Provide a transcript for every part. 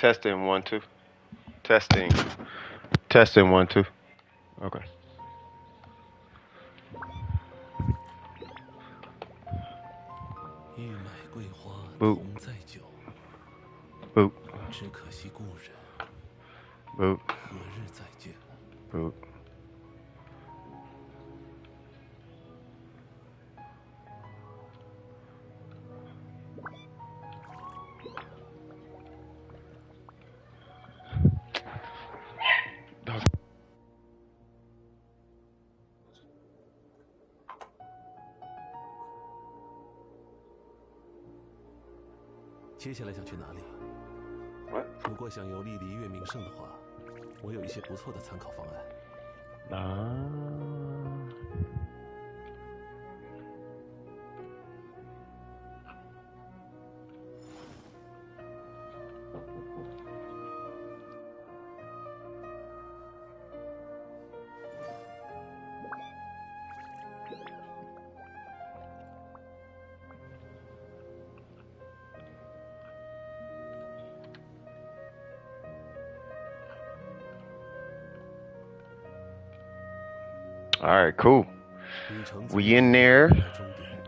Testing 1 2. Testing. Testing 1 2. Okay. Boop. Boop. Boop. Boop. What? 如果想游历离月名胜的话，我有一些不错的参考方案。All right, cool. We in there,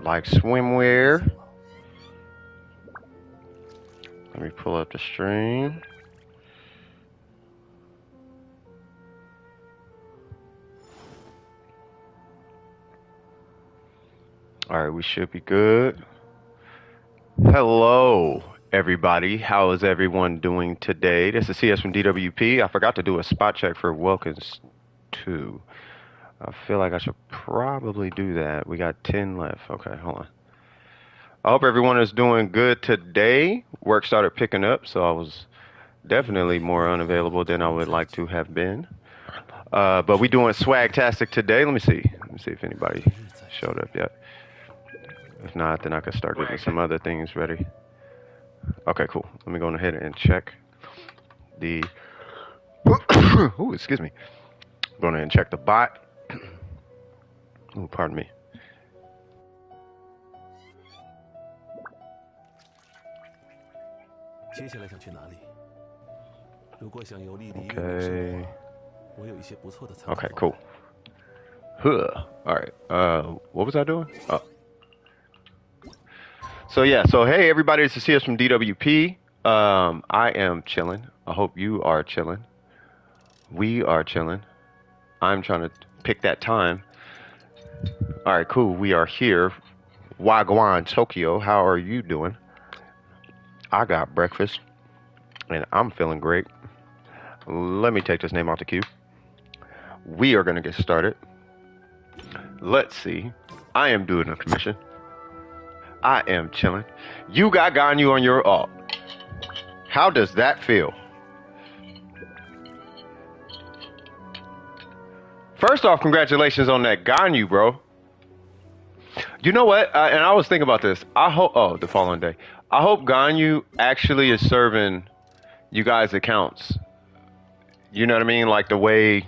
like swimwear. Let me pull up the stream. All right, we should be good. Hello, everybody. How is everyone doing today? This is CS from DWP. I forgot to do a spot check for Wilkins 2. I feel like I should probably do that. We got 10 left. Okay, hold on. I hope everyone is doing good today. Work started picking up, so I was definitely more unavailable than I would like to have been. But we doing swag-tastic today. Let me see if anybody showed up yet. If not, then I can start getting some other things ready. Okay, cool. Let me go ahead and check the... Ooh, excuse me. Go ahead and check the bot. Ooh, pardon me. Okay. Okay, cool. Alright. What was I doing? Oh. So yeah, hey everybody, this is CS from DWP. I am chilling. I hope you are chilling. We are chilling. I'm trying to pick that time. Alright, cool. We are here. Wagwan, Tokyo. How are you doing? I got breakfast and I'm feeling great. Let me take this name off the queue. We are going to get started. Let's see. I am doing a commission. I am chilling. You got Ganyu on your alt. How does that feel? First off, congratulations on that Ganyu, bro. You know what? And I was thinking about this. I hope... Oh, the following day. I hope Ganyu actually is serving you guys' accounts. You know what I mean? Like the way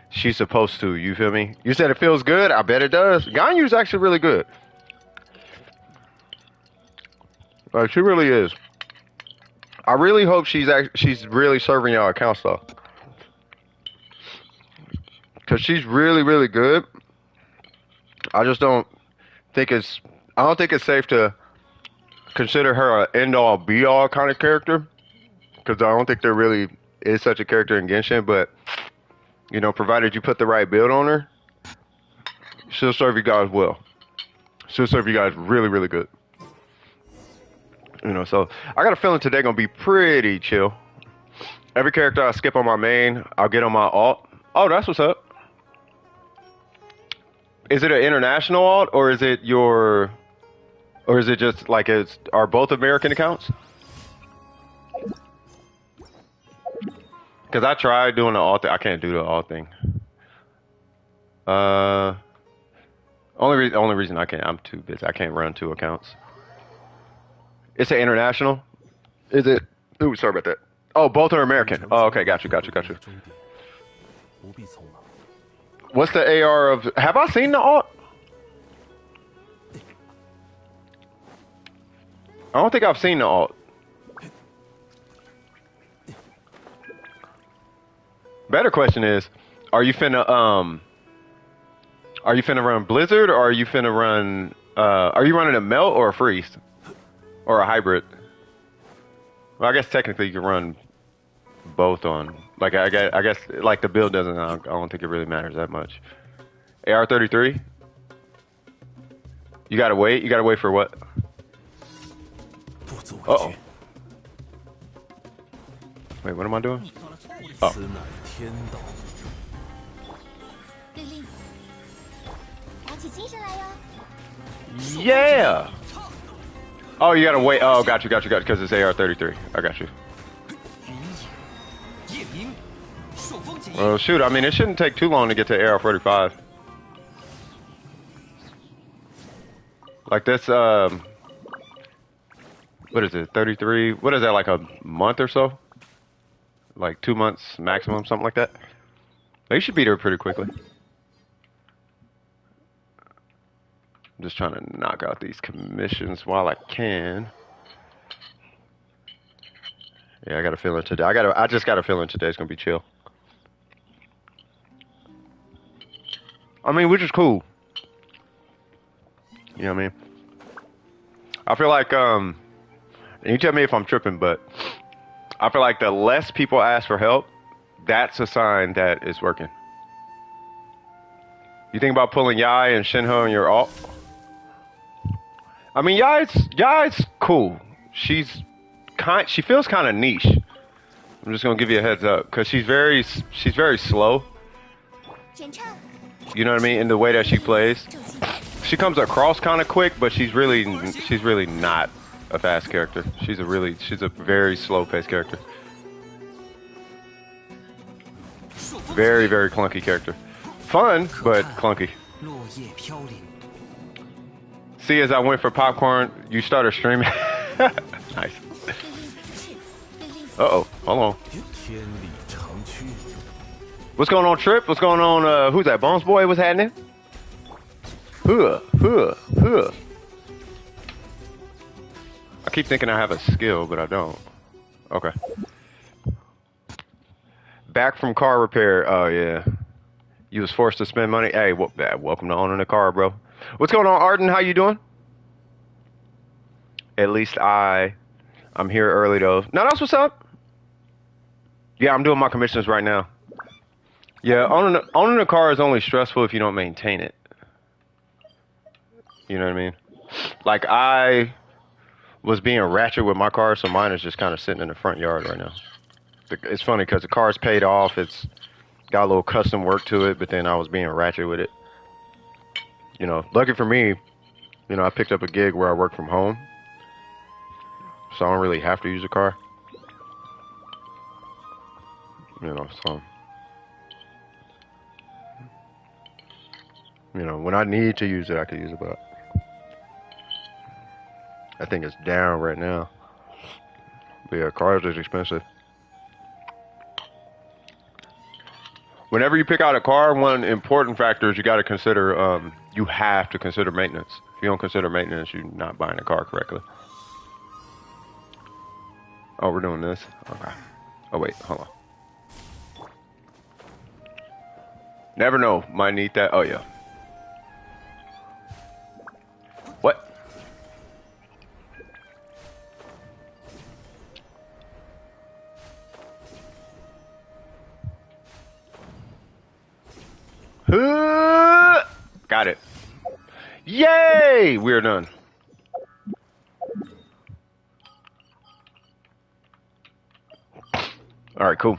she's supposed to. You feel me? You said it feels good? I bet it does. Ganyu's actually really good. Like, she really is. I really hope she's really serving y'all accounts, though. Because she's really, really good. I just don't think it's... I don't think it's safe to consider her an end-all, be-all kind of character. Because I don't think there really is such a character in Genshin. But, you know, provided you put the right build on her, she'll serve you guys well. She'll serve you guys really, really good. You know, so I got a feeling today gonna be pretty chill. Every character I skip on my main, I'll get on my alt. Oh, that's what's up. Is it an international alt, or is it your... Or is it just like are both American accounts? Because I tried doing the alt thing. I can't do the alt thing. Only reason I can't, I'm too busy. I can't run 2 accounts. It's an international? Is it? Ooh, sorry about that. Oh, both are American. Oh, okay, got you. What's the AR of... Have I seen the alt? I don't think I've seen the alt. Better question is, are you finna run Blizzard or are you finna run are you running a melt or a freeze? Or a hybrid? Well, I guess technically you can run both on. Like I guess like the build doesn't. I don't think it really matters that much. AR33. You gotta wait. You gotta wait for what? Uh oh. Wait, what am I doing? Oh. Yeah. Oh, you gotta wait. Oh, got you, because it's AR33. I got you. Well, shoot. I mean, it shouldn't take too long to get to AR45. Like this. What is it? 33. What is that? Like a month or so? Like 2 months maximum, something like that. They should be there pretty quickly. I'm just trying to knock out these commissions while I can. Yeah, I got a feeling today. I just got a feeling today's gonna be chill. I mean, which is cool. You know what I mean? I feel like and you tell me if I'm tripping, but I feel like the less people ask for help, that's a sign that it's working. You think about pulling Yai and Shinho in your alt? I mean, Yai's cool. She feels kind of niche. I'm just gonna give you a heads up because she's very slow. You know what I mean? In the way that she plays, she comes across kind of quick, but she's really not a fast character. She's a very slow paced character. Very, very clunky character. Fun, but clunky. See, as I went for popcorn, you started streaming. Nice. Uh-oh, hold on. What's going on, Trip? What's going on, who's that? Bones Boy, what's happening? I keep thinking I have a skill, but I don't. Okay. Back from car repair. Oh, yeah. You was forced to spend money. Hey, welcome to owning a car, bro. What's going on, Arden? How you doing? At least I'm here early, though. No, that's what's up. Yeah, I'm doing my commissions right now. Yeah, owning a car is only stressful if you don't maintain it. You know what I mean? Like, I was being ratchet with my car, so mine is just kind of sitting in the front yard right now. It's funny because the car's paid off. It's got a little custom work to it, but then I was being ratchet with it. You know, lucky for me, you know, I picked up a gig where I work from home, so I don't really have to use a car. You know, so, you know, when I need to use it, I can use it, but I think it's down right now. But yeah, cars is expensive. Whenever you pick out a car, one important factor is you got to consider, you have to consider maintenance. If you don't consider maintenance, you're not buying a car correctly. Oh, we're doing this? Okay. Oh, wait, hold on. Never know, might need that. Oh, yeah. What? Got it. Yay! We're done. All right, cool.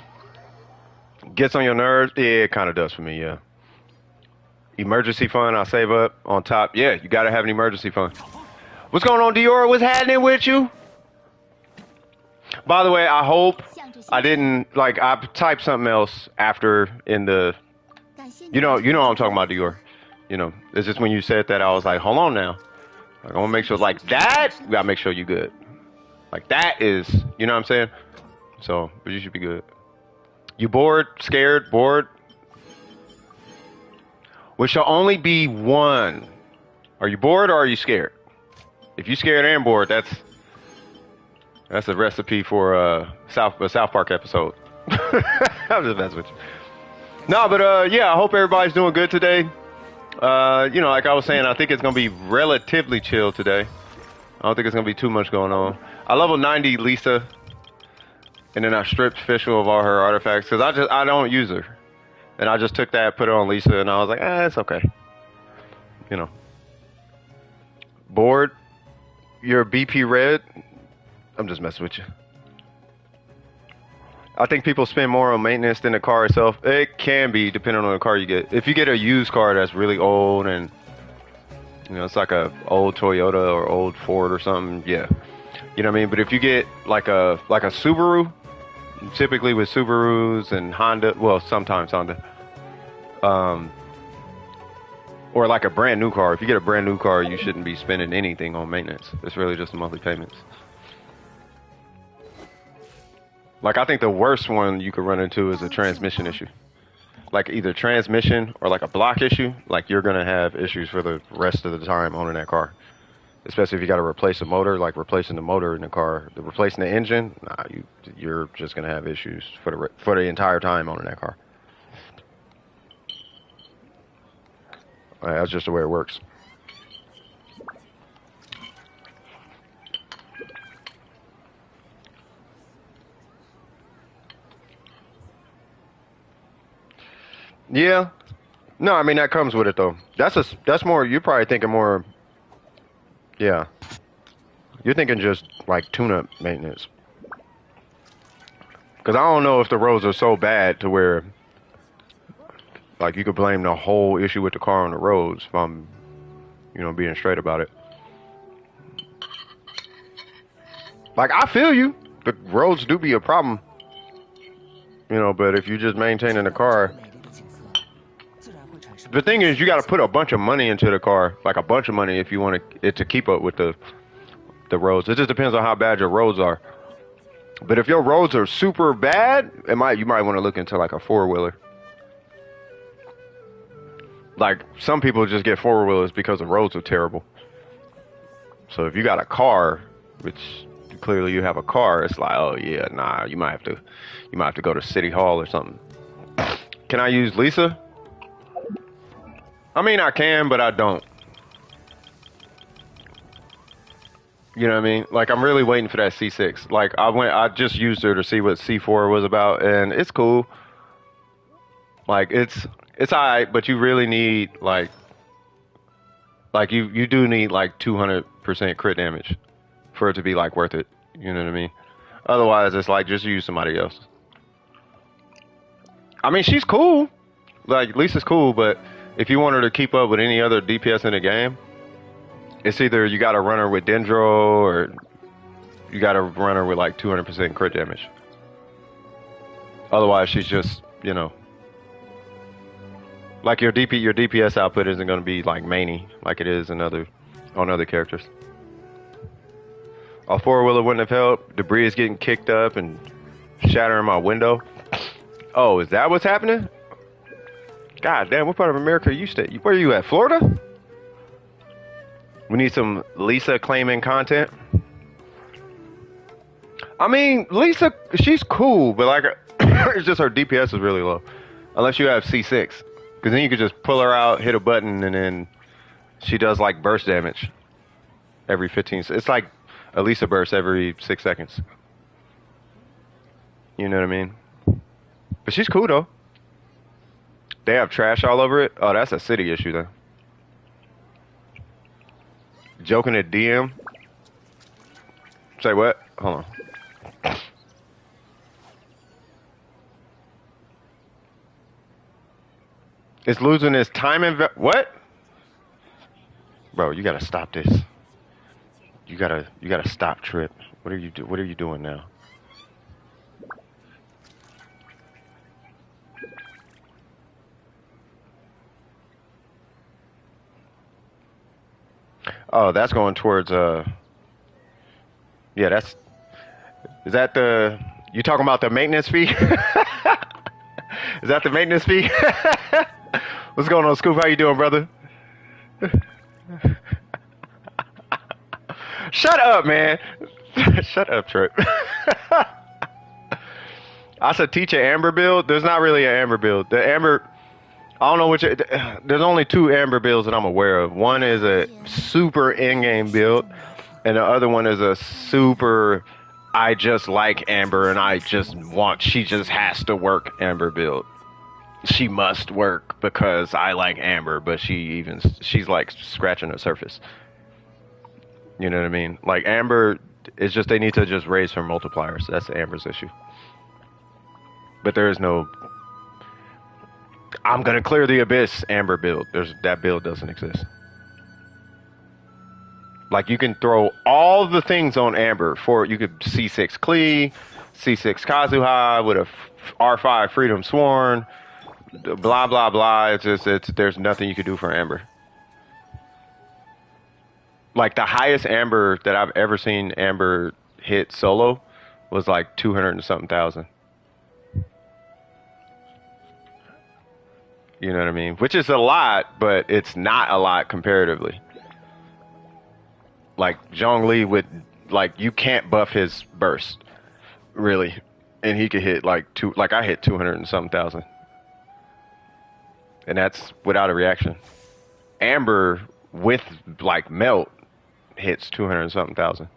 Gets on your nerves? Yeah, it kind of does for me, yeah. Emergency fund, I'll save up on top. Yeah, you got to have an emergency fund. What's going on, Dior? What's happening with you? By the way, I hope I didn't, like, I typed something else after in the, you know what I'm talking about, Dior. You know, it's just when you said that, I was like, hold on now. Like, I want to make sure, like, that, we got to make sure you good. Like, that is, you know what I'm saying? So, but you should be good. You bored, scared, bored? We shall only be one. Are you bored or are you scared? If you scared and bored, that's a recipe for a South Park episode. I'm just messing with you. No, but yeah, I hope everybody's doing good today. You know, like I was saying, I think it's gonna be relatively chill today. I don't think it's gonna be too much going on. I level 90 Lisa, and then I stripped Fischl of all her artifacts because I don't use her, and I just took that, put it on Lisa, and I was like, it's okay. You know, bored. You're BP red. I'm just messing with you. I think people spend more on maintenance than the car itself. It can be, depending on the car you get. If you get a used car that's really old and, you know, it's like a old Toyota or old Ford or something, yeah. You know what I mean? But if you get like a Subaru, typically with Subarus and Honda, well, sometimes Honda, or like a brand new car. If you get a brand new car, you shouldn't be spending anything on maintenance. It's really just the monthly payments. Like, I think the worst one you could run into is a transmission issue. Like, either transmission or like a block issue. Like, you're going to have issues for the rest of the time owning that car. Especially if you got to replace a motor, like replacing the motor in the car. Replacing the engine, nah, you're just going to have issues for the entire time owning that car. That's just the way it works. Yeah. No, I mean that comes with it though. That's more. You're probably thinking more. Yeah. You're thinking just like tune-up maintenance. Because I don't know if the roads are so bad to where, like, you could blame the whole issue with the car on the roads. If I'm, you know, being straight about it. Like, I feel you. The roads do be a problem. You know, but if you're just maintaining the car. The thing is, you got to put a bunch of money into the car, like a bunch of money, if you want it to keep up with the roads. It just depends on how bad your roads are. But if your roads are super bad, you might want to look into like a four-wheeler. Like, some people just get four-wheelers because the roads are terrible. So if you got a car, which clearly you have a car, it's like, oh yeah, nah, you might have to go to City Hall or something. Can I use Lisa? I mean, I can, but I don't. You know what I mean? Like, I'm really waiting for that C6. Like, I just used her to see what C4 was about, and it's cool. Like, it's alright, but you really need, like you do need, like, 200% crit damage for it to be, like, worth it. You know what I mean? Otherwise, it's like, just use somebody else. I mean, she's cool. Like, Lisa's cool, but if you want her to keep up with any other DPS in the game, it's either you gotta run her with Dendro or you gotta run her with like 200% crit damage. Otherwise, she's just, you know, like your DPS output isn't gonna be like mainy like it is on other characters. A four-wheeler wouldn't have helped. Debris is getting kicked up and shattering my window. Oh, is that what's happening? God damn, what part of America you stay? Where are you at? Florida? We need some Lisa claiming content. I mean, Lisa, she's cool, but like, it's just her DPS is really low. Unless you have C6. Because then you could just pull her out, hit a button, and then she does like burst damage every 15. It's like a Lisa burst every 6 seconds. You know what I mean? But she's cool though. They have trash all over it. Oh, that's a city issue then. Joking at DM. Say what? Hold on. It's losing its time what? Bro, you gotta stop this. You gotta stop, Trip. What are you doing now? Oh, that's going towards yeah, is that you talking about the maintenance fee? Is that the maintenance fee? What's going on, Scoop? How you doing, brother? Shut up, man. Shut up, Trip. I said teach an Amber build. There's not really an Amber build. The Amber, I don't know which. There's only two Amber builds that I'm aware of. One is a super in-game build, and the other one is a super. I just like Amber, and I just want. She just has to work Amber build. She must work because I like Amber, but she's like scratching the surface. You know what I mean? Like Amber, it's just they need to just raise her multipliers. That's Amber's issue. But there is no. I'm gonna clear the abyss Amber build. That build doesn't exist. Like you can throw all the things on Amber for you could C6 Klee, C6 Kazuha with a R5 Freedom Sworn, blah blah blah. It's there's nothing you could do for Amber. Like the highest Amber that I've ever seen Amber hit solo was like 200 and something thousand. You know what I mean? Which is a lot, but it's not a lot comparatively. Like Zhongli would, like you can't buff his burst, really, and he could hit like I hit 200 and something thousand, and that's without a reaction. Amber with like melt hits 200 and something thousand.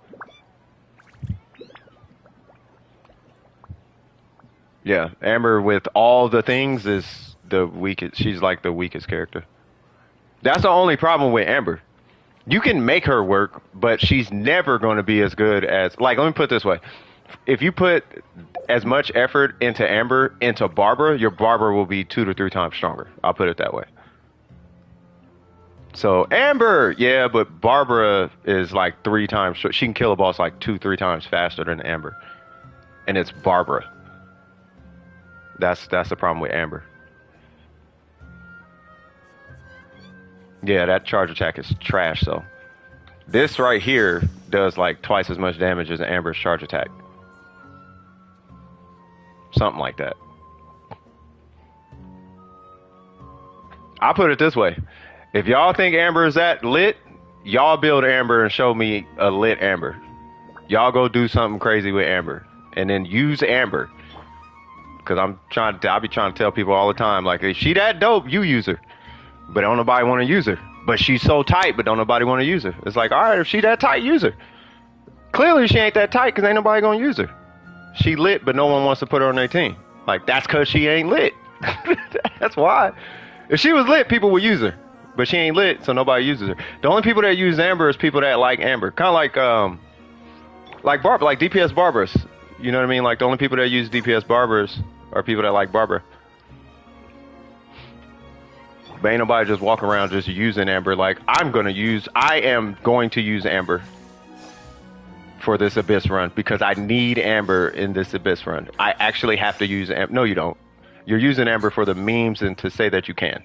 Yeah, Amber with all the things is the weakest. She's like the weakest character. That's the only problem with Amber. You can make her work, but she's never going to be as good as, like, let me put it this way. If you put as much effort into Amber, into Barbara, your Barbara will be 2 to 3 times stronger. I'll put it that way. So, Amber, yeah, but Barbara is like 3 times, she can kill a boss like 2-3 times faster than Amber. And it's Barbara. That's the problem with Amber. Yeah, that charge attack is trash, though. This right here does like twice as much damage as Amber's charge attack. Something like that. I'll put it this way. If y'all think Amber is that lit, y'all build Amber and show me a lit Amber. Y'all go do something crazy with Amber. And then use Amber. Because I'll be trying to tell people all the time, like, if she that dope, you use her. But don't nobody want to use her. But she's so tight, but don't nobody want to use her. It's like, all right, if she that tight, use her. Clearly she ain't that tight because ain't nobody going to use her. She lit, but no one wants to put her on their team. Like, that's because she ain't lit. That's why. If she was lit, people would use her. But she ain't lit, so nobody uses her. The only people that use Amber is people that like Amber. Kind of like Barbara, like DPS Barbers. You know what I mean? Like, the only people that use DPS Barbers are people that like Barbara. But ain't nobody just walk around just using Amber. Like, I am going to use Amber for this Abyss run because I need Amber in this Abyss run. I actually have to use Amber. No, you don't. You're using Amber for the memes and to say that you can.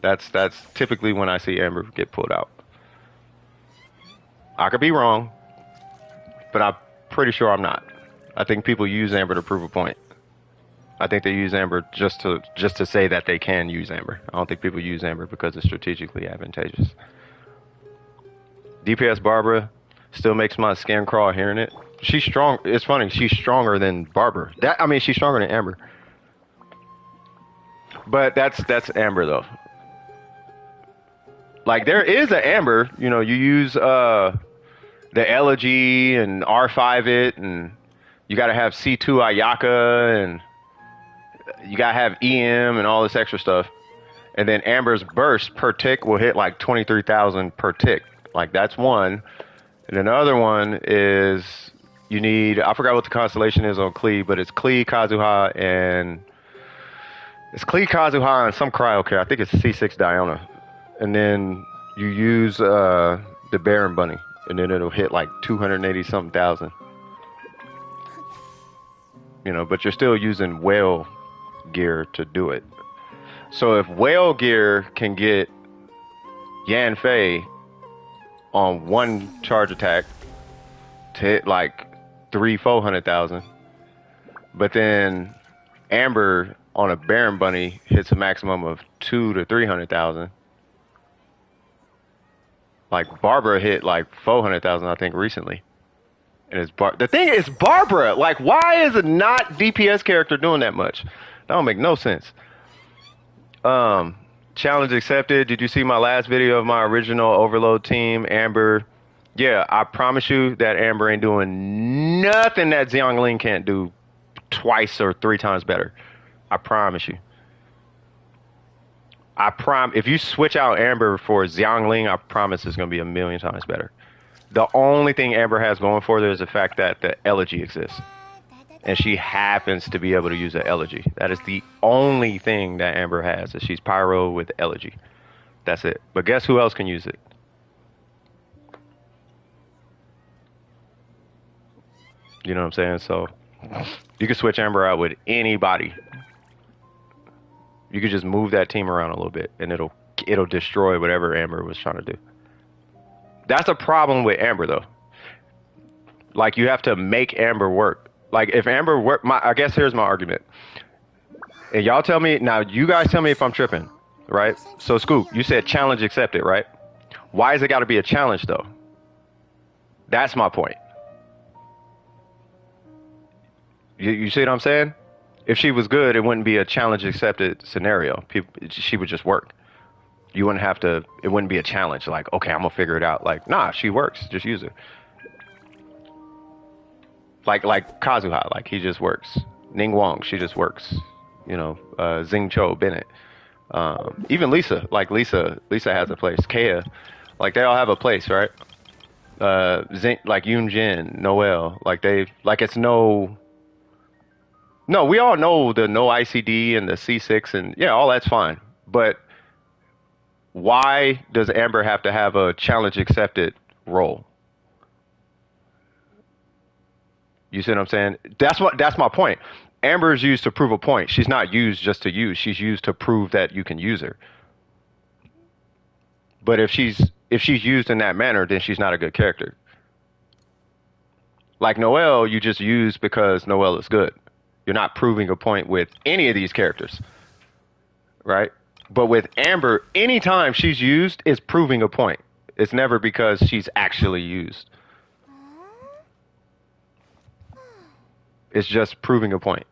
That's typically when I see Amber get pulled out. I could be wrong, but I'm pretty sure I'm not. I think people use Amber to prove a point. I think they use Amber just to say that they can use Amber. I don't think people use Amber because it's strategically advantageous. DPS Barbara still makes my skin crawl hearing it. She's strong. It's funny. She's stronger than Barbara. She's stronger than Amber. But that's Amber though. Like there is an Amber. You know, you use the Elegy and R5 it, and you got to have C2 Ayaka and. You gotta have EM and all this extra stuff. And then Amber's burst per tick will hit like 23,000 per tick. Like that's one. And then the other one is you need, I forgot what the constellation is on Klee, but it's Klee, Kazuha, and some cryo care. I think it's C6 Diona. And then you use the Baron Bunny. And then it'll hit like 280 something thousand. You know, but you're still using whale gear to do it. So if whale gear can get Yan Fei on one charge attack to hit like 300,000-400,000, but then Amber on a Baron Bunny hits a maximum of 200,000 to 300,000. Like Barbara hit like 400,000 I think recently. And it's the thing is Barbara. Like, why is a not DPS character doing that much? That don't make no sense. Challenge accepted. Did you see my last video of my original Overload team, Amber? Yeah, I promise you that Amber ain't doing nothing that Xiangling can't do twice or 3 times better. I promise you. If you switch out Amber for Xiangling, I promise it's gonna be 1,000,000 times better. The only thing Amber has going for her is the fact that the elegy exists. And she happens to be able to use an elegy. That is the only thing that Amber has, is she's pyro with elegy. That's it. But guess who else can use it? You know what I'm saying? So you can switch Amber out with anybody. You could just move that team around a little bit and it'll destroy whatever Amber was trying to do. That's a problem with Amber though. Like, you have to make Amber work. Like, if Amber work, I guess here's my argument. And y'all tell me now. You guys tell me if I'm tripping, right? So Scoop, you said challenge accepted, right? Why has it got to be a challenge though? That's my point. You see what I'm saying? If she was good, it wouldn't be a challenge accepted scenario. She would just work. You wouldn't have to. It wouldn't be a challenge. Like, okay, I'm gonna figure it out. Like, nah, she works. Just use her. Like Kazuha, like, he just works. Ning Wong, she just works. You know, Xing Cho, Bennett, even Lisa. Like, Lisa has a place. Kea, like, they all have a place, right? Like Yoon Jin, Noel, like it's no. We all know the no ICD and the C6 and yeah, all that's fine. But why does Amber have to have a challenge accepted role? You see what I'm saying? That's my point. Amber is used to prove a point. She's not used just to use. She's used to prove that you can use her. But if she's used in that manner, then she's not a good character. Like Noelle, you just use because Noelle is good. You're not proving a point with any of these characters, right? But with Amber, anytime she's used, it's proving a point. It's never because she's actually used. It's just proving a point.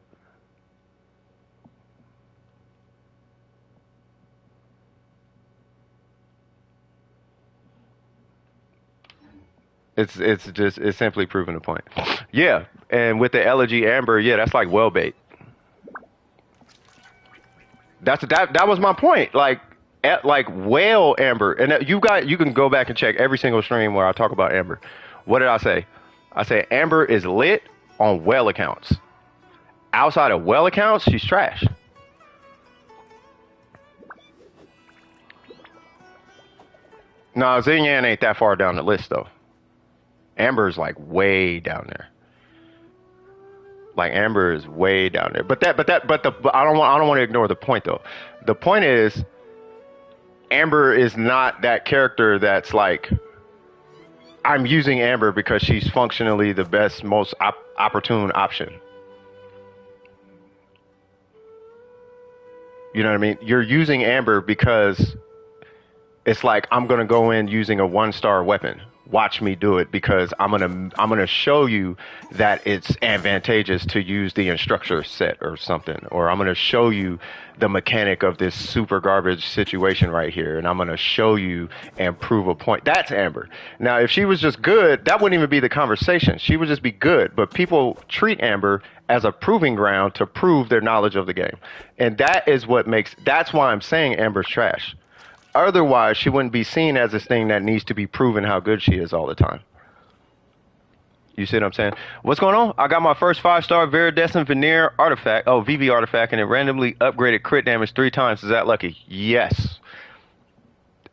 It's simply proving a point. Yeah, and with the elegy Amber, yeah, that's like well bait. That was my point. Like whale Amber, and you can go back and check every single stream where I talk about Amber. What did I say? I say Amber is lit on whale accounts. Outside of whale accounts, she's trash. No, Xingyan ain't that far down the list though. Amber's like way down there. Like, Amber is way down there. But I don't want to ignore the point though. The point is, Amber is not that character that's like, I'm using Amber because she's functionally the best, most opportune option. You know what I mean? You're using Amber because it's like, I'm gonna go in using a 1-star weapon. Watch me do it because I'm gonna show you that it's advantageous to use the instructor set or something, or I'm gonna show you the mechanic of this super garbage situation right here, and I'm gonna show you and prove a point. That's Amber. Now, if she was just good, that wouldn't even be the conversation. She would just be good. But people treat Amber as a proving ground to prove their knowledge of the game, and that's why I'm saying Amber's trash. Otherwise, she wouldn't be seen as this thing that needs to be proven how good she is all the time. You see what I'm saying? What's going on? I got my first 5-star Viridescent Veneer artifact. Oh, VV artifact, and it randomly upgraded crit damage 3 times. Is that lucky? Yes.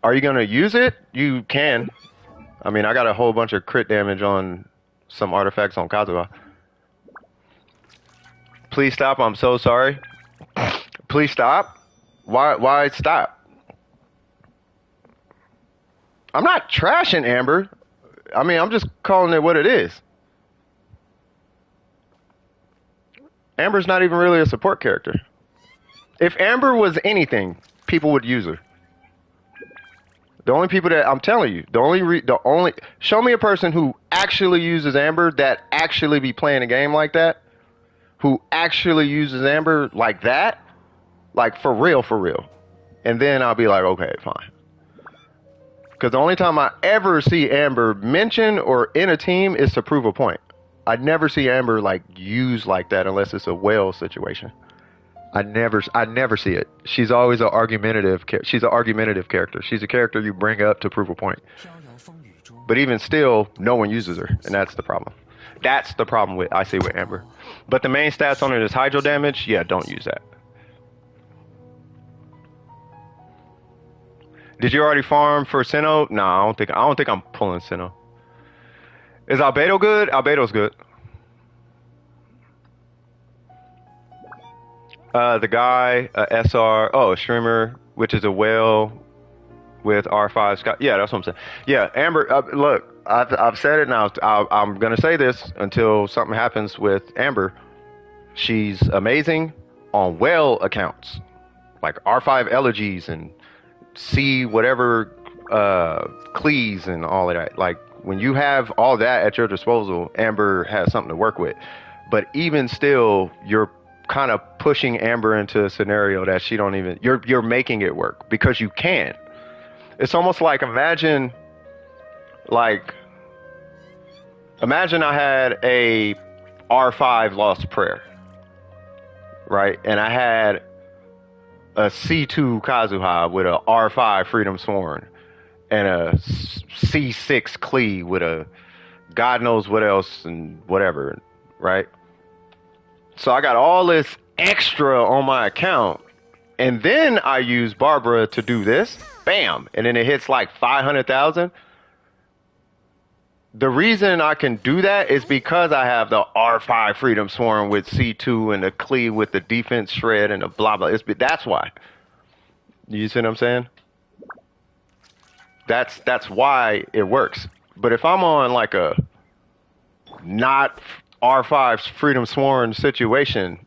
Are you going to use it? You can. I mean, I got a whole bunch of crit damage on some artifacts on Kazuha. Please stop. I'm so sorry. Please stop. Why stop? I'm not trashing Amber. I mean, I'm just calling it what it is. Amber's not even really a support character. If Amber was anything, people would use her. The only people that I'm telling you, the only show me a person who actually uses Amber that actually be playing a game like that, who actually uses Amber like that, like for real, and then I'll be like, okay, fine. Because the only time I ever see Amber mentioned or in a team is to prove a point. I never see Amber like used like that unless it's a whale situation. I never see it. She's always an argumentative. She's an argumentative character. She's a character you bring up to prove a point. But even still, no one uses her, and that's the problem. That's the problem I see with Amber. But the main stats on it is hydro damage. Yeah, don't use that. Did you already farm for Sinnoh? No, I don't think I'm pulling Sinnoh. Is Albedo good? Albedo's good. The guy, a streamer, which is a whale with R5 Scott. Yeah, that's what I'm saying. Yeah, Amber. Look, I've said it now. I'm gonna say this until something happens with Amber. She's amazing on whale accounts, like R5 elegies and C whatever clees and all of that. Like when you have all that at your disposal, Amber has something to work with. But even still, you're kind of pushing Amber into a scenario that she don't even. You're making it work because you can. It's almost like imagine I had a R5 Lost Prayer, right? And I had a C2 Kazuha with a R5 Freedom Sworn and a C6 Klee with a God knows what else and whatever, right? So I got all this extra on my account, and then I use Barbara to do this, bam, and then it hits like 500,000. The reason I can do that is because I have the R5 Freedom Sworn with C2 and the Klee with the defense shred and the blah blah. That's why. You see what I'm saying? That's why it works. But if I'm on like a not R5's Freedom Sworn situation,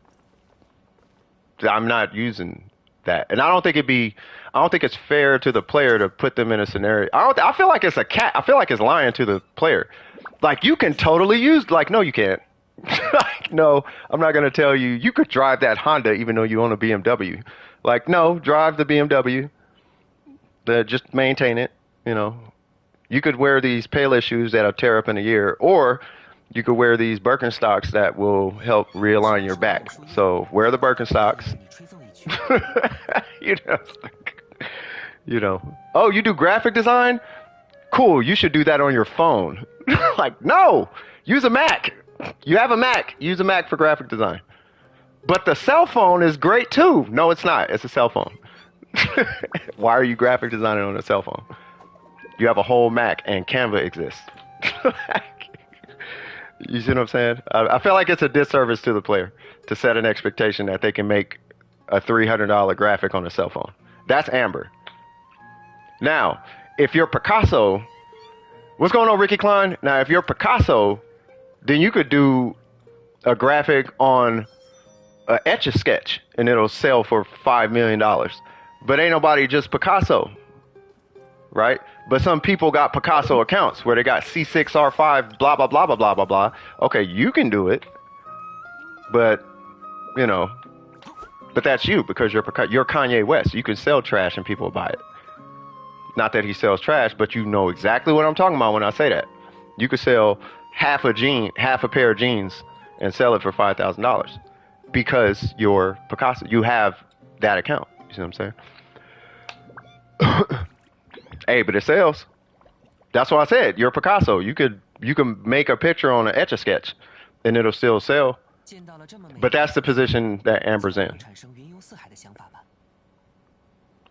I'm not using that. And I don't think it's fair to the player to put them in a scenario. I feel like it's a cat. I feel like it's lying to the player. Like you can totally use. Like no, you can't. Like no, I'm not gonna tell you. You could drive that Honda even though you own a BMW. Like no, drive the BMW. Just maintain it. You know, you could wear these Payless shoes that'll tear up in a year, or you could wear these Birkenstocks that will help realign your back. So wear the Birkenstocks. you know. Oh, you do graphic design? Cool. You should do that on your phone. Like, no, use a Mac. You have a Mac. Use a Mac for graphic design. But the cell phone is great too. No, it's not. It's a cell phone. Why are you graphic designing on a cell phone? You have a whole Mac and Canva exists. You see what I'm saying? I feel like it's a disservice to the player to set an expectation that they can make a $300 graphic on a cell phone. That's Amber. Now, if you're Picasso, what's going on, Ricky Klein? Now, if you're Picasso, then you could do a graphic on an Etch-a-Sketch and it'll sell for $5 million. But ain't nobody just Picasso, right? But some people got Picasso accounts where they got C6, R5, blah, blah, blah, blah, blah, blah, blah. Okay, you can do it. But, you know, but that's you because you're Kanye West. You can sell trash and people will buy it. Not that he sells trash, but you know exactly what I'm talking about when I say that. You could sell half a pair of jeans and sell it for $5,000 because you're Picasso. You have that account. You see what I'm saying? Hey, but it sells. That's what I said. You're Picasso. You can make a picture on an Etch-a-Sketch and it'll still sell. But that's the position that Amber's in.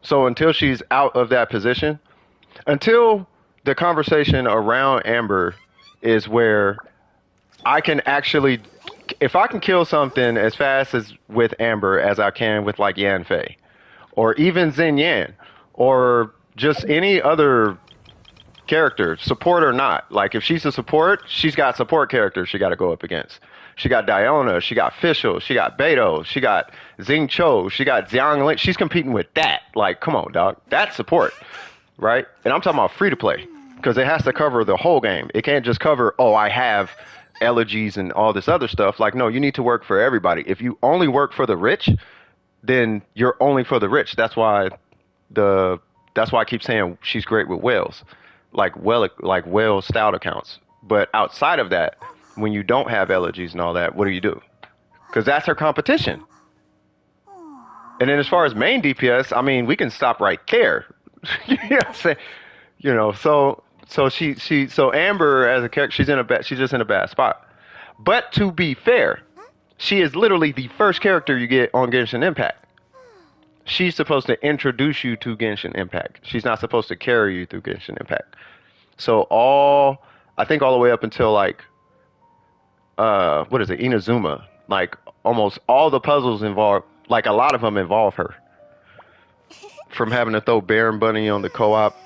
So until she's out of that position, until the conversation around Amber is where I can actually, if I can kill something as fast as with Amber as I can with like Yan Fei, or even Xin Yan, or just any other character, support or not. Like if she's a support, she's got support characters she got to go up against. She got Diona, she got Fischl, she got Beto, she got Xing Cho, she got Xiang Ling. She's competing with that. Like, come on, dog. That's support. right? And I'm talking about free to play because it has to cover the whole game. It can't just cover, oh, I have elegies and all this other stuff. Like, no, you need to work for everybody. If you only work for the rich, then you're only for the rich. The that's why I keep saying she's great with whales, like whale stout accounts. But outside of that, when you don't have elegies and all that, what do? Because that's her competition. And then as far as main DPS, I mean, we can stop right there. You know what I'm saying? You know, so Amber as a character, she's just in a bad spot. But to be fair, she is literally the first character you get on Genshin Impact. She's supposed to introduce you to Genshin Impact. She's not supposed to carry you through Genshin Impact. So I think all the way up until like, what is it, Inazuma, like almost all the puzzles involve, like a lot of them involve her. From having to throw Baron Bunny on the co-op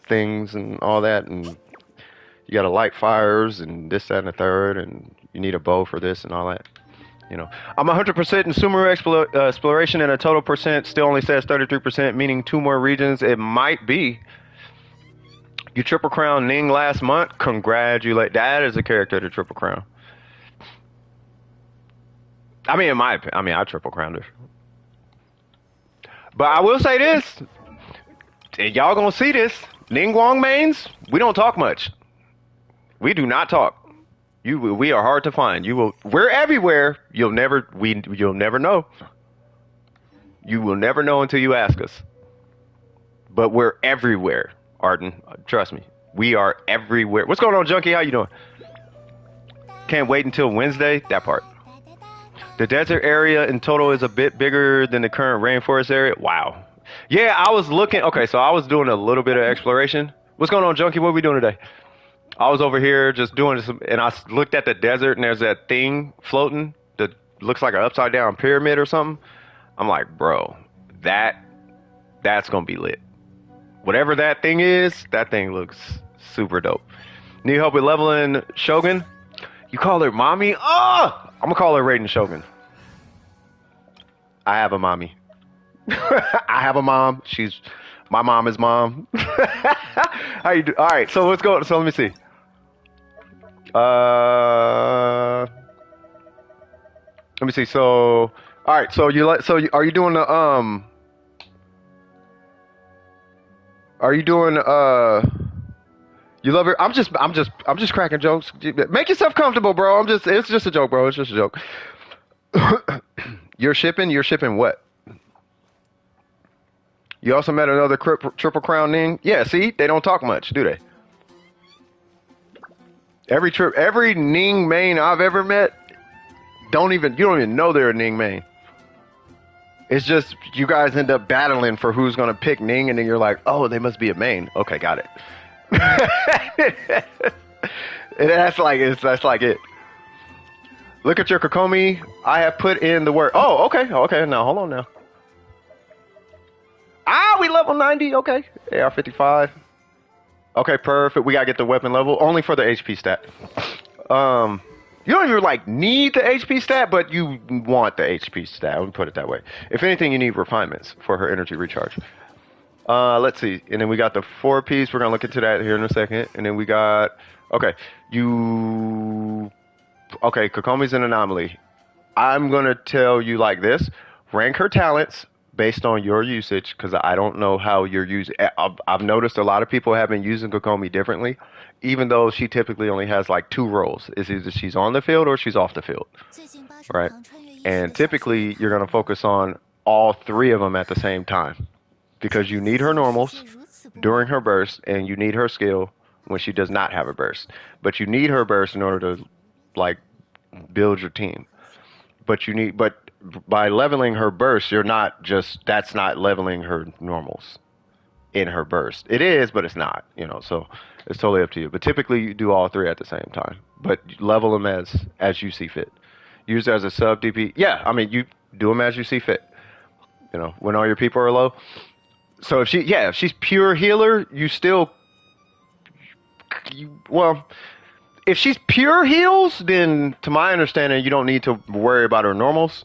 things and all that, and you got to light fires and this, that, and the third, and you need a bow for this and all that. You know, I'm 100% in Sumeru exploration, and a total percent still only says 33%, meaning 2 more regions. It might be. You triple crown Ning last month. Congratulate. That is a character to triple crown. I mean, I triple crowned her. But I will say this, and y'all gonna see this. Ning Guang mains, we don't talk much. We do not talk. We are hard to find. We're everywhere. You'll never know. You will never know until you ask us. But we're everywhere, Arden. Trust me. We are everywhere. What's going on, Junkie? How you doing? Can't wait until Wednesday. That part. The desert area in total is a bit bigger than the current rainforest area. Wow. Yeah, I was looking. Okay, so I was doing a little bit of exploration. What's going on, Junkie? What are we doing today? I was over here just doing some, and I looked at the desert, and there's that thing floating that looks like an upside down pyramid or something. I'm like, bro, that's gonna be lit. Whatever that thing is, that thing looks super dope. Need help with leveling Shogun? You call her mommy? Oh, I'm gonna call her Raiden Shogun. I have a mommy. I have a mom. My mom is mom. How you do? All right, so let's go. So let me see. Let me see. So, all right. So are you doing the Are you doing You love her? I'm just cracking jokes. Make yourself comfortable, bro. It's just a joke, bro. It's just a joke. You're shipping what? You also met another triple crown Ning? Yeah, see? They don't talk much, do they? Every Ning main I've ever met, you don't even know they're a Ning main. It's just you guys end up battling for who's gonna pick Ning, and then you're like, oh, they must be a main. Okay, got it. That's like it. Look at your Kokomi. I have put in the work. Oh, okay. Now hold on now. We level 90. Okay, AR59. Okay, perfect. We gotta get the weapon level only for the HP stat. You don't even like need the HP stat, but you want the HP stat. Let me put it that way. If anything, you need refinements for her energy recharge. Let's see. And then we got the 4-piece. We're gonna look into that here in a second. And then we got Kokomi's an anomaly. I'm gonna tell you like this: rank her talents based on your usage, because I don't know how you're using. I've noticed a lot of people have been using Kokomi differently, even though she typically only has like 2 roles. It's either she's on the field or she's off the field, right? And typically you're gonna focus on all 3 of them at the same time, because you need her normals during her burst, and you need her skill when she does not have a burst. But you need her burst in order to like build your team. But by leveling her burst, that's not leveling her normals in her burst. It is, but it's not, so it's totally up to you. But typically you do all 3 at the same time, but level them as you see fit. Use it as a sub DP. Yeah, I mean, you do them as you see fit, when all your people are low. So if she's pure healer, if she's pure heals, then to my understanding, you don't need to worry about her normals.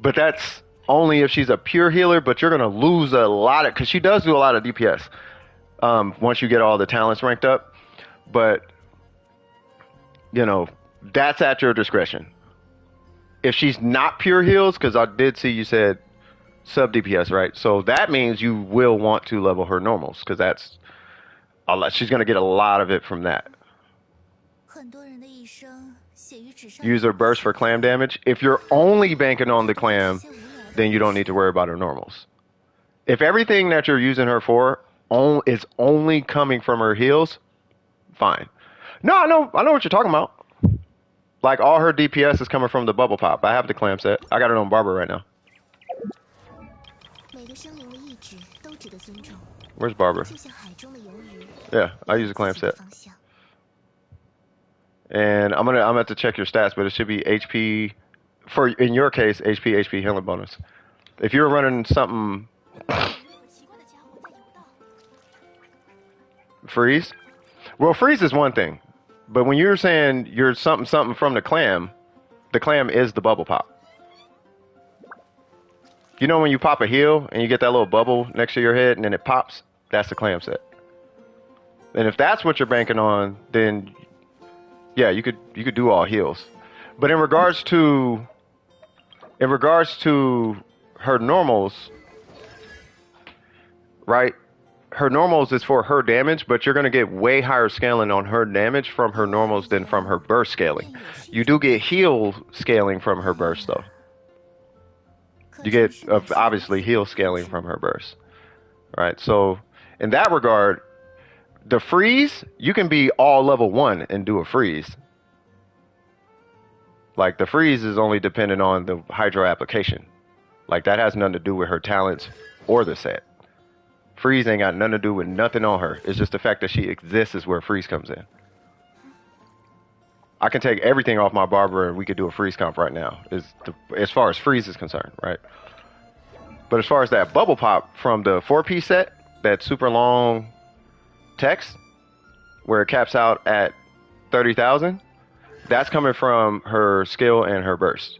But that's only if she's a pure healer, but you're gonna lose a lot of, because she does do a lot of DPS. Once you get all the talents ranked up, but you know that's at your discretion. If she's not pure heals, because I did see you said sub DPS, right? So that means you will want to level her normals, because that's a lot. She's gonna get a lot of it from that. Use her burst for clam damage. If you're only banking on the clam, then you don't need to worry about her normals. If everything that you're using her for is only coming from her heals, fine. No, I know what you're talking about. Like all her DPS is coming from the bubble pop. I have the clam set. I got it on Barber right now. Where's Barber? Yeah, I use a clam set. And I'm gonna have to check your stats, but it should be HP for, in your case, HP healing bonus. If you're running something freeze, well, freeze is one thing, but when you're saying you're something from the clam is the bubble pop. You know when you pop a heal and you get that little bubble next to your head and then it pops, that's the clam set. And if that's what you're banking on, then yeah, you could do all heals. But in regards to her normals, right? Her normals is for her damage, but you're going to get way higher scaling on her damage from her normals than from her burst scaling. You do get heal scaling from her burst, though. You get, obviously, heal scaling from her burst. Right? So, in that regard, the freeze, you can be all level 1 and do a freeze. Like, the freeze is only dependent on the hydro application. Like, that has nothing to do with her talents or the set. Freeze ain't got nothing to do with nothing on her. It's just the fact that she exists is where freeze comes in. I can take everything off my Barber and we could do a freeze comp right now, as far as freeze is concerned, right? But as far as that bubble pop from the 4-piece set, that super long text, where it caps out at 30,000, that's coming from her skill and her burst.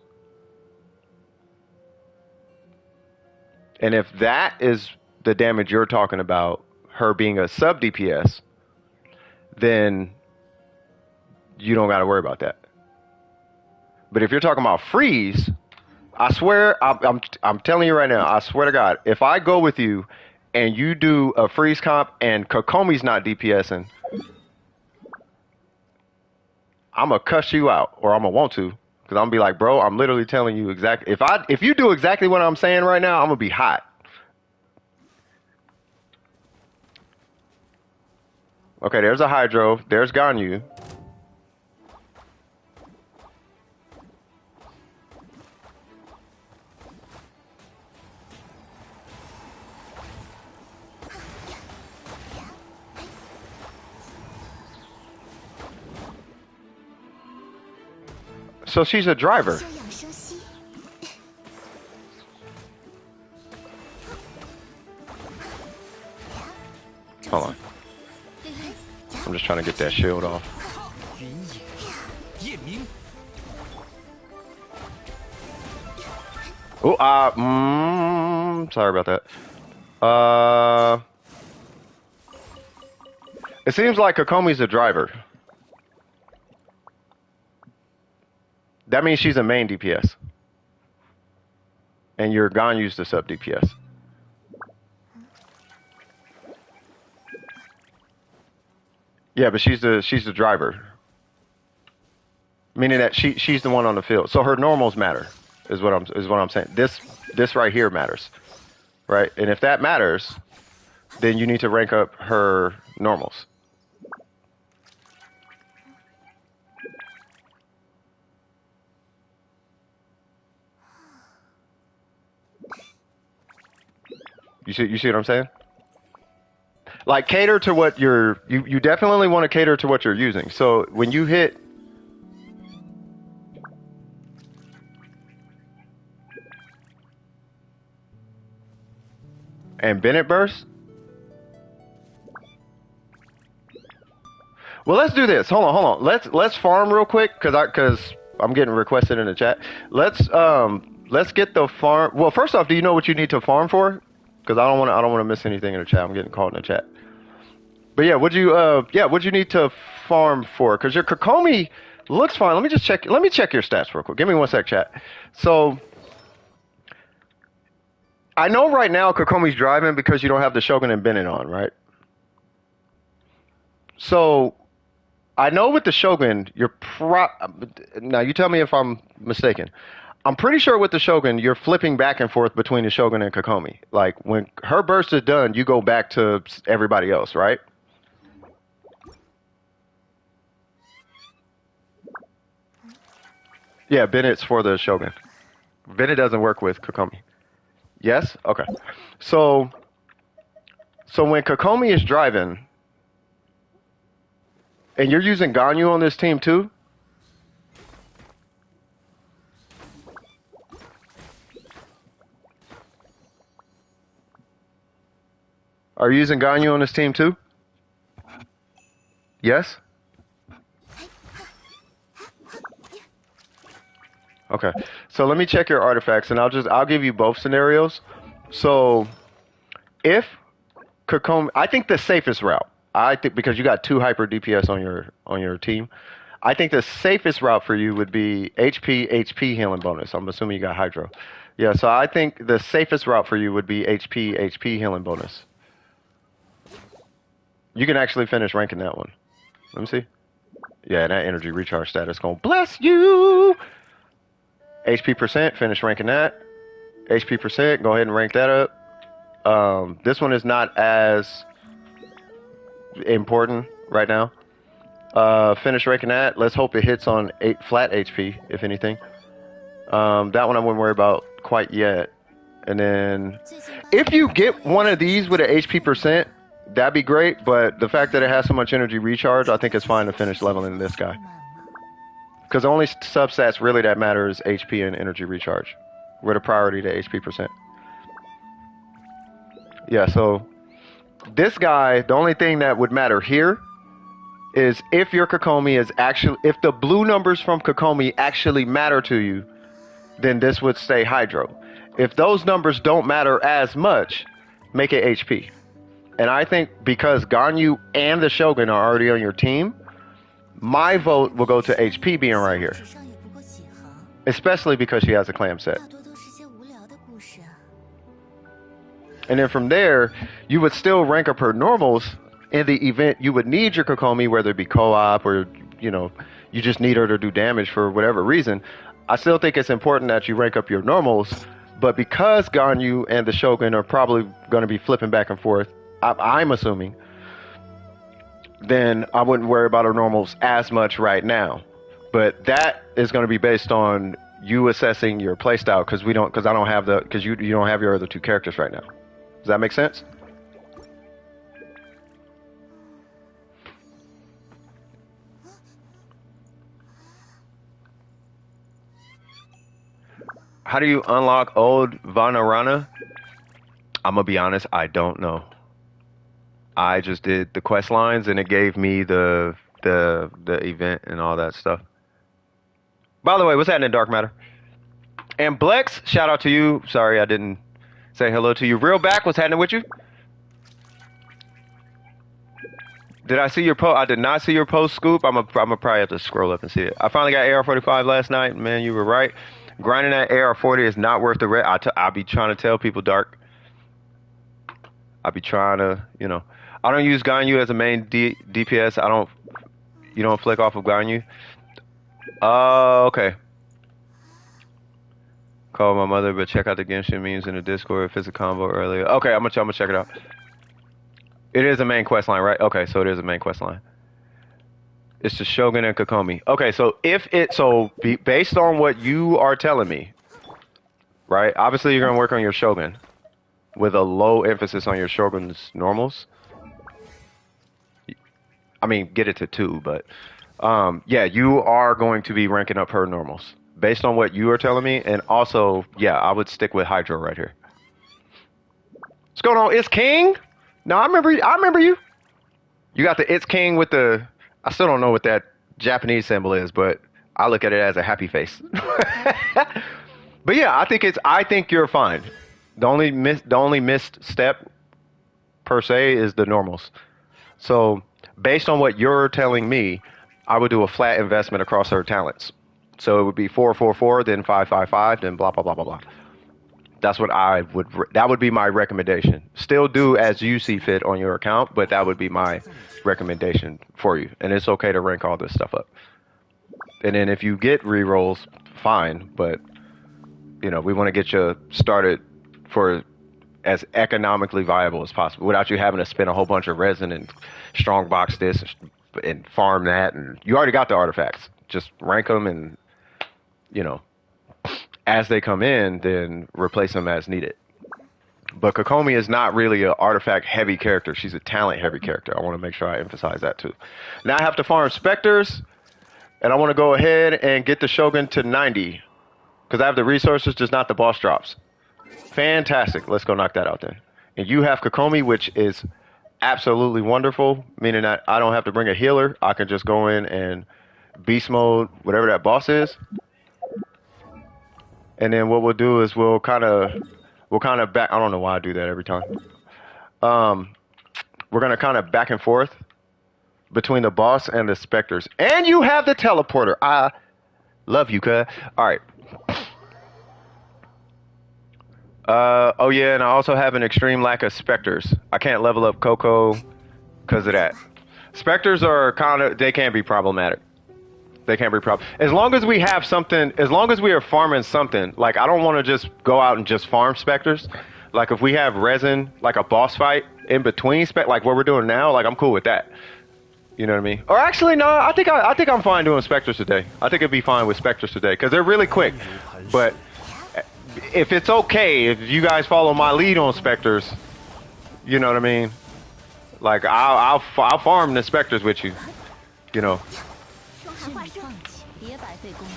And if that is the damage you're talking about, her being a sub DPS, then you don't got to worry about that. But if you're talking about freeze, I swear, I'm telling you right now, I swear to God, if I go with you and you do a freeze comp and Kokomi's not DPSing, I'm gonna cuss you out, or I'm gonna want to, because I'm gonna be like, bro, I'm literally telling you exactly. If you do exactly what I'm saying right now, I'm gonna be hot. Okay, there's a Hydro. There's Ganyu. So she's a driver. Hold on. I'm just trying to get that shield off. Oh, sorry about that. It seems like Kokomi's a driver. That means she's a main DPS. And your Ganyu's the sub DPS. Yeah, but she's the driver. Meaning that she's the one on the field. So her normals matter, is what I'm saying. This right here matters. Right? And if that matters, then you need to rank up her normals. You see what I'm saying? Like, cater to what you definitely want to cater to what you're using. So when you hit and Bennett burst. Well, let's do this. Hold on. Let's farm real quick, cause I'm getting requested in the chat. Let's let's get the farm. Well, first off, do you know what you need to farm for? Because I don't want to miss anything in the chat. I'm getting caught in the chat. But yeah, what'd you need to farm for? Because your Kokomi looks fine. Let me just check. Let me check your stats real quick. Give me one sec, chat. So I know right now Kokomi's driving because you don't have the Shogun and Bennett on, right? So I know with the Shogun, now you tell me if I'm mistaken. I'm pretty sure with the Shogun, you're flipping back and forth between the Shogun and Kokomi. Like when her burst is done, you go back to everybody else, right? Yeah, Bennett's for the Shogun. Bennett doesn't work with Kokomi. Yes? Okay. So when Kokomi is driving, and you're using Ganyu on this team too? Are you using Ganyu on this team too? Yes? Okay. So let me check your artifacts and I'll give you both scenarios. So if Kokomi, I think the safest route, I think because you got 2 hyper DPS on your team, I think the safest route for you would be HP healing bonus. I'm assuming you got Hydro. Yeah, so I think the safest route for you would be HP healing bonus. You can actually finish ranking that one. Let me see. Yeah, that energy recharge status gonna bless you. HP percent, finish ranking that. HP percent, go ahead and rank that up. This one is not as important right now. Finish ranking that. Let's hope it hits on 8 flat HP, if anything. That one I wouldn't worry about quite yet. And then, if you get one of these with an HP percent, that'd be great. But the fact that it has so much energy recharge, I think it's fine to finish leveling this guy. Because the only substats really that matter is HP and energy recharge. We're the priority to HP percent. Yeah, so this guy, the only thing that would matter here is if your Kokomi is actually, if the blue numbers from Kokomi actually matter to you, then this would stay Hydro. If those numbers don't matter as much, make it HP. And I think because Ganyu and the Shogun are already on your team, my vote will go to HP being right here. Especially because she has a clam set. And then from there, you would still rank up her normals. In the event you would need your Kokomi, whether it be co-op or, you know, you just need her to do damage for whatever reason. I still think it's important that you rank up your normals. But because Ganyu and the Shogun are probably going to be flipping back and forth, I'm assuming, then I wouldn't worry about her normals as much right now. But that is going to be based on you assessing your playstyle because you don't have your other 2 characters right now. Does that make sense? How do you unlock old Vanarana? I'm gonna be honest, I don't know. I just did the quest lines and it gave me the event and all that stuff. By the way, what's happening, Dark Matter? And Blex, shout out to you. Sorry I didn't say hello to you. Real back, what's happening with you? Did I see your post? I did not see your post, Scoop. I'm gonna probably have to scroll up and see it. I finally got AR45 last night. Man, you were right. Grinding that AR40 is not worth the risk. I'll be trying to tell people, Dark. I'll be trying to, you know. I don't use Ganyu as a main DPS. You don't flick off of Ganyu. Okay. Call my mother, but check out the Genshin memes in the Discord. If it's a combo earlier. Okay, I'm gonna check it out. It is a main quest line, right? Okay, so it is a main quest line. It's the Shogun and Kokomi. Okay, so based on what you are telling me, right? Obviously, you're gonna work on your Shogun with a low emphasis on your Shogun's normals. I mean, get it to 2, but yeah, you are going to be ranking up her normals based on what you are telling me, and also, yeah, I would stick with Hydro right here. What's going on? It's King. No, I remember you. You got the It's King with the. I still don't know what that Japanese symbol is, but I look at it as a happy face. But yeah, I think you're fine. The only missed step per se is the normals. So based on what you're telling me, I would do a flat investment across her talents. So it would be 4 4 4, then 5 5 5, then blah blah blah blah blah. That's what that would be my recommendation. Still do as you see fit on your account, but that would be my recommendation for you. And it's okay to rank all this stuff up. And then if you get rerolls, fine. But we want to get you started for as economically viable as possible without you having to spend a whole bunch of resin and strong box this and farm that. And you already got the artifacts. Just rank them and, as they come in, then replace them as needed. But Kokomi is not really an artifact heavy character. She's a talent heavy character. I want to make sure I emphasize that too. Now I have to farm specters, and I want to go ahead and get the Shogun to 90 because I have the resources, just not the boss drops. Fantastic. Let's go knock that out then. And you have Kokomi, which is absolutely wonderful, meaning that I don't have to bring a healer. I can just go in and beast mode whatever that boss is. And then what we'll do is we'll kind of back. I don't know why I do that every time. We're gonna kind of back and forth between the boss and the specters. And you have the teleporter. I love you, cuz. All right. Oh yeah, and I also have an extreme lack of specters. I can't level up Coco because of that. Specters they can be problematic. They can't be problem. As long as we have something, as long as we are farming something, like I don't want to just go out and just farm specters. Like if we have resin, like a boss fight in between like what we're doing now, like I'm cool with that. You know what I mean? Or actually, no, I think I'm fine doing specters today. I think it'd be fine with specters today because they're really quick. But if it's okay, if you guys follow my lead on specters, you know what I mean? Like I'll farm the specters with you.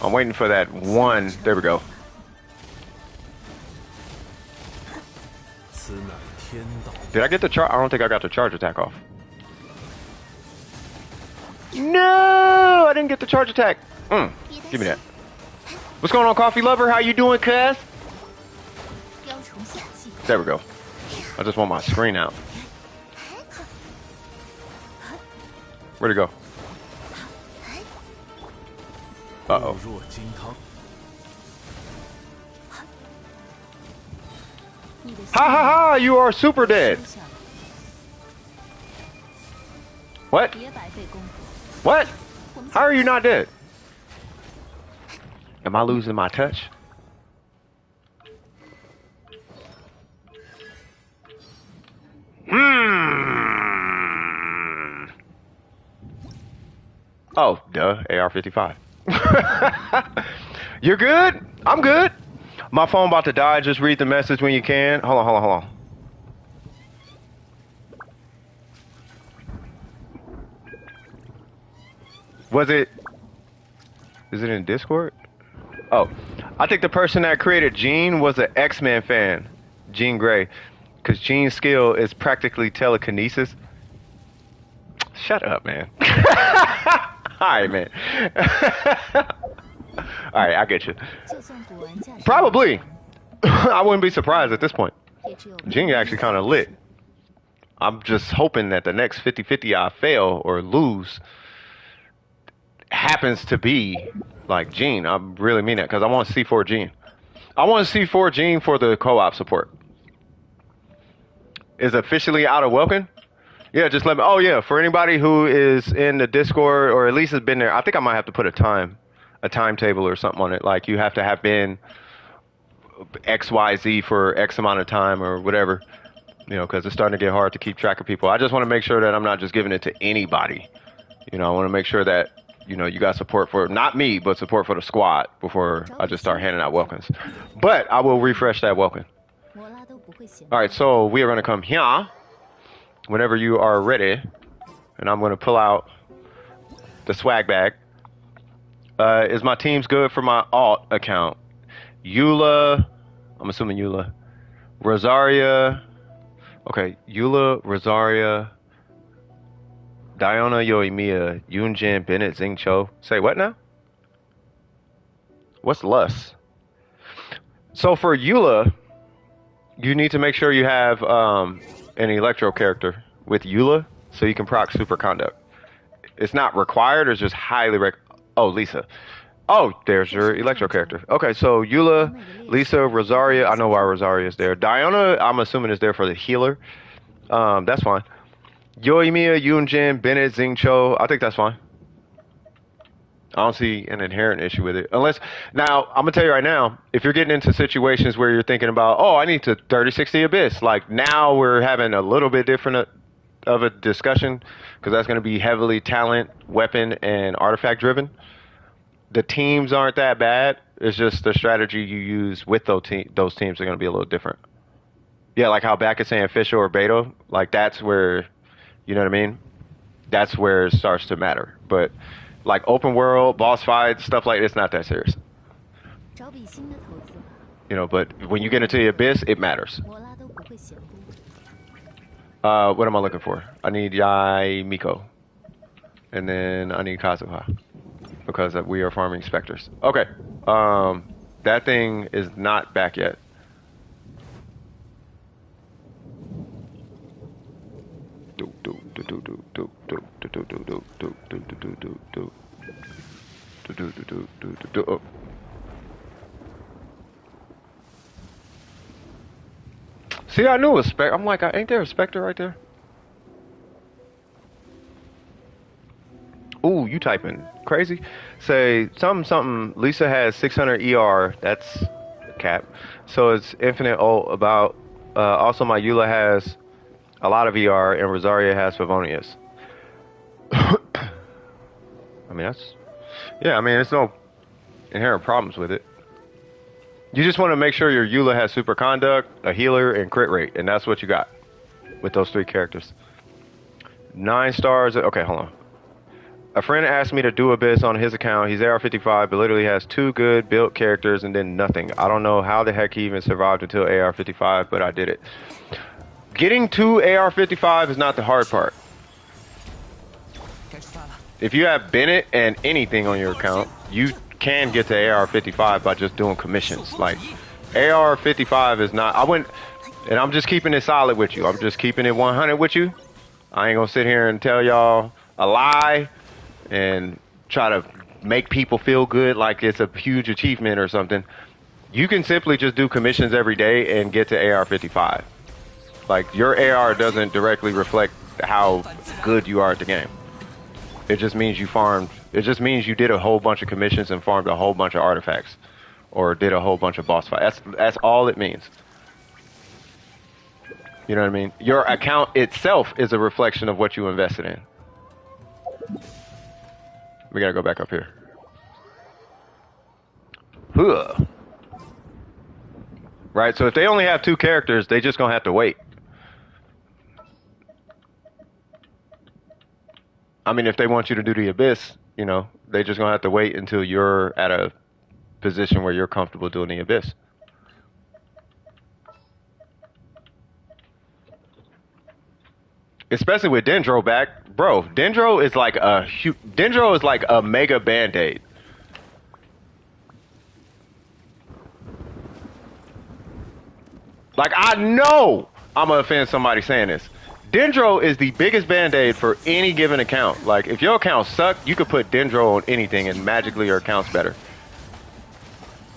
I'm waiting for that one. There we go. Did I get the charge? I don't think I got the charge attack off. No, I didn't get the charge attack. Give me that. What's going on, Coffee Lover? How you doing, cuz? There we go. I just want my screen out. Where'd it go? Uh-oh. Ha ha ha! You are super dead! What? What? How are you not dead? Am I losing my touch? Oh, duh. AR59. You're good? I'm good. My phone about to die. Just read the message when you can. Hold on. Is it in Discord? Oh, I think the person that created Gene was an X-Men fan, Jean Grey, because Gene's skill is practically telekinesis. Shut up, man. Alright, man. Alright, I get you. Probably. I wouldn't be surprised at this point. Jean actually kind of lit. I'm just hoping that the next 50-50 I fail or lose happens to be like Jean. I really mean that because I want C4 Jean. I want C4 Jean for the co-op support. Is officially out of Welkin? Yeah, just let me. Oh yeah, for anybody who is in the Discord or at least has been there, I think I might have to put a timetable or something on it. Like you have to have been XYZ for X amount of time or whatever. Because it's starting to get hard to keep track of people. I just want to make sure that I'm not just giving it to anybody. I want to make sure that you got support for not me, but support for the squad before I just start handing out welcomes. But I will refresh that welcome. All right, so we are going to come here whenever you are ready, and I'm going to pull out the swag bag. Is my teams good for my alt account? Eula, I'm assuming Eula, Rosaria. Okay, Eula, Rosaria, Diana, Yoimiya, Yunjin, Bennett, Xingqiu. Say what now? What's Lust? So for Eula, you need to make sure you have an Electro character with Eula so you can proc Superconduct. It's not required, it's just highly Oh, Lisa. Oh, there's your Electro character. Okay, so Eula, Lisa, Rosaria. I know why Rosaria is there. Diana, I'm assuming is there for the healer. That's fine. Yoimiya, Yunjin, Bennett, Xingqiu. I think that's fine. I don't see an inherent issue with it. Unless, now, I'm going to tell you right now, if you're getting into situations where you're thinking about, oh, I need to 3060 Abyss, like now we're having a little bit different of a discussion because that's going to be heavily talent, weapon, and artifact driven. The teams aren't that bad. It's just the strategy you use with those teams are going to be a little different. Yeah, like how back is saying Fisher or Beto, like that's where, you know what I mean? That's where it starts to matter. But like open world, boss fights, stuff like this, not that serious. You know, but when you get into the Abyss, it matters. What am I looking for? I need Yai Miko. And then I need Kazuha. Because we are farming specters. Okay. That thing is not back yet. See, I knew it was Spectre. I'm like, ain't there a Spectre right there? Ooh, you typing crazy. Say something. Lisa has 600 ER. That's cap. So it's infinite ult about. Also, my Eula has a lot of ER, and Rosaria has Favonius. I mean, that's. Yeah, I mean, there's no inherent problems with it. You just want to make sure your Eula has Superconduct, a healer, and crit rate, and that's what you got with those 3 characters. 9 stars. Okay, hold on. A friend asked me to do Abyss on his account. He's AR55, but literally has 2 good built characters and then nothing. I don't know how the heck he even survived until AR55, but I did it. Getting to AR55 is not the hard part. If you have Bennett and anything on your account, you can get to AR55 by just doing commissions. Like, AR55 is not... I wouldn't... And I'm just keeping it solid with you. I'm just keeping it 100 with you. I ain't gonna sit here and tell y'all a lie and try to make people feel good like it's a huge achievement or something. You can simply just do commissions every day and get to AR55. Like, your AR doesn't directly reflect how good you are at the game. It just means you farmed. It just means you did a whole bunch of commissions and farmed a whole bunch of artifacts, or did a whole bunch of boss fights. That's all it means. You know what I mean? Your account itself is a reflection of what you invested in. We gotta go back up here. Huh. Right, so if they only have 2 characters, they just gonna have to wait. I mean, if they want you to do the Abyss, you know, they just gonna have to wait until you're at a position where you're comfortable doing the Abyss. Especially with Dendro back, bro. Dendro is like a mega band-aid. Like, I know I'm gonna offend somebody saying this. Dendro is the biggest band-aid for any given account. Like, if your account sucked, you could put Dendro on anything and magically your account's better.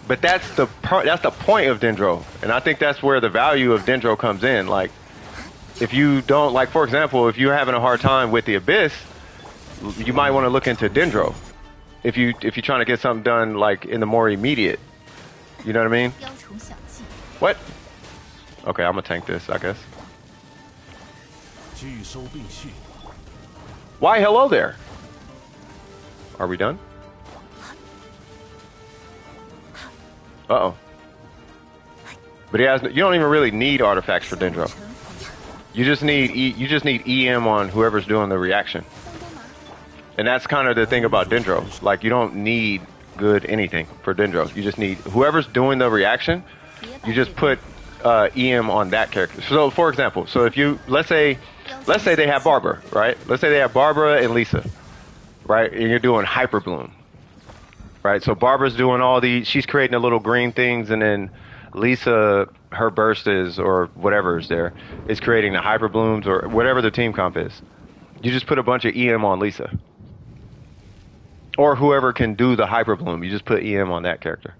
But that's the point of Dendro, and I think that's where the value of Dendro comes in. Like, if you don't, like, for example, if you're having a hard time with the Abyss, you might want to look into Dendro. If you're trying to get something done, like, in the more immediate. You know what I mean? What? Okay, I'm gonna tank this, I guess. Why, hello there. Are we done? Uh-oh. But he has, you don't even really need artifacts for Dendro. You just need EM on whoever's doing the reaction. And that's kind of the thing about Dendro. Like, you don't need good anything for Dendro. You just need whoever's doing the reaction, you just put EM on that character. So, for example, so if you, let's say they have Barbara, right? Let's say they have Barbara and Lisa, right? And you're doing Hyper Bloom, right? So Barbara's doing all she's creating the little green things, and then Lisa, her burst is, or whatever is there, is creating the hyper blooms or whatever the team comp is. You just put a bunch of EM on Lisa. Or whoever can do the hyper bloom, you just put EM on that character.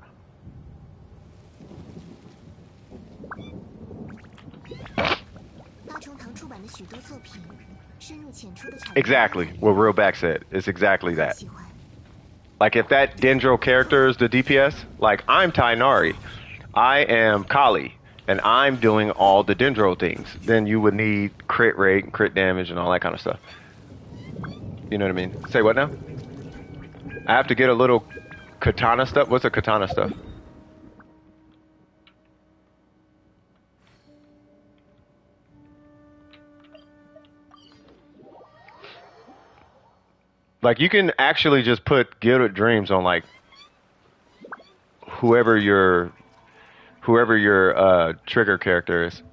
Exactly what Real Back said. It's exactly that. Like if that Dendro character is the DPS, like I'm Tainari, I am Kali, and I'm doing all the Dendro things, then you would need crit rate, crit damage, and all that kind of stuff. You know what I mean? Say what now? I have to get a little katana stuff. What's a katana stuff? Like you can actually just put Gilded Dreams on like whoever your trigger character is.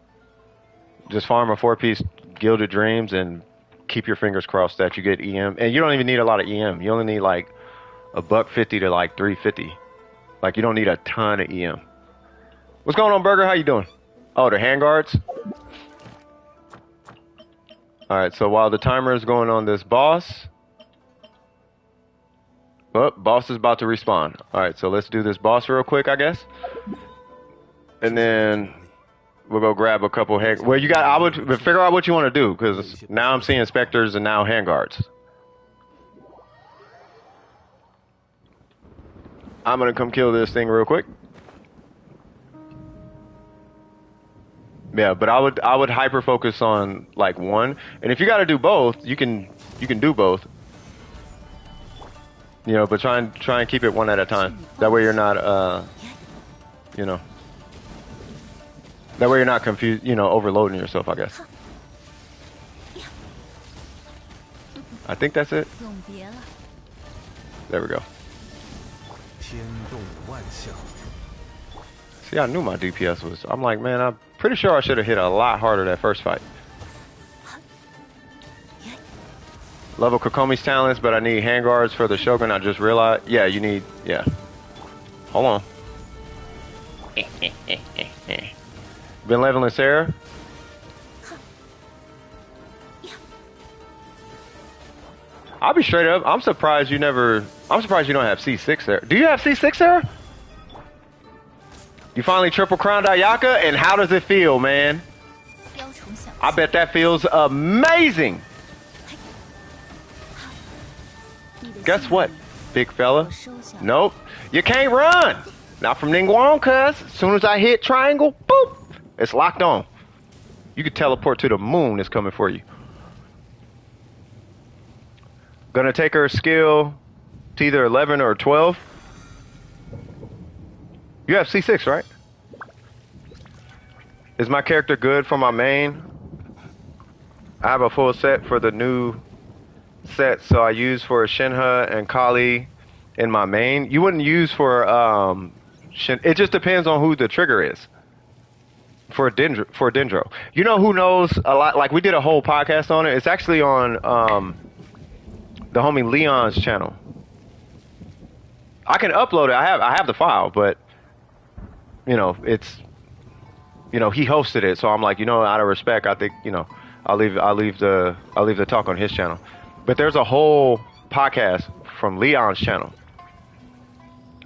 Just farm a 4-piece Gilded Dreams and keep your fingers crossed that you get EM. And you don't even need a lot of EM. You only need like $150 to like $350. Like you don't need a ton of EM. What's going on, Burger? How you doing? Oh, the handguards. All right. So while the timer is going on this boss, well, boss is about to respawn. All right. So let's do this boss real quick, I guess, and then we'll go grab a couple hand. Well, you got. I would figure out what you want to do because now I'm seeing specters and now handguards. I'm gonna come kill this thing real quick. Yeah, but I would hyper focus on like one, and if you got to do both, you can do both. You know, but try and keep it one at a time. That way you're not you know. That way you're not confused. You know, overloading yourself. I guess. I think that's it. There we go. See, I knew my DPS was. I'm like, man, I'm pretty sure I should have hit a lot harder that first fight. Level Kokomi's talents, but I need handguards for the Shogun. I just realized. Yeah, you need. Yeah. Hold on. Been leveling Sarah? I'll be straight up. I'm surprised you don't have C6 there. Do you have C6 Sarah? You finally triple crowned Ayaka, and how does it feel, man? I bet that feels amazing. Guess what, big fella? Nope. You can't run. Not from Ningguang, cuz. As soon as I hit triangle, boop, it's locked on. You can teleport to the moon. It's coming for you. Gonna take her skill to either 11 or 12. You have C6, right? Is my character good for my main? I have a full set for the new set, so I use for Shinha and Kali in my main. You wouldn't use for it just depends on who the trigger is. For Dendro. You know who knows a lot? Like we did a whole podcast on it. It's actually on the homie Leon's channel. I can upload it. I have the file, but you know, it's, you know, he hosted it, so I'm like, you know, out of respect, I think, you know, I'll leave the talk on his channel. But there's a whole podcast from Leon's channel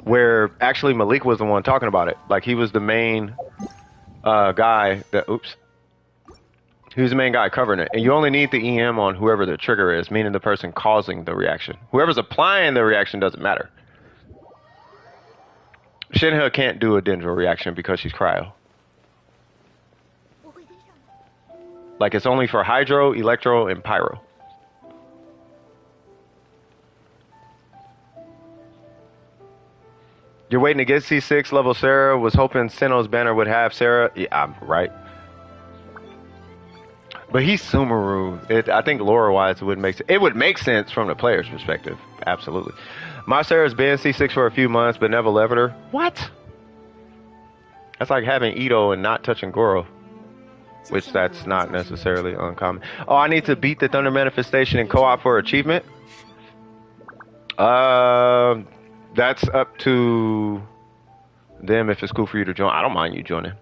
where actually Malik was the one talking about it. Like he was the main guy that he was the main guy covering it. And you only need the EM on whoever the trigger is, meaning the person causing the reaction. Whoever's applying the reaction doesn't matter. Shinha can't do a Dendro reaction because she's cryo. Like it's only for Hydro, Electro, and Pyro. You're waiting to get C6 level Sarah. Was hoping Sinnoh's banner would have Sarah. Yeah, I'm right. But he's Sumeru. I think lore-wise, it would make sense from the player's perspective. Absolutely. My Sarah's been C6 for a few months, but never leveled her. What? That's like having Ito and not touching Goro. Which that's not necessarily uncommon. Oh, I need to beat the Thunder Manifestation in co-op for achievement? That's up to Them, if it's cool for you to join, I don't mind you joining.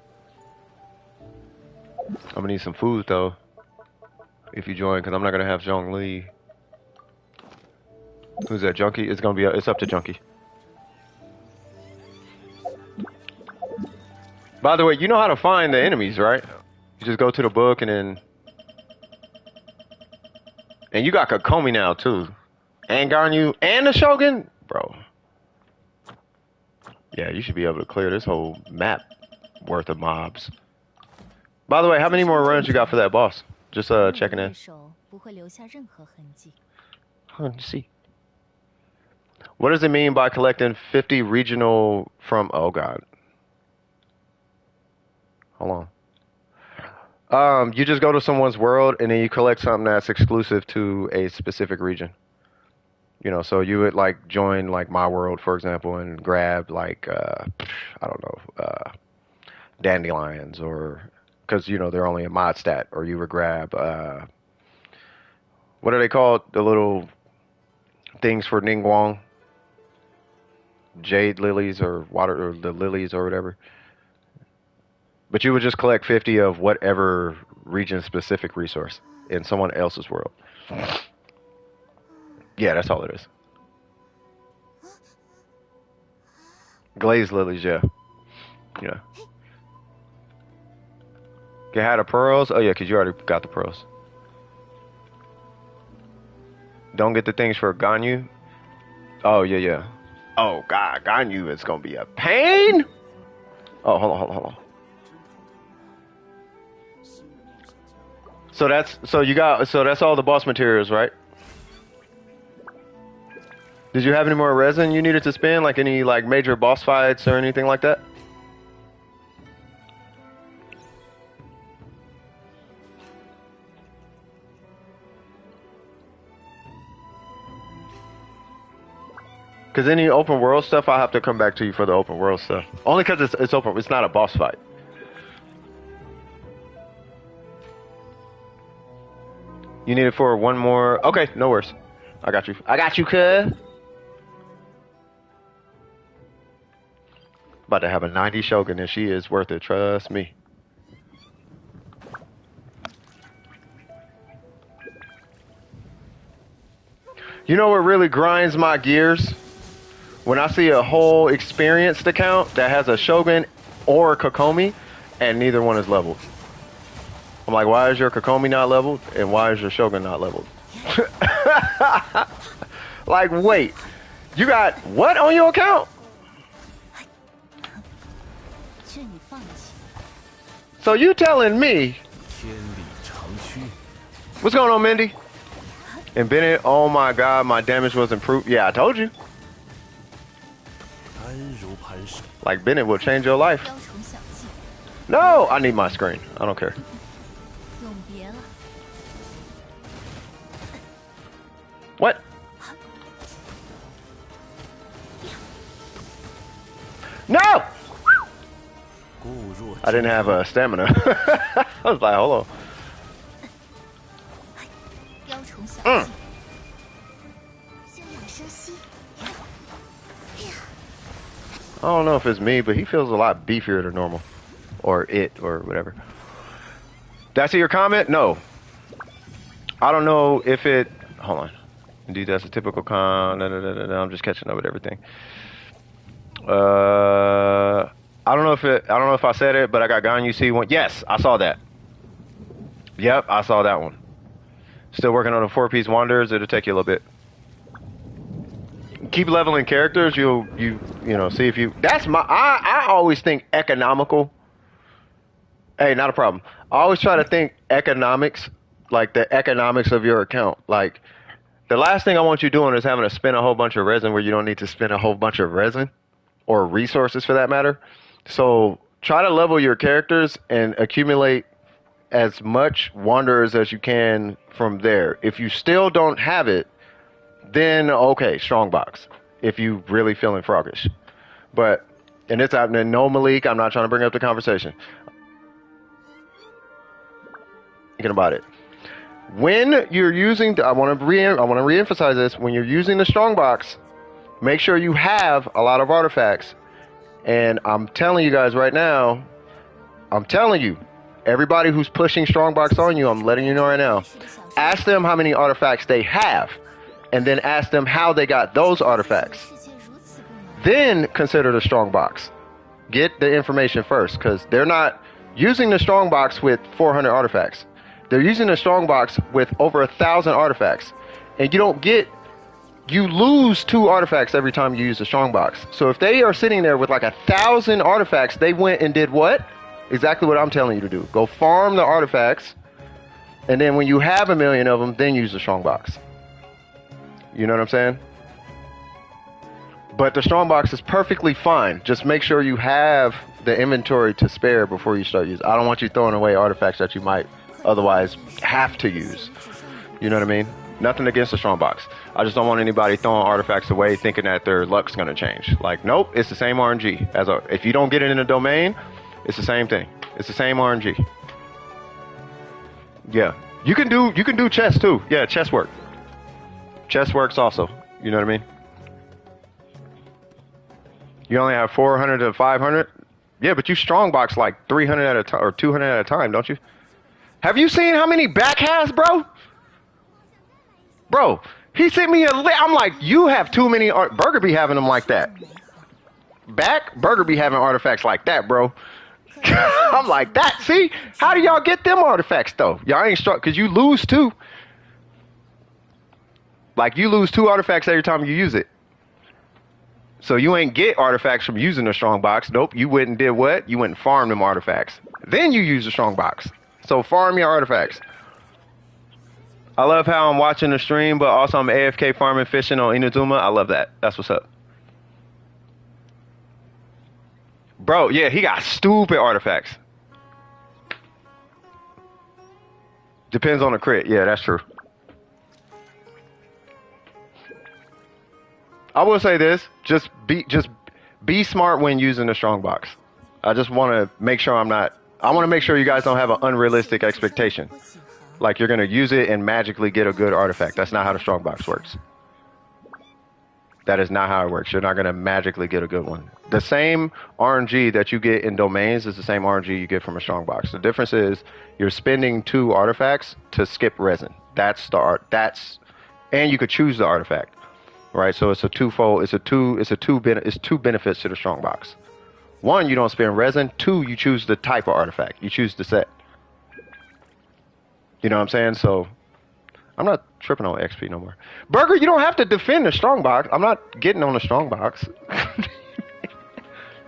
I'm gonna need some food though. If you join, because I'm not gonna have Zhongli. Who's that, Junkie? It's gonna be. It's up to Junkie. By the way, you know how to find the enemies, right? You just go to the book and you got Kokomi now too, and Ganyu and the Shogun, bro. Yeah, you should be able to clear this whole map worth of mobs. By the way, how many more runs you got for that boss? Just checking in. Let's see. What does it mean by collecting 50 regional from? Oh God. Hold on. You just go to someone's world and then you collect something that's exclusive to a specific region. You know, so you would like join like my world, for example, and grab like I don't know, dandelions, or because you know they're only a mod stat, or you would grab what are they called? The little things for Ningguang, jade lilies or water or the lilies or whatever. But you would just collect 50 of whatever region-specific resource in someone else's world. Yeah, that's all it is. Glazed lilies, yeah. Yeah. Can have the pearls? Oh, yeah, because you already got the pearls. Don't get the things for Ganyu? Oh, yeah, yeah. Oh, God, Ganyu is going to be a pain? Oh, hold on. So that's all the boss materials, right? Did you have any more resin you needed to spend, like any like major boss fights or anything like that? Because any open world stuff, I'll have to come back to you for the open world stuff. Only because it's open. It's not a boss fight. You need it for one more. Okay, no worries. I got you. I got you, cuz. About to have a 90 Shogun and she is worth it. Trust me. You know what really grinds my gears? When I see a whole experienced account that has a Shogun or a Kokomi and neither one is leveled. I'm like, why is your Kokomi not leveled and why is your Shogun not leveled? Like, wait, you got what on your account? So you telling me? What's going on, Mindy? And Bennett, oh my God, my damage was improved. Yeah, I told you. Like Bennett will change your life. No, I need my screen. I don't care. What? No! I didn't have stamina. I was like, hold on. I don't know if it's me, but he feels a lot beefier than normal. Or it, or whatever. Did I see your comment? No. I don't know if it... Hold on. Indeed, that's a typical con. I'm just catching up with everything. I don't know if I said it, but I got Ganyu C1. Yes, I saw that. Yep, I saw that one. Still working on the 4-piece Wanderers. It'll take you a little bit. Keep leveling characters. You know, see if you. That's my. I always think economical. Hey, not a problem. I always try to think economics, like the economics of your account. Like, the last thing I want you doing is having to spend a whole bunch of resin where you don't need to spend a whole bunch of resin or resources for that matter. So try to level your characters and accumulate as much Wanderers as you can from there. If you still don't have it, then okay, strongbox. If you really feeling froggish. But, and it's happening. No, Malik, I'm not trying to bring up the conversation. Thinking about it. When you're using, I want to reemphasize this. When you're using the strongbox, make sure you have a lot of artifacts And I'm telling you guys right now, I'm telling you, everybody who's pushing Strongbox on you, I'm letting you know right now, ask them how many artifacts they have, and then ask them how they got those artifacts. Then consider the Strongbox. Get the information first, because they're not using the Strongbox with 400 artifacts. They're using the Strongbox with over 1,000 artifacts. And you lose 2 artifacts every time you use the Strongbox. So if they are sitting there with like 1,000 artifacts, they went and did what? Exactly what I'm telling you to do. Go farm the artifacts, and then when you have 1,000,000 of them, then use the Strongbox. You know what I'm saying? But the Strongbox is perfectly fine. Just make sure you have the inventory to spare before you start using. I don't want you throwing away artifacts that you might otherwise have to use. You know what I mean? Nothing against the Strongbox. I just don't want anybody throwing artifacts away thinking that their luck's gonna change. Like, nope, it's the same RNG. If you don't get it in a domain, it's the same thing. It's the same RNG. Yeah, you can do chess too. Yeah, chess work. Chess works also. You know what I mean? You only have 400 to 500. Yeah, but you strongbox like 300 at a time or 200 at a time, don't you? Have you seen how many back has, bro? Bro, he sent me I'm like, you have too many. Burger be having them like that. Burger be having artifacts like that, bro. I'm like, that. See, how do y'all get them artifacts though? Y'all ain't struck because you lose 2. Like, you lose 2 artifacts every time you use it. So you ain't get artifacts from using the Strongbox. Nope, you went and did what? You went and farmed them artifacts. Then you use the Strongbox. So farm your artifacts. I love how I'm watching the stream, but also I'm AFK farming, fishing on Inazuma. I love that. That's what's up. Bro, yeah, he got stupid artifacts. Depends on the crit. Yeah, that's true. I will say this: just be smart when using the Strongbox. I just want to make sure I want to make sure you guys don't have an unrealistic expectation. Like you're gonna use it and magically get a good artifact. That's not how the Strongbox works. That is not how it works. You're not gonna magically get a good one. The same RNG that you get in domains is the same RNG you get from a Strongbox. The difference is you're spending 2 artifacts to skip resin. That's the art. And you could choose the artifact. Right, so it's a twofold. It's two benefits to the Strongbox. 1, you don't spend resin. 2, you choose the type of artifact. You choose the set. You know what I'm saying? So I'm not tripping on XP no more. Burger, you don't have to defend the Strongbox. I'm not getting on the Strongbox.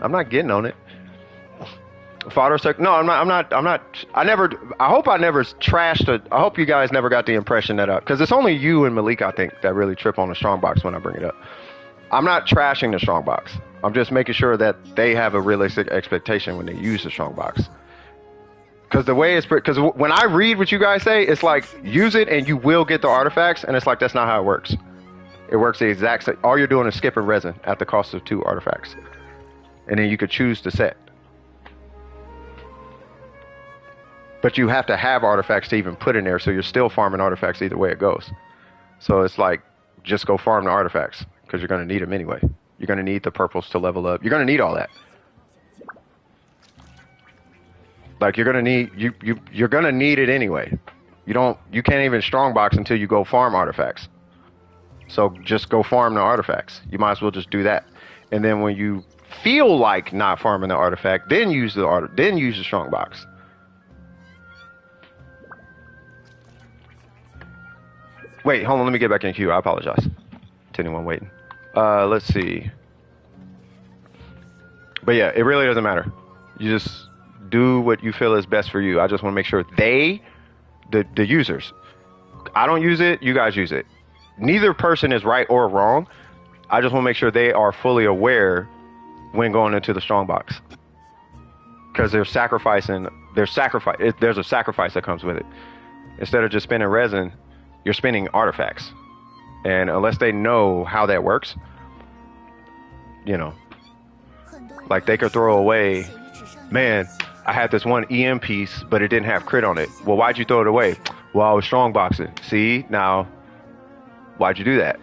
I'm not getting on it. Fodder circle. No, I'm not. I hope I never trashed it. I hope you guys never got the impression that because it's only you and Malik, I think, that really trip on the Strongbox when I bring it up. I'm not trashing the Strongbox. I'm just making sure that they have a realistic expectation when they use the Strongbox. Because the way because when I read what you guys say, it's like use it and you will get the artifacts, and it's like that's not how it works. It works the exact same. All you're doing is skipping resin at the cost of 2 artifacts, and then you could choose the set. But you have to have artifacts to even put in there, so you're still farming artifacts either way it goes. So it's like, just go farm the artifacts, because you're going to need them anyway. You're going to need the purples to level up. You're going to need all that. Like, you're going to need, you're going to need it anyway. You can't even strongbox until you go farm artifacts. So just go farm the artifacts. You might as well just do that. And then when you feel like not farming the artifact, then use the strongbox. Wait, hold on, let me get back in the queue. I apologize to anyone waiting. Let's see. But yeah, it really doesn't matter. You just do what you feel is best for you. I just want to make sure the users, I don't use it, you guys use it. Neither person is right or wrong. I just want to make sure they are fully aware when going into the strongbox. Because there's a sacrifice that comes with it. Instead of just spending resin, you're spending artifacts. And unless they know how that works, you know, like they could throw away, man, I had this one EM piece, but it didn't have crit on it. Well, why'd you throw it away? Well, I was strong boxing. See, now, why'd you do that?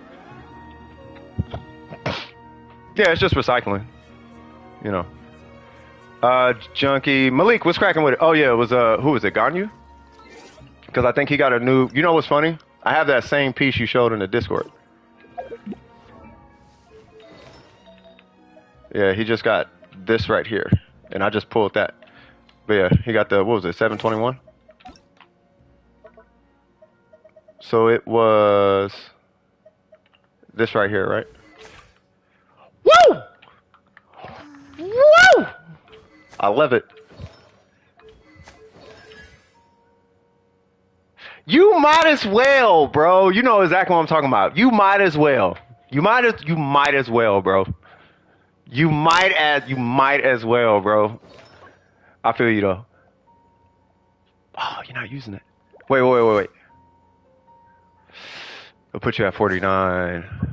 Yeah, it's just recycling. You know. Junkie Malik, what's cracking with it? Oh yeah, it was who was it? Ganyu? Because I think he got a new. You know what's funny? I have that same piece you showed in the Discord. Yeah, he just got this right here, and I just pulled that. But yeah, he got the what was it? 721. So it was this right here, right? Woo! Woo! I love it. You might as well, bro. You know exactly what I'm talking about. You might as well. You might as well, bro. You might as well, bro. I feel you though. Oh, you're not using it. Wait. I'll put you at 49.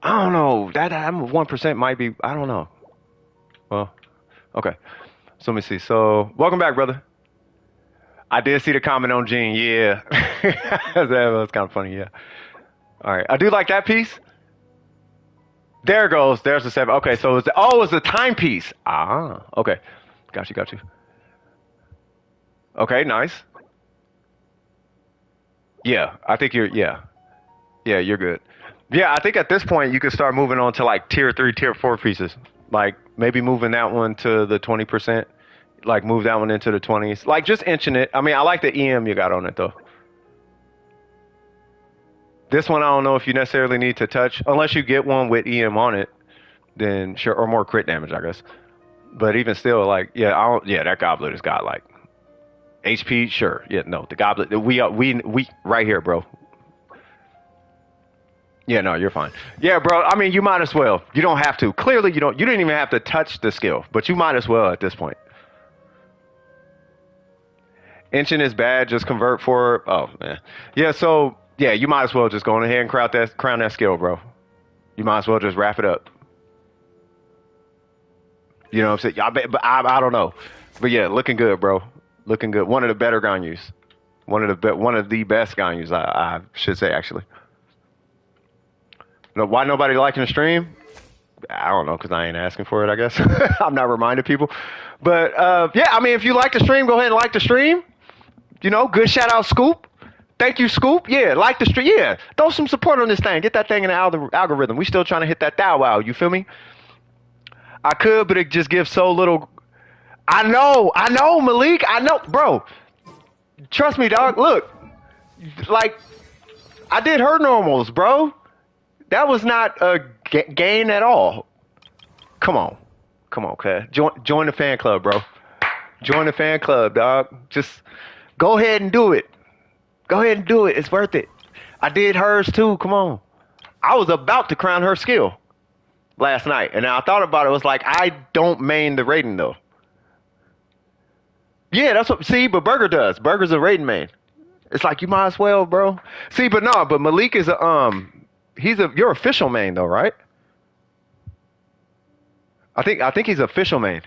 I don't know. That 1% might be. I don't know. Well, okay. So let me see. So welcome back, brother. I did see the comment on Gene. Yeah, that was kind of funny. Yeah. All right. I do like that piece. There it goes. There's the 7. Okay. So it's the timepiece. Ah. Okay. Got you. Okay. Nice. Yeah. I think you're. Yeah. Yeah. You're good. Yeah. I think at this point you could start moving on to like tier 3, tier 4 pieces. Like maybe moving that one to the 20%. Like move that one into the 20s. Like just inching it. I mean, I like the EM you got on it though. This one I don't know if you necessarily need to touch unless you get one with EM on it. Then sure, or more crit damage, I guess. But even still, like yeah, that goblet has got like HP. Sure, yeah, no, the goblet we right here, bro. Yeah, no, you're fine. Yeah, bro. I mean, you might as well. You don't have to. Clearly, you don't. You didn't even have to touch the skill, but you might as well at this point. Inching is bad. Just convert for. Oh man. Yeah. So yeah, you might as well just go on ahead and crown that skill, bro. You might as well just wrap it up. You know what I'm saying? I don't know, but yeah, looking good, bro. Looking good. One of the better Ganyus. One of the best Ganyus, I should say actually. No, why nobody liking the stream? I don't know, because I ain't asking for it, I guess. I'm not reminding people. But yeah, I mean, if you like the stream, go ahead and like the stream. You know, good shout out, Scoop. Thank you, Scoop. Yeah, like the stream. Yeah, throw some support on this thing. Get that thing in the algorithm. We still trying to hit that thou wow. You feel me? I could, but it just gives so little. I know, Malik. I know, bro. Trust me, dog. Look, like, I did her normals, bro. That was not a gain at all. Come on, cuz. Join the fan club, bro. Join the fan club, dog. Just go ahead and do it. Go ahead and do it. It's worth it. I did hers too. Come on. I was about to crown her skill last night, and I thought about it. It was like, I don't main the rating though. Yeah, that's what. See, but Burger does. Burger's a rating main. It's like you might as well, bro. See, but no, but Malik is a you're official main though, right? I think he's official main.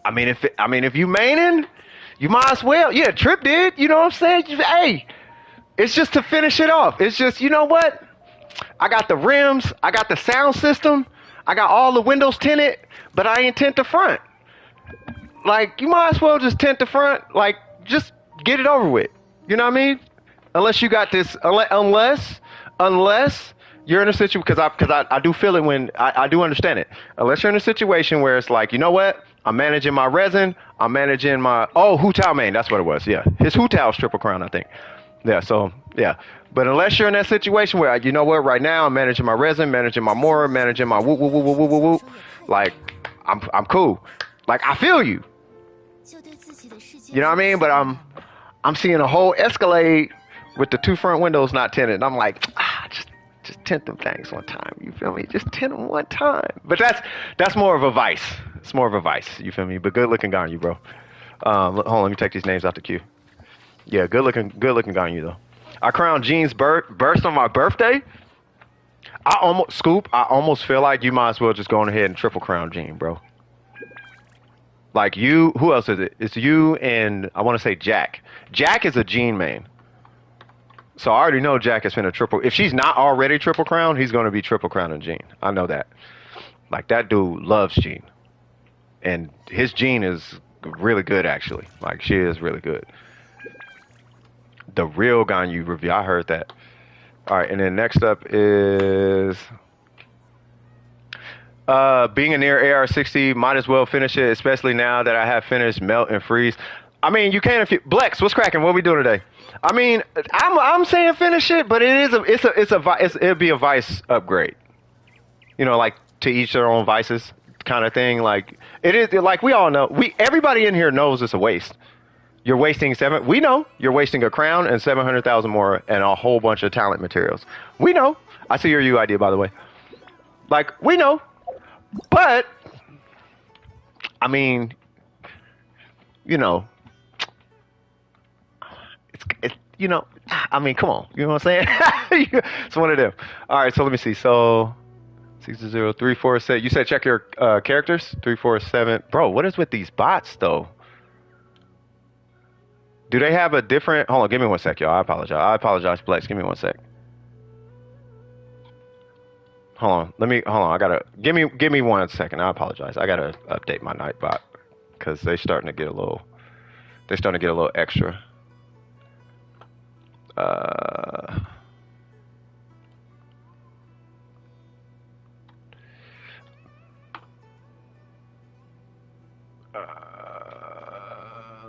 I mean, if you maining, you might as well. Yeah, Trip did. You know what I'm saying? Hey, it's just to finish it off. It's just, you know what? I got the rims. I got the sound system. I got all the windows tinted, but I ain't tint the front. Like, you might as well just tint the front. Like, just get it over with. You know what I mean? Unless you got this, unless you're in a situation, because I do feel it when, I do understand it. Unless you're in a situation where it's like, you know what? I'm managing my resin. I'm managing my, Hu Tao main. That's what it was. Yeah. His Hu Tao's triple crown, I think. Yeah. So, yeah. But unless you're in that situation where, you know what, right now I'm managing my resin, managing my Mora, managing my whoop, whoop, whoop, whoop, whoop, whoop, whoop. Like, I'm cool. Like, I feel you. You know what I mean? But I'm seeing a whole Escalade with the two front windows not tinted. And I'm like, just tint them things one time. You feel me? Just tint them one time. But that's more of a vice. It's more of a vice. You feel me? But good looking on you, bro. Hold on, let me take these names out the queue. Yeah, good looking on you though. I crowned Gene's burst on my birthday. I almost feel like you might as well just go on ahead and triple crown Gene, bro. Like you, who else is it? It's you and I want to say Jack. Jack is a Gene main. So I already know Jack is finna triple. If she's not already triple crown, he's gonna be triple crowning Jean. I know that. Like that dude loves Jean, and his Jean is really good actually. Like she is really good. The real Ganyu review. I heard that. All right, and then next up is being a near AR60. Might as well finish it, especially now that I have finished Melt and Freeze. I mean, you can't. If you, Blex, what's cracking? What we doing today? I mean, I'm saying finish it, but it'd be a vice upgrade. You know, like to each their own vices kind of thing. Like it is like we all know. Everybody in here knows it's a waste. You're wasting we know you're wasting a crown and 700,000 more and a whole bunch of talent materials. We know. I see your UID by the way. Like we know, but I mean, you know, it's you know, I mean, come on, you know what I'm saying? It's one of them. All right, so let me see. So 60347. You said check your characters. 347. Bro, what is with these bots though? Do they have a different? Hold on, give me one sec, y'all. I apologize, Plex. Give me one sec. Hold on. Hold on. I gotta give me 1 second. I apologize. I gotta update my Nightbot because they're starting to get a little extra.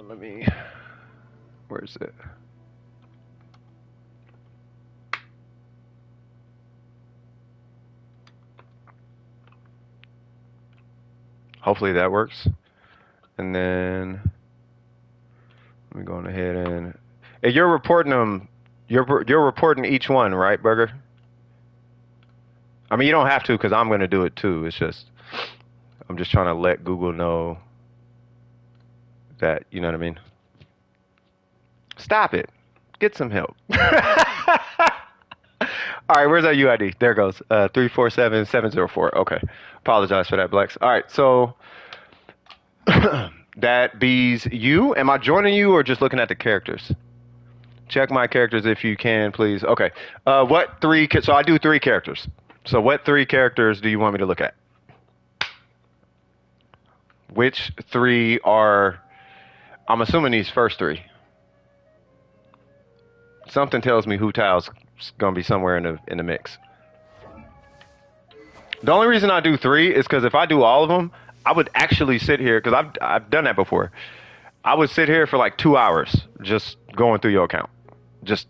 Let me. Where is it? Hopefully that works. And then let me go on ahead and you're reporting them. You're reporting each one, right, Burger? I mean, you don't have to because I'm going to do it too. It's just I'm just trying to let Google know that, you know what I mean? Stop it. Get some help. All right, where's our UID? There it goes. 347704. Okay. Apologize for that, Blex. All right, so that bees you. Am I joining you or just looking at the characters? Check my characters if you can, please. Okay. What three? So I do 3 characters. So what 3 characters do you want me to look at? Which 3 are? I'm assuming these first 3. Something tells me Hu Tao's gonna be somewhere in the mix. The only reason I do 3 is because if I do all of them, I would actually sit here because I've done that before. I would sit here for like 2 hours just going through your account, just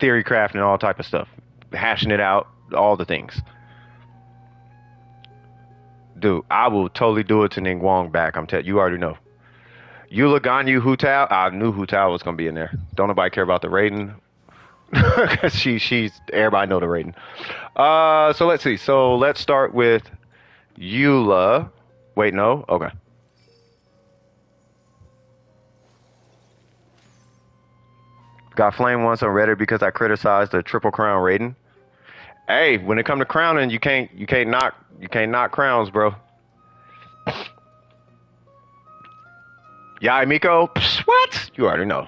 theory crafting all type of stuff, hashing it out, all the things. Dude, I will totally do it to Ning Wong back. I'm telling you, you already know. Eula Ganyu Hu Tao. I knew Hu Tao was gonna be in there. Don't nobody care about the rating. she's everybody know the rating. So let's see. So let's start with Eula. Wait, no. Okay. Got flamed once on Reddit because I criticized the triple crown rating. Hey, when it come to crowning, you can't knock crowns, bro. Yai Miko, what? You already know.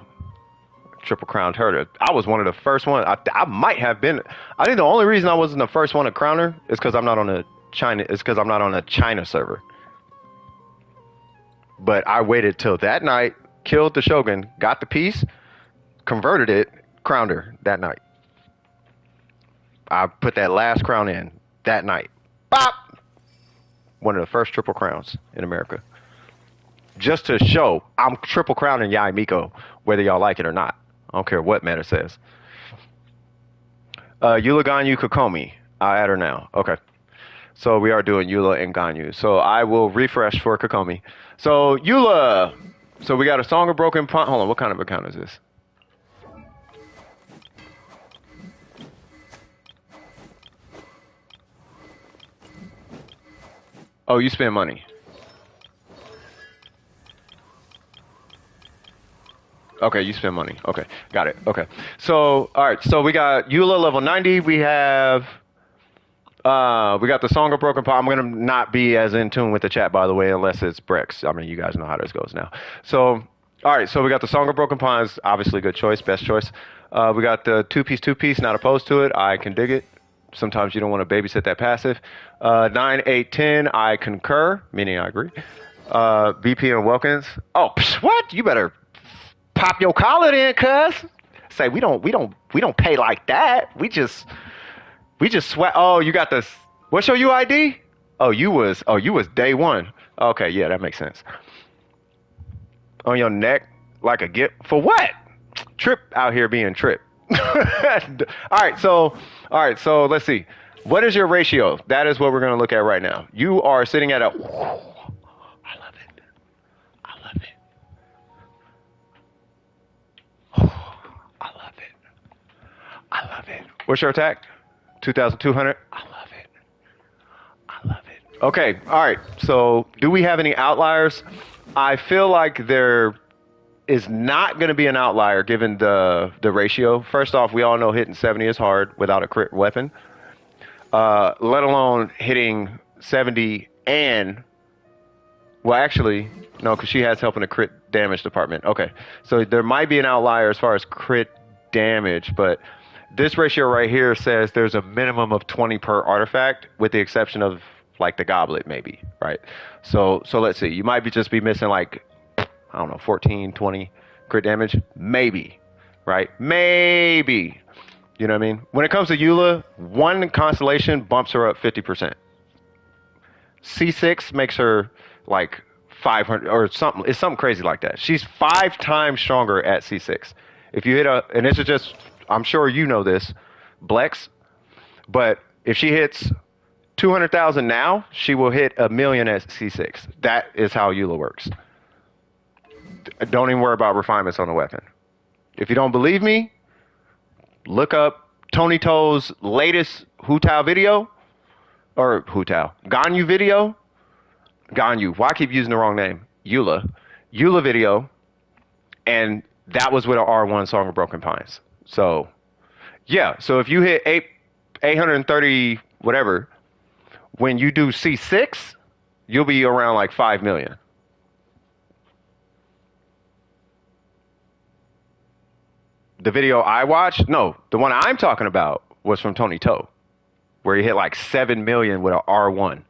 Triple crowned her. I was one of the first ones. I might have been. I think the only reason I wasn't the first one to crown her is because I'm not on a China. It's because I'm not on a China server. But I waited till that night, killed the Shogun, got the piece, converted it, crowned her that night. I put that last crown in that night. Bop! One of the first triple crowns in America. Just to show I'm triple crowning Yai Miko, whether y'all like it or not. I don't care what Meta says. Eula Ganyu Kokomi. I'll add her now. Okay. So we are doing Eula and Ganyu. So I will refresh for Kokomi. So Eula. So we got a Song of Broken Pond. Hold on. What kind of account is this? Oh, you spend money. Okay, you spend money. Okay, got it. Okay. So, all right. So we got Eula level 90. We got the Song of Broken Paw. I'm gonna not be as in tune with the chat, by the way, unless it's Brex. I mean, you guys know how this goes now. So All right, so we got the Song of Broken Pines, obviously good choice, best choice. We got the two piece, not opposed to it. I can dig it. Sometimes you don't want to babysit that passive. 9, 8, 10, I concur, meaning I agree. VP and Wilkins. Oh, what? You better pop your collar in, cuz. Say we don't pay like that. We just sweat. Oh, you got this. What's your UID? Oh, you was day one. Okay, yeah, that makes sense. On your neck like a gift for what? Trip out here being Trip. All right, so let's see. What is your ratio? That is what we're going to look at right now. You are sitting at a. I love it. I love it. I love it. I love it. What's your attack? 2,200. I love it. I love it. Okay. All right. So, do we have any outliers? I feel like there is not going to be an outlier given the ratio. First off, we all know hitting 70 is hard without a crit weapon, let alone hitting 70 and, well, actually, no, because she has help in the crit damage department. Okay, so there might be an outlier as far as crit damage, but this ratio right here says there's a minimum of 20 per artifact, with the exception of like the goblet, maybe, right? So let's see. You might just be missing like, I don't know, 14, 20 crit damage, maybe, right? Maybe. You know what I mean? When it comes to Eula, one constellation bumps her up 50%. C6 makes her like 500 or something. It's something crazy like that. She's 5 times stronger at C6. If you hit and this is just, I'm sure you know this, Blex, but if she hits 200,000 now, she will hit 1,000,000 at C6. That is how Eula works. Don't even worry about refinements on the weapon. If you don't believe me, look up Tony Toe's latest Hutao video, or Hutao, Ganyu video. Ganyu, why I keep using the wrong name? Eula video, and that was with an R1 Song of Broken Pines. So, yeah, so if you hit 830 whatever, when you do C6, you'll be around like 5 million. The video I watched, no, the one I'm talking about was from Tony Toe, where he hit like 7 million with an R1.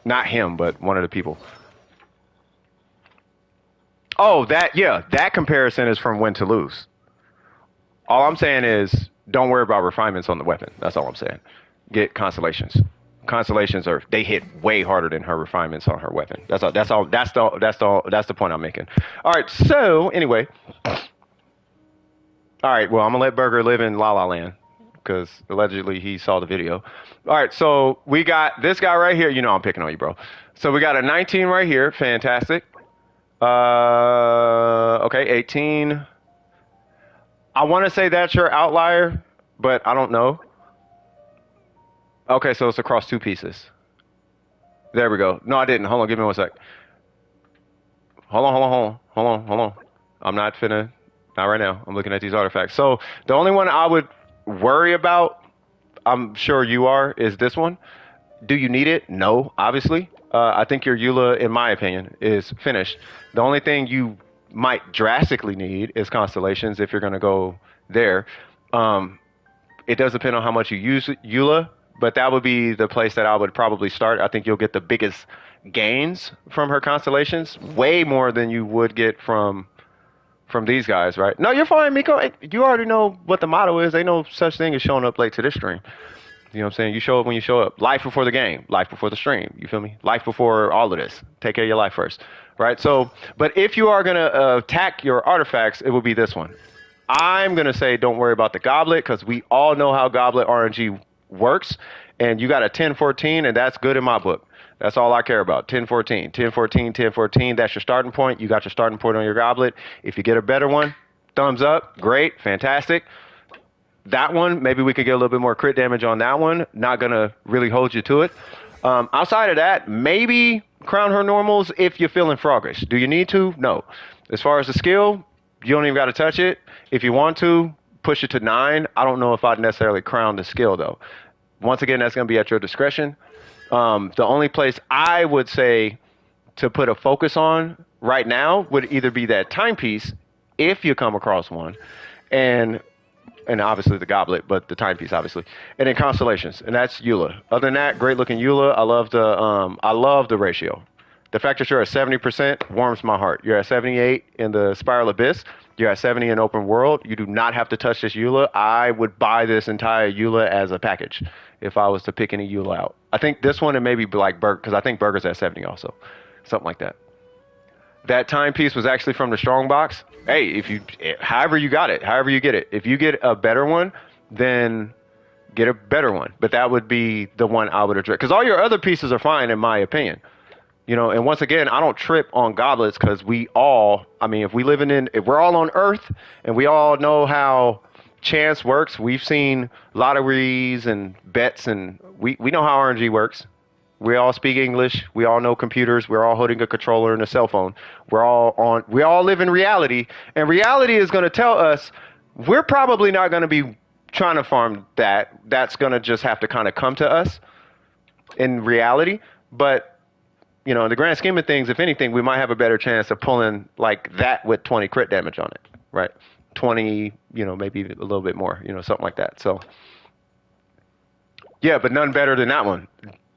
Not him, but one of the people. Oh, that comparison is from Win to Lose. All I'm saying is, don't worry about refinements on the weapon. That's all I'm saying. Get constellations. Constellations they hit way harder than her refinements on her weapon. That's the point I'm making. All right. So anyway, all right. Well, I'm gonna let Burger live in La La Land because allegedly he saw the video. All right. So we got this guy right here. You know I'm picking on you, bro. So we got a 19 right here. Fantastic. Okay, 18. I want to say that's your outlier, but I don't know. Okay, so it's across 2 pieces. There we go. No, I didn't. Hold on, give me 1 sec. Hold on. I'm not finna, not right now. I'm looking at these artifacts. So the only one I would worry about, I'm sure you are, is this one. Do you need it? No, obviously. I think your Eula, in my opinion, is finished. The only thing you might drastically need is constellations if you're going to go there. It does depend on how much you use Eula, but that would be the place that I would probably start. I think you'll get the biggest gains from her constellations, way more than you would get from these guys, right? No, you're fine, Miko. You already know what the motto is. Ain't no such thing as showing up late to this stream. You know what I'm saying? You show up when you show up. Life before the game. Life before the stream. You feel me? Life before all of this. Take care of your life first. Right? So, but if you are going to attack your artifacts, it will be this one. I'm going to say don't worry about the goblet because we all know how goblet RNG works. And you got a 10-14, and that's good in my book. That's all I care about. 10-14. 10-14, 10-14. That's your starting point. You got your starting point on your goblet. If you get a better one, thumbs up. Great. Fantastic. That one, maybe we could get a little bit more crit damage on that one. Not going to really hold you to it. Outside of that, maybe crown her normals if you're feeling froggish. Do you need to? No. As far as the skill, you don't even got to touch it. If you want to, push it to 9. I don't know if I'd necessarily crown the skill, though. Once again, that's going to be at your discretion. The only place I would say to put a focus on right now would either be that timepiece, if you come across one, and obviously the goblet, but the timepiece obviously, and then constellations, and that's Eula. Other than that, great looking Eula. I love the ratio. The fact that you're at 70% warms my heart. You're at 78 in the Spiral Abyss. You're at 70 in Open World. You do not have to touch this Eula. I would buy this entire Eula as a package if I was to pick any Eula out. I think this one and maybe like Berg, because I think Burger's at 70 also, something like that. That timepiece was actually from the strong box. Hey, however you got it, however you get it. If you get a better one, then get a better one. But that would be the one I would address. Because all your other pieces are fine, in my opinion. You know, and once again, I don't trip on goblets because if we're all on Earth and we all know how chance works, we've seen lotteries and bets, and we know how RNG works. We all speak English. We all know computers. We're all holding a controller and a cell phone. We all live in reality, and reality is going to tell us we're probably not going to be trying to farm that. That's going to just have to kind of come to us in reality. But you know, in the grand scheme of things, if anything, we might have a better chance of pulling like that with 20 crit damage on it, right? 20, you know, maybe a little bit more, you know, something like that. So, yeah, but none better than that one.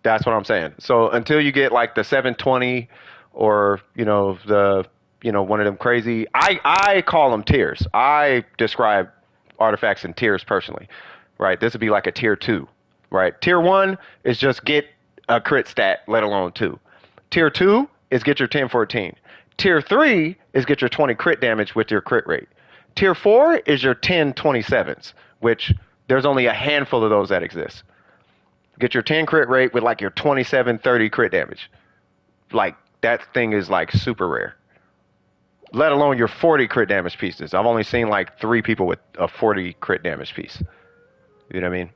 That's what I'm saying. So until you get like the 720 or, you know, one of them crazy, I call them tiers. I describe artifacts in tiers personally, right? This would be like a tier 2, right? Tier 1 is just get a crit stat, let alone 2. Tier 2 is get your 1014. Tier 3 is get your 20 crit damage with your crit rate. Tier 4 is your 1027s, which there's only a handful of those that exist. Get your 10 crit rate with like your 2730 crit damage. Like that thing is like super rare. Let alone your 40 crit damage pieces. I've only seen like 3 people with a 40 crit damage piece. You know what I mean?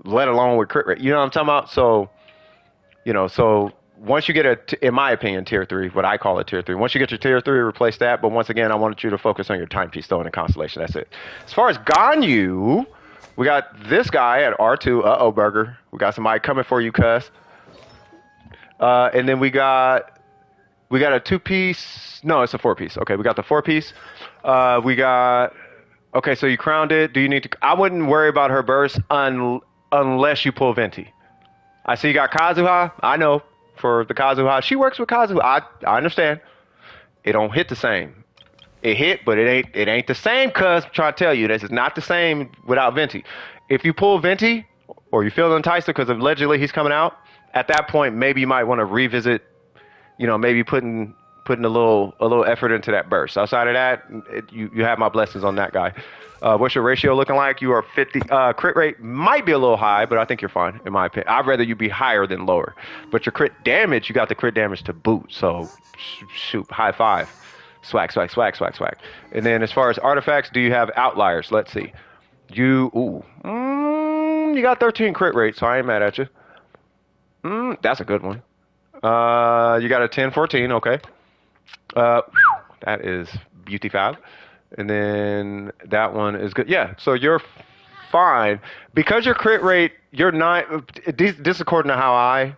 Let alone with crit rate. You know what I'm talking about? So, you know, once you get in my opinion, tier 3, what I call a tier 3. Once you get your tier 3, replace that. But once again, I wanted you to focus on your timepiece, though, in the constellation. That's it. As far as Ganyu, we got this guy at R2. Uh-oh, Burger. We got somebody coming for you, cuss. And then we got a 2-piece. No, it's a 4-piece. Okay, we got the 4-piece. Okay, so you crowned it. Do you need to? I wouldn't worry about her burst unless you pull Venti. I see you got Kazuha. I know. For the Kazuha, she works with Kazuha. I understand. It don't hit the same. It hit, but it ain't the same. Cuz I'm trying to tell you, this is not the same without Venti. If you pull Venti, or you feel enticed because allegedly he's coming out, at that point maybe you might want to revisit. You know, maybe putting a little effort into that burst. Outside of that, you have my blessings on that guy. What's your ratio looking like? You are 50. Crit rate might be a little high, but I think you're fine, in my opinion. I'd rather you be higher than lower. But your crit damage, you got the crit damage to boot. So, shoot, high five. Swag, swag, swag, swag, swag. And then as far as artifacts, do you have outliers? Let's see. You got 13 crit rate, so I ain't mad at you. That's a good one. You got a 10-14, okay. That is beauty fab. And then that one is good. Yeah, so you're fine. Because your crit rate, you're not, this is according to how I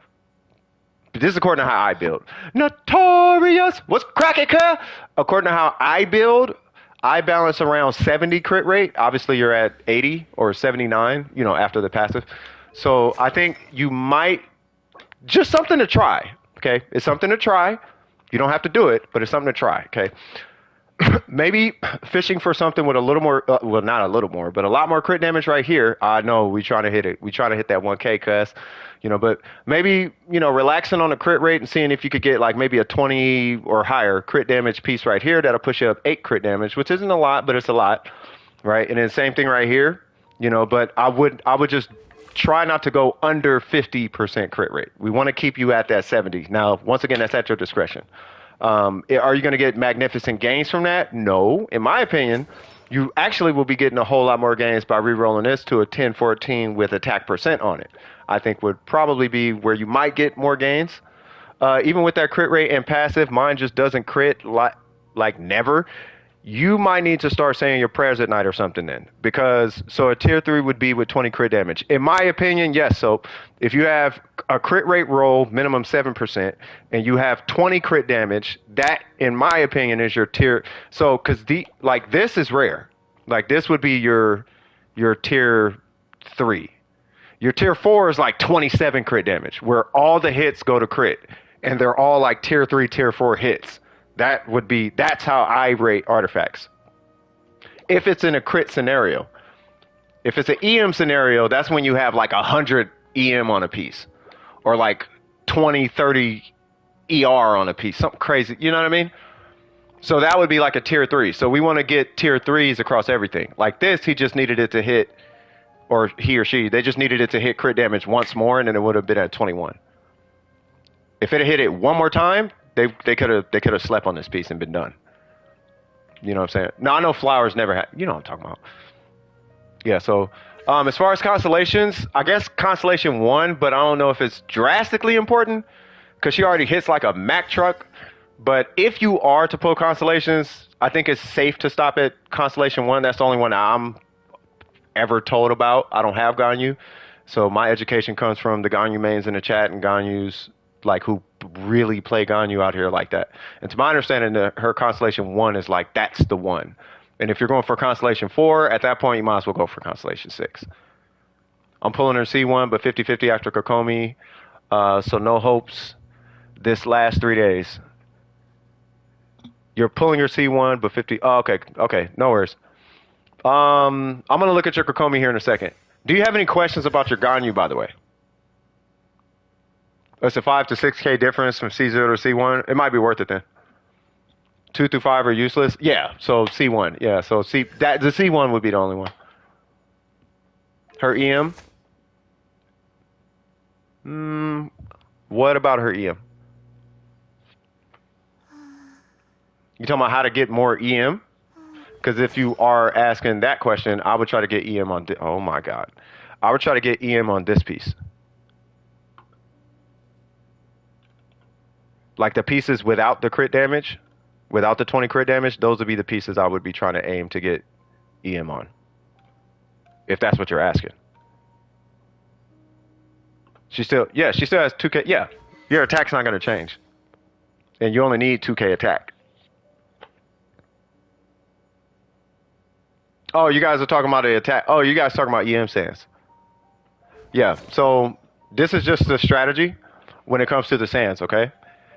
build. Notorious! What's cracking, cuh? According to how I build, I balance around 70 crit rate. Obviously, you're at 80 or 79, you know, after the passive. So I think you might, just something to try, okay? It's something to try. You don't have to do it, but it's something to try, okay? Maybe fishing for something with a little more, well, not a little more, but a lot more crit damage right here. I know we trying to hit it. We trying to hit that 1K, cuz, you know, but maybe, you know, relaxing on the crit rate and seeing if you could get like maybe a 20 or higher crit damage piece right here. That'll push you up 8 crit damage, which isn't a lot, but it's a lot, right? And then same thing right here, you know, but I would just try not to go under 50% crit rate. We want to keep you at that 70. Now, once again, that's at your discretion. Are you going to get magnificent gains from that? No. In my opinion, you actually will be getting a whole lot more gains by re-rolling this to a 10-14 with attack percent on it. I think would probably be where you might get more gains. Even with that crit rate and passive, mine just doesn't crit like never. you might need to start saying your prayers at night or something then. Because, so a tier 3 would be with 20 crit damage. In my opinion, yes. So if you have a crit rate roll, minimum 7%, and you have 20 crit damage, that, in my opinion, is your tier. So, because like this is rare. Like this would be your tier 3. Your tier 4 is like 27 crit damage, where all the hits go to crit, and they're all like tier 3, tier 4 hits. That's how I rate artifacts. If it's in a crit scenario. If it's an EM scenario, that's when you have like 100 EM on a piece, or like 20, 30 ER on a piece, something crazy. You know what I mean? So that would be like a tier 3. So we want to get tier 3s across everything. Like this, he just needed it to hit, or he or she, they just needed it to hit crit damage once more, and then it would have been at 21. If it had hit it one more time, they could have slept on this piece and been done. You know what I'm saying? Now I know flowers never had. You know what I'm talking about. Yeah. So as far as constellations, I guess constellation 1, but I don't know if it's drastically important because she already hits like a Mack truck. But if you are to pull constellations, I think it's safe to stop at constellation 1. That's the only one I'm ever told about. I don't have Ganyu, so my education comes from the Ganyu mains in the chat and Ganyus like who really play Ganyu out here like that. And to my understanding, her constellation 1 is like that's the one. And if you're going for constellation 4, at that point you might as well go for constellation 6. I'm pulling her C1, but 50-50 after Kokomi, so no hopes this last 3 days. You're pulling your C1, but 50. Oh, okay, no worries. I'm gonna look at your Kokomi here in a second. Do you have any questions about your Ganyu, by the way? It's a 5 to 6K difference from C0 to C1. It might be worth it then. 2 through 5 are useless. Yeah, so C1. Yeah, so the C1 would be the only one. Her EM. What about her EM? You talking about how to get more EM? Because if you are asking that question, I would try to get EM on. Oh my God, I would try to get EM on this piece. Like the pieces without the crit damage, without the 20 crit damage, those would be the pieces I would be trying to aim to get EM on. If that's what you're asking. She still has 2K. Yeah, your attack's not going to change. And you only need 2K attack. Oh, you guys are talking about the attack. Oh, you guys talking about EM sands. Yeah, so this is just the strategy when it comes to the sands, okay?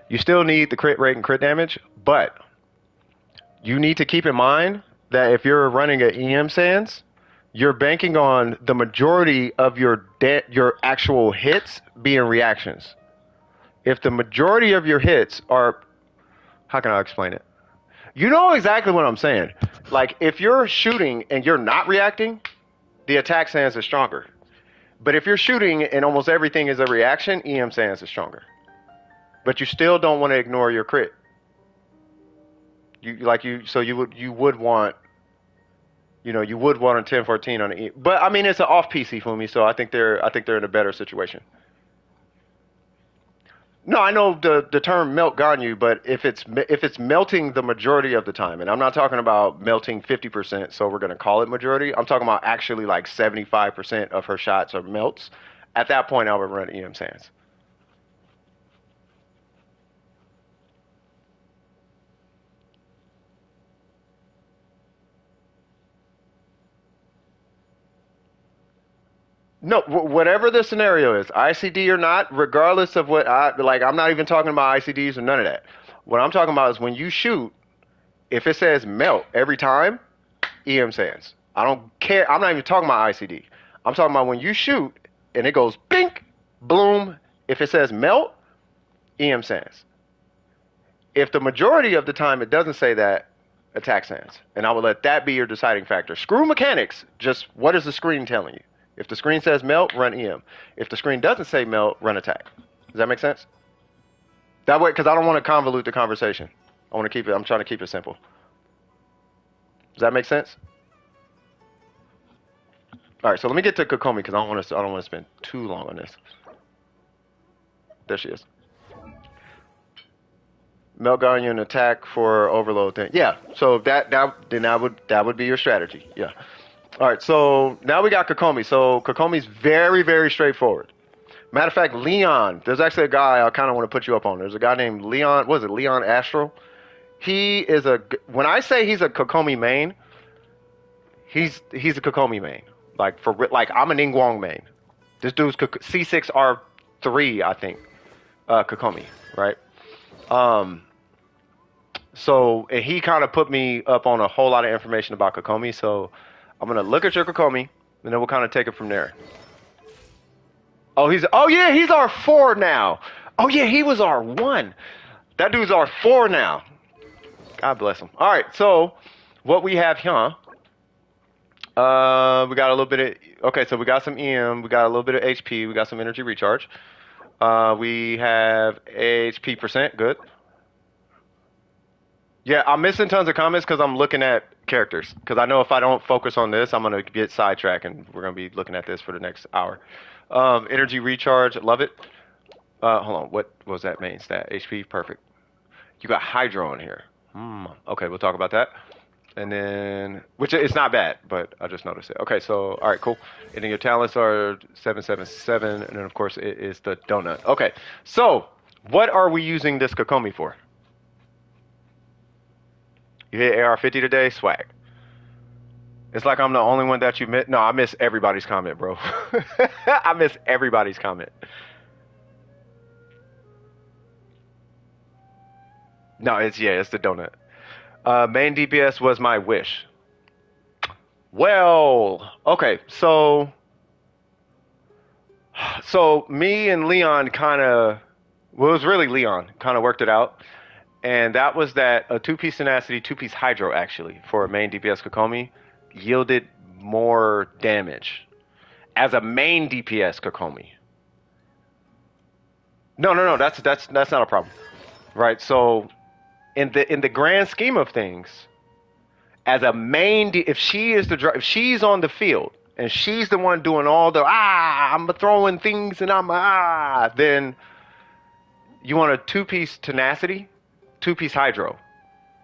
You still need the crit rate and crit damage, but you need to keep in mind that if you're running an EM sands, you're banking on the majority of your actual hits being reactions. If the majority of your hits are, how can I explain it? You know exactly what I'm saying. Like if you're shooting and you're not reacting, the attack sands is stronger. But if you're shooting and almost everything is a reaction, EM sands is stronger. But you still don't want to ignore your crit. You would want, you would want a 10-14 on the E. But I mean it's an off PC for me, so I think they're in a better situation. No, I know the term melt Ganyu, but if it's melting the majority of the time, and I'm not talking about melting 50%, so we're gonna call it majority. I'm talking about actually like 75% of her shots are melts. At that point, I would run EM sands. No, whatever the scenario is, ICD or not, regardless of what I'm not even talking about ICDs or none of that. What I'm talking about is when you shoot, if it says melt every time, EM sands. I don't care. I'm not even talking about ICD. I'm talking about when you shoot and it goes bink, bloom. If it says melt, EM sands. If the majority of the time it doesn't say that, attack sands. And I would let that be your deciding factor. Screw mechanics. Just what is the screen telling you? If the screen says melt, run EM. If the screen doesn't say melt, run attack. Does that make sense? That way, because I don't want to convolute the conversation. I'm trying to keep it simple. Does that make sense? All right, so let me get to Kokomi because I don't want to spend too long on this. There she is. Melt Guardian attack for overload thing. Yeah. So that would be your strategy. Yeah. All right. So now we got Kokomi. So Kokomi's very very straightforward. Matter of fact, Leon. There's actually a guy I kind of want to put you up on. There's a guy named Leon. What is it? Leon Astral. He is a. When I say he's a Kokomi main, he's a Kokomi main. Like I'm an Ingwang main. This dude's C6R3, I think. Kokomi, right? Um, so and he kind of put me up on a whole lot of information about Kokomi. So I'm gonna look at your Kokomi, and then we'll kind of take it from there. Oh yeah, he's R4 now. Oh yeah, he was R1. That dude's R4 now. God bless him. All right, so what we have here, we got a little bit of, okay, so we got some EM, we got a little bit of HP, we got some energy recharge. We have HP percent, good. Yeah, I'm missing tons of comments because I'm looking at characters. Because I know if I don't focus on this, I'm going to get sidetracked, and we're going to be looking at this for the next hour. Energy recharge, love it. Hold on, what was that main stat? HP, perfect. You got Hydro in here. Okay, we'll talk about that. And then, which it's not bad, but I just noticed it. Okay, so, all right, cool. And then your talents are 777, and then, of course, it is the donut. Okay, so what are we using this Kokomi for? You hit AR50 today? Swag. It's like I'm the only one that you miss. No, I miss everybody's comment, bro. I miss everybody's comment. No, it's the donut. Main DPS was my wish. Well, okay, so me and Leon kind of, well, it was really Leon kind of worked it out, and that was that a two-piece tenacity, two-piece hydro actually for a main DPS Kokomi yielded more damage as a main DPS Kokomi. No, that's not a problem, right? So in the grand scheme of things, as a main, if she is if she's on the field and she's the one doing all the I'm throwing things and then you want a two-piece tenacity, two-piece hydro,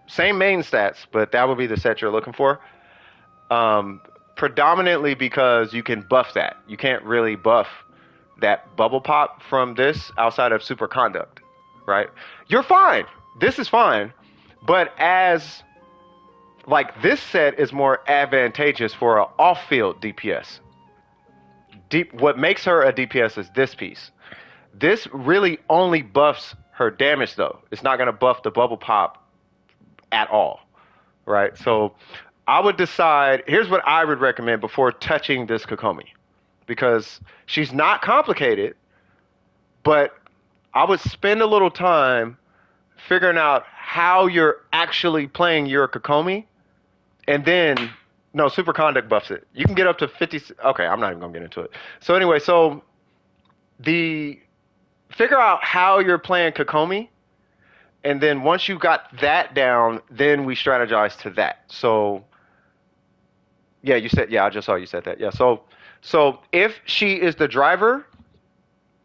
same main stats, but that would be the set you're looking for. Predominantly because you can buff that. You can't really buff that bubble pop from this outside of super conduct, right? You're fine. This is fine, but as like this set is more advantageous for an off-field DPS. What makes her a DPS is this piece. This really only buffs her damage though. It's not going to buff the bubble pop at all, right? So I would decide, here's what I would recommend before touching this Kokomi. Because she's not complicated, but I would spend a little time figuring out how you're actually playing your Kokomi. And then, no, super conduct buffs it. You can get up to 50. Okay, I'm not even going to get into it. So anyway, so figure out how you're playing Kokomi. And then once you got that down, then we strategize to that. So, yeah, I just saw you said that. Yeah, so if she is the driver,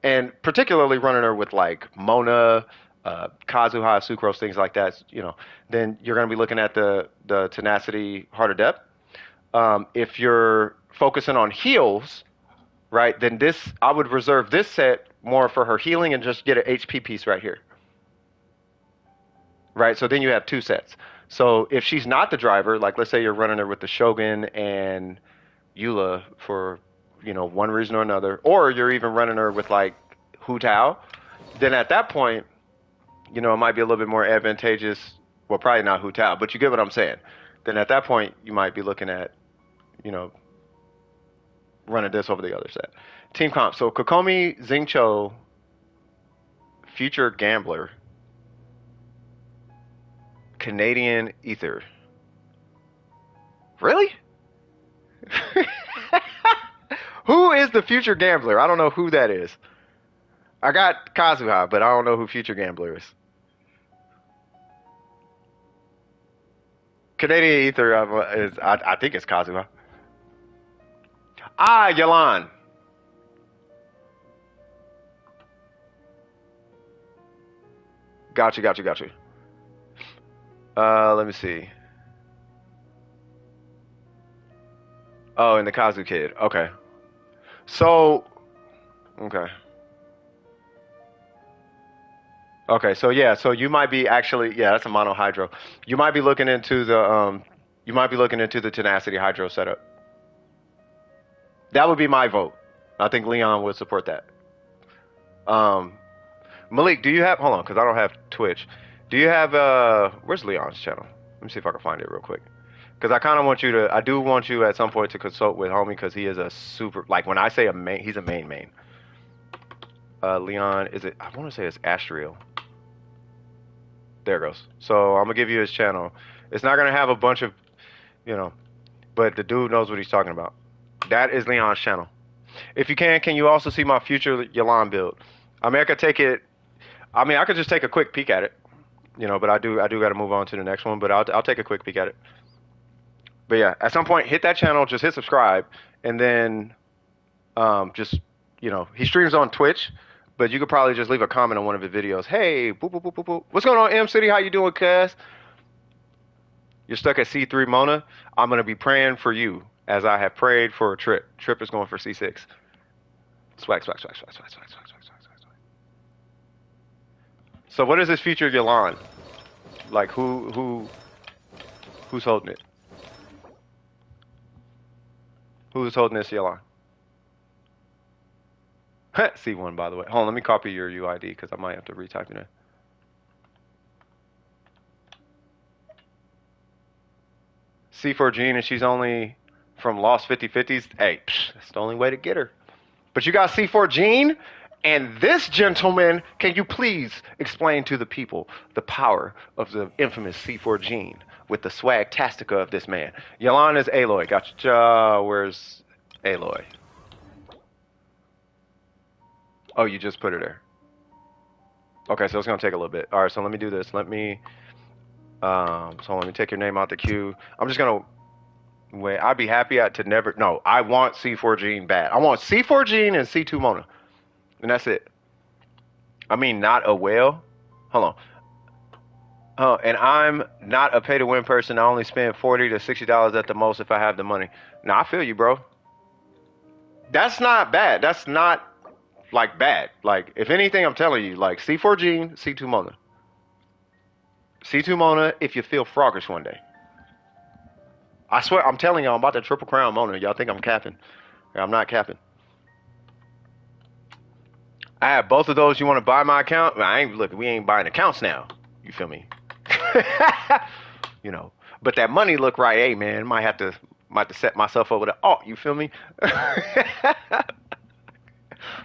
and particularly running her with like Mona, Kazuha, Sucrose, things like that, then you're going to be looking at the tenacity, harder depth. If you're focusing on heals, right, then I would reserve this set more for her healing and just get an HP piece right here. Right, so then you have two sets. So if she's not the driver, like let's say you're running her with the Shogun and Eula for, one reason or another, or you're even running her with like Hu Tao, then at that point, it might be a little bit more advantageous. Well, probably not Hu Tao, but you get what I'm saying. Then at that point, you might be looking at, running this over the other set. Team comp. So Kokomi, Xingqiu, Future Gambler, Canadian Ether. Really? Who is the Future Gambler? I don't know who that is. I got Kazuha, but I don't know who Future Gambler is. Canadian Ether I think it's Kazuha. Yalan. Got you. Let me see. Oh, and the Kazu Kid. Okay. So, okay. Okay, so yeah, so you might be actually, yeah, that's a monohydro. You might be looking into the tenacity hydro setup. That would be my vote. I think Leon would support that. Um, Malik, do you have? Hold on, because I don't have Twitch. Do you have? Where's Leon's channel? Let me see if I can find it real quick. Because I kind of want you to. I do want you at some point to consult with homie because he is a super. Like when I say a main, he's a main. Leon, is it? I want to say it's Astriel. There it goes. So I'm gonna give you his channel. It's not gonna have a bunch of, you know, but the dude knows what he's talking about. That is Leon's channel. If you can you also see my future Yalan build? I mean, I could take it. I mean, I could just take a quick peek at it, but I do got to move on to the next one. But I'll take a quick peek at it. But yeah, at some point, hit that channel, just hit subscribe, and then just he streams on Twitch, but you could probably just leave a comment on one of his videos. Hey, boop boop boop boop boop. What's going on, M City? How you doing, cuz? You're stuck at C3 Mona. I'm gonna be praying for you as I have prayed for a Trip. Trip is going for C6. Swag, swag, swag, swag, swag, swag, swag, swag, swag, swag, swag. So what is this future Yalan? Like who's holding it? Who's holding this Yalan? C1 by the way. Hold on, let me copy your UID because I might have to retype it in. C4 Jean and she's only from Lost 50/50s. Hey, that's the only way to get her. But you got C4 Jean and this gentleman. Can you please explain to the people the power of the infamous C4 Jean with the swag-tastica of this man? Yalan is Aloy. Gotcha. Where's Aloy? Oh, you just put her there. Okay, so it's gonna take a little bit. All right, so let me do this. Let me take your name out the queue. I'm just gonna wait. I'd be happy to never. No, I want C4 Gene bad. I want C4 Gene and C2 Mona, and that's it. I mean, not a whale. Hold on. Oh, and I'm not a pay-to-win person. I only spend $40 to $60 at the most if I have the money. Now I feel you, bro. That's not bad. That's not like bad. Like if anything, I'm telling you, like C4 Gene, C2 Mona. C2 Mona if you feel froggish one day. I swear, I'm telling y'all, I'm about to triple crown Mona. Y'all think I'm capping. I'm not capping. I have both of those. You want to buy my account? We ain't buying accounts now. You feel me? But that money look right. Hey, man, might have to set myself over the alt. You feel me?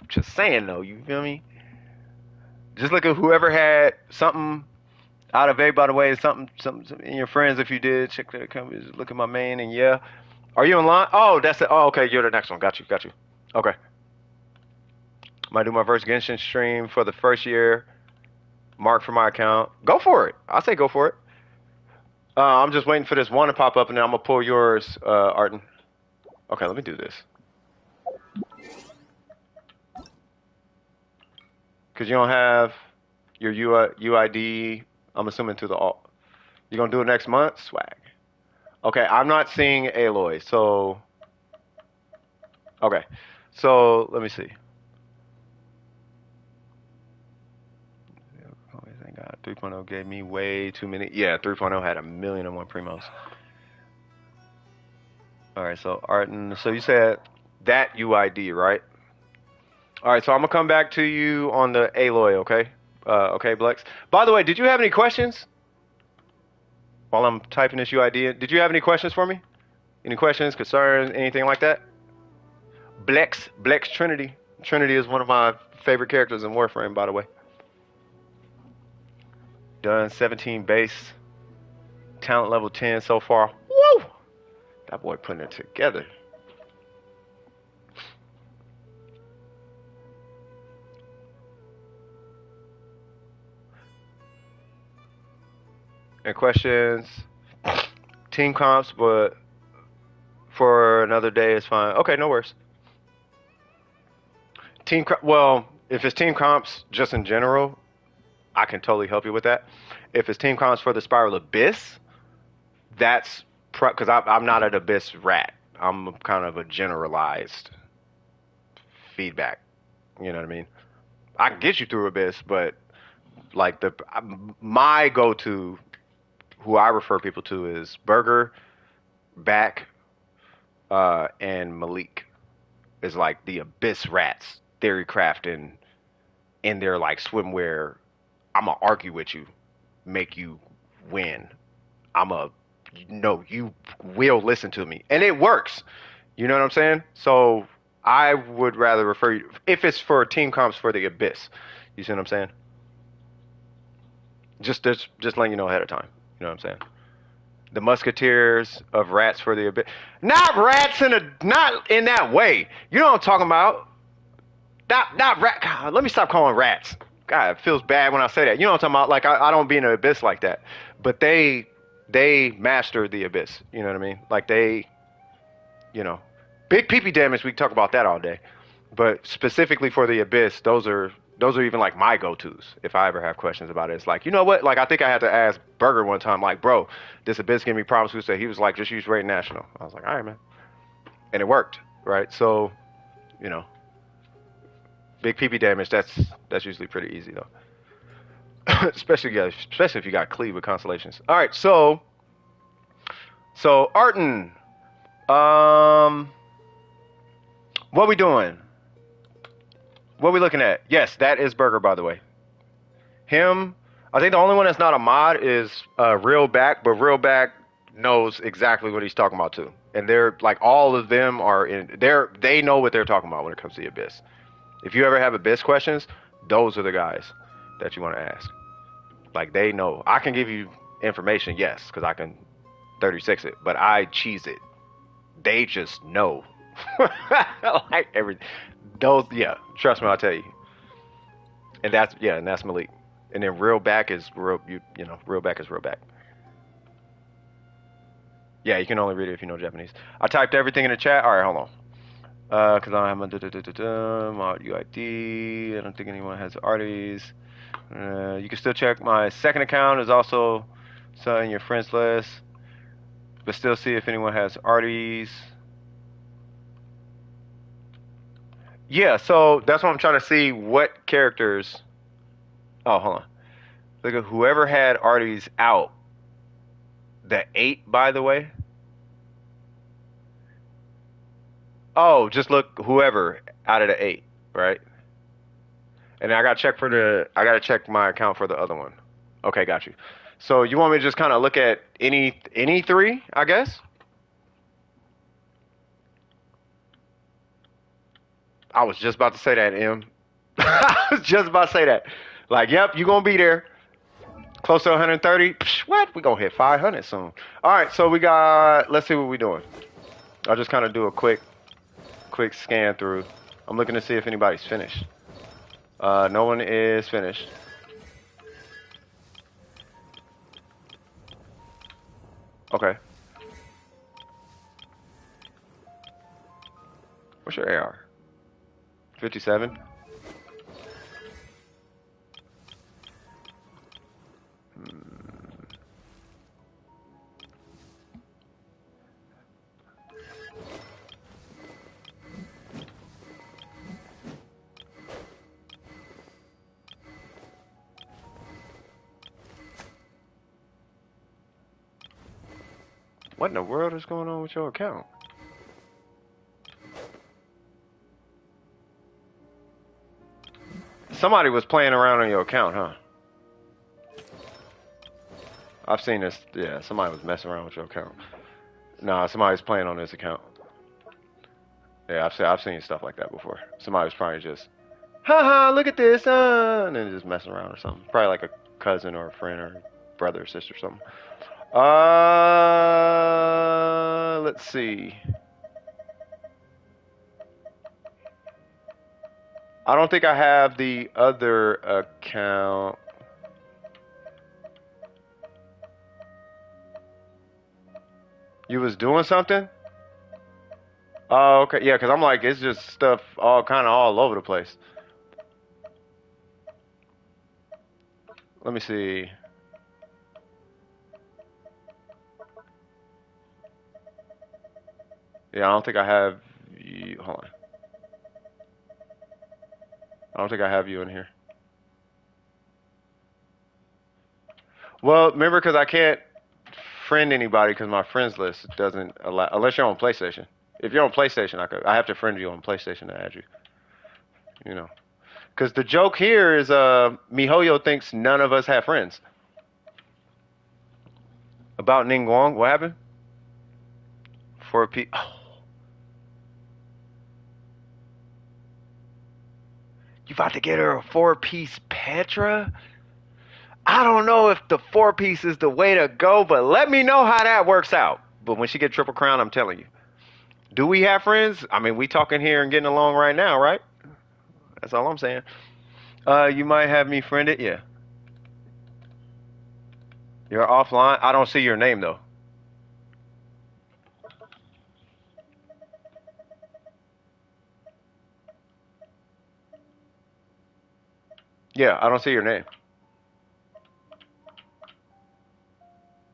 Just saying, though. You feel me? Just look at whoever had something out of A, by the way, something in your friends. If you did, check that. Come look at my main, and yeah. Are you online? Oh, that's it. Oh, okay. You're the next one. Got you. Okay. Might do my first Genshin stream for the first year. Mark for my account. Go for it. I say go for it. I'm just waiting for this one to pop up, and then I'm gonna pull yours, Arden. Okay, let me do this. Cause you don't have your UID. I'm assuming to the alt. You gonna do it next month? Swag. Okay, I'm not seeing Aloy, so. Okay, so let me see. Thank God, 3.0 gave me way too many. Yeah, 3.0 had 1,000,001 primos. All right, so Arden. So you said that UID, right? All right, so I'm gonna come back to you on the Aloy, okay? Okay, Blex. By the way, did you have any questions while I'm typing this UID in? Did you have any questions for me? Any questions, concerns, anything like that? Blex Trinity. Trinity is one of my favorite characters in Warframe, by the way. Done 17 base. Talent level 10 so far. Woo! That boy putting it together. And questions? Team comps, but for another day is fine. Okay, no worries. Well, if it's team comps, just in general, I can totally help you with that. If it's team comps for the Spiral Abyss, that's because I'm not an Abyss rat. I'm kind of a generalized feedback. You know what I mean? I can get you through Abyss, but like my go-to, who I refer people to is Burger, Back, and Malik is like the Abyss rats, theory crafting in their like swimwear. I'm gonna argue with you, make you win. I'm a no, you will listen to me, and it works. You know what I'm saying? So I would rather refer you if it's for team comps for the Abyss. You see what I'm saying? Just letting you know ahead of time. You know what I'm saying? The Musketeers of Rats for the Abyss. Not rats not in that way. You know what I'm talking about? Not rat. God, let me stop calling rats. God, it feels bad when I say that. You know what I'm talking about? Like I don't be in the Abyss like that. But they mastered the Abyss. You know what I mean? Like you know, big PP damage. We can talk about that all day. But specifically for the Abyss, those are even like my go-tos if I ever have questions about it. It's like, you know what? Like I think I had to ask Burger one time, like, bro, this Abyss gave me problems. Who said he was like, just use Raid National. I was like, all right, man, and it worked, right? So, you know, big PP damage. That's usually pretty easy though, especially if you got Cleave with Constellations. All right, so Arton, um, what we doing? What we looking at? Yes, that is Burger, by the way. Him, I think the only one that's not a mod is Real Back, but Real Back knows exactly what he's talking about too. And they're like all of them are in they know what they're talking about when it comes to the Abyss. If you ever have Abyss questions, those are the guys that you want to ask. Like they know. I can give you information, yes, because I can 36 it, but I cheese it. They just know. Like those, yeah. Trust me, I'll tell you. And that's Malik. And then real back is real. You know, real back is real back. Yeah, you can only read it if you know Japanese. I typed everything in the chat. All right, hold on. Because I don't have my UID. I don't think anyone has arties. You can still check my second account. Is also in your friends list, but still see if anyone has arties. Yeah, so that's what I'm trying to see. What characters? Oh, hold on. Look at whoever had arties out. The 8, by the way. Oh, just look whoever out of the 8, right? And I gotta check my account for the other one. Okay, got you. So you want me to just kind of look at any 3, I guess? I was just about to say that, M. I was just about to say that. Like, yep, you gonna be there. Close to 130. Psh, what? We gonna hit 500 soon. All right, so we got. Let's see what we doing. I'll just kind of do a quick scan through. I'm looking to see if anybody's finished. No one is finished. Okay. What's your AR? 57? What in the world is going on with your account? Somebody was playing around on your account, huh? I've seen this. Yeah, somebody was messing around with your account. Nah, somebody's playing on this account. Yeah, I've seen stuff like that before. Somebody was probably just, haha, look at this, and then just messing around or something. Probably like a cousin or a friend or brother or sister or something. Let's see. I don't think I have the other account. You was doing something? Oh, okay. Yeah, because I'm like, it's just stuff all kind of all over the place. Let me see. Yeah, I don't think I have you. Hold on. I don't think I have you in here. Well, remember, because I can't friend anybody because my friends list doesn't allow unless you're on PlayStation. If you're on PlayStation, I have to friend you on PlayStation to add you. You know, because the joke here is Mihoyo thinks none of us have friends. About Ningguang, what happened? For a P. Oh, you about to get her a four-piece Petra? I don't know if the four-piece is the way to go, but let me know how that works out. But when she get Triple Crown, I'm telling you. Do we have friends? I mean, we talking here and getting along right now, right? That's all I'm saying. You might have me friended. Yeah. You're offline. I don't see your name though. Yeah, I don't see your name.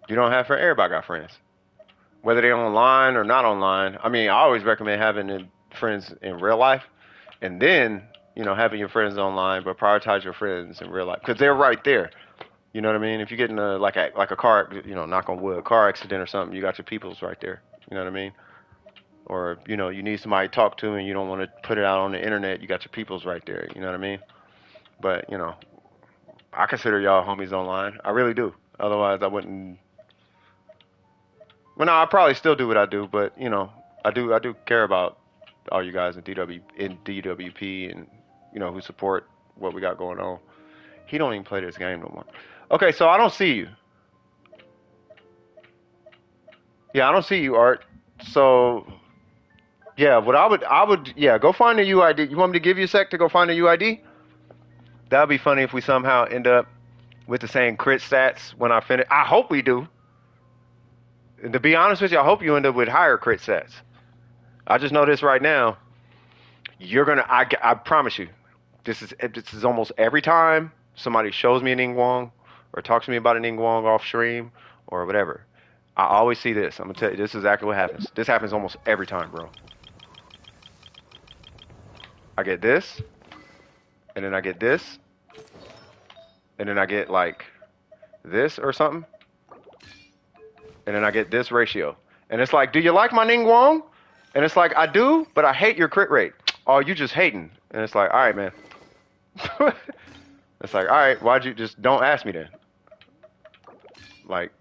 You don't have friends. Everybody got friends, whether they're online or not online. I mean, I always recommend having friends in real life, and then having your friends online, but prioritize your friends in real life because they're right there. You know what I mean? If you get in a car, knock on wood, car accident or something, you got your peoples right there. You know what I mean? Or you need somebody to talk to and you don't want to put it out on the internet, you got your peoples right there. You know what I mean? But I consider y'all homies online. I really do. Otherwise, I wouldn't. Well, no, I probably still do what I do, but I do care about all you guys in DWP and who support what we got going on. He don't even play this game no more. Okay, so I don't see you. Yeah, I don't see you, Art. So yeah, what I would yeah, go find the UID. You want me to give you a sec to go find the UID? That'd be funny if we somehow end up with the same crit stats when I finish. I hope we do. And to be honest with you, I hope you end up with higher crit stats. I just know this right now. You're gonna. I promise you. This is almost every time somebody shows me an Ingwang or talks to me about an Ingwang off stream or whatever. I always see this. I'm gonna tell you. This is exactly what happens. This happens almost every time, bro. I get this, and then I get this, and then I get like this or something, and then I get this ratio. And it's like, do you like my Ningguang? And it's like, I do, but I hate your crit rate. Oh, you just hating. And it's like, all right, man. It's like, all right, why'd you just don't ask me then? Like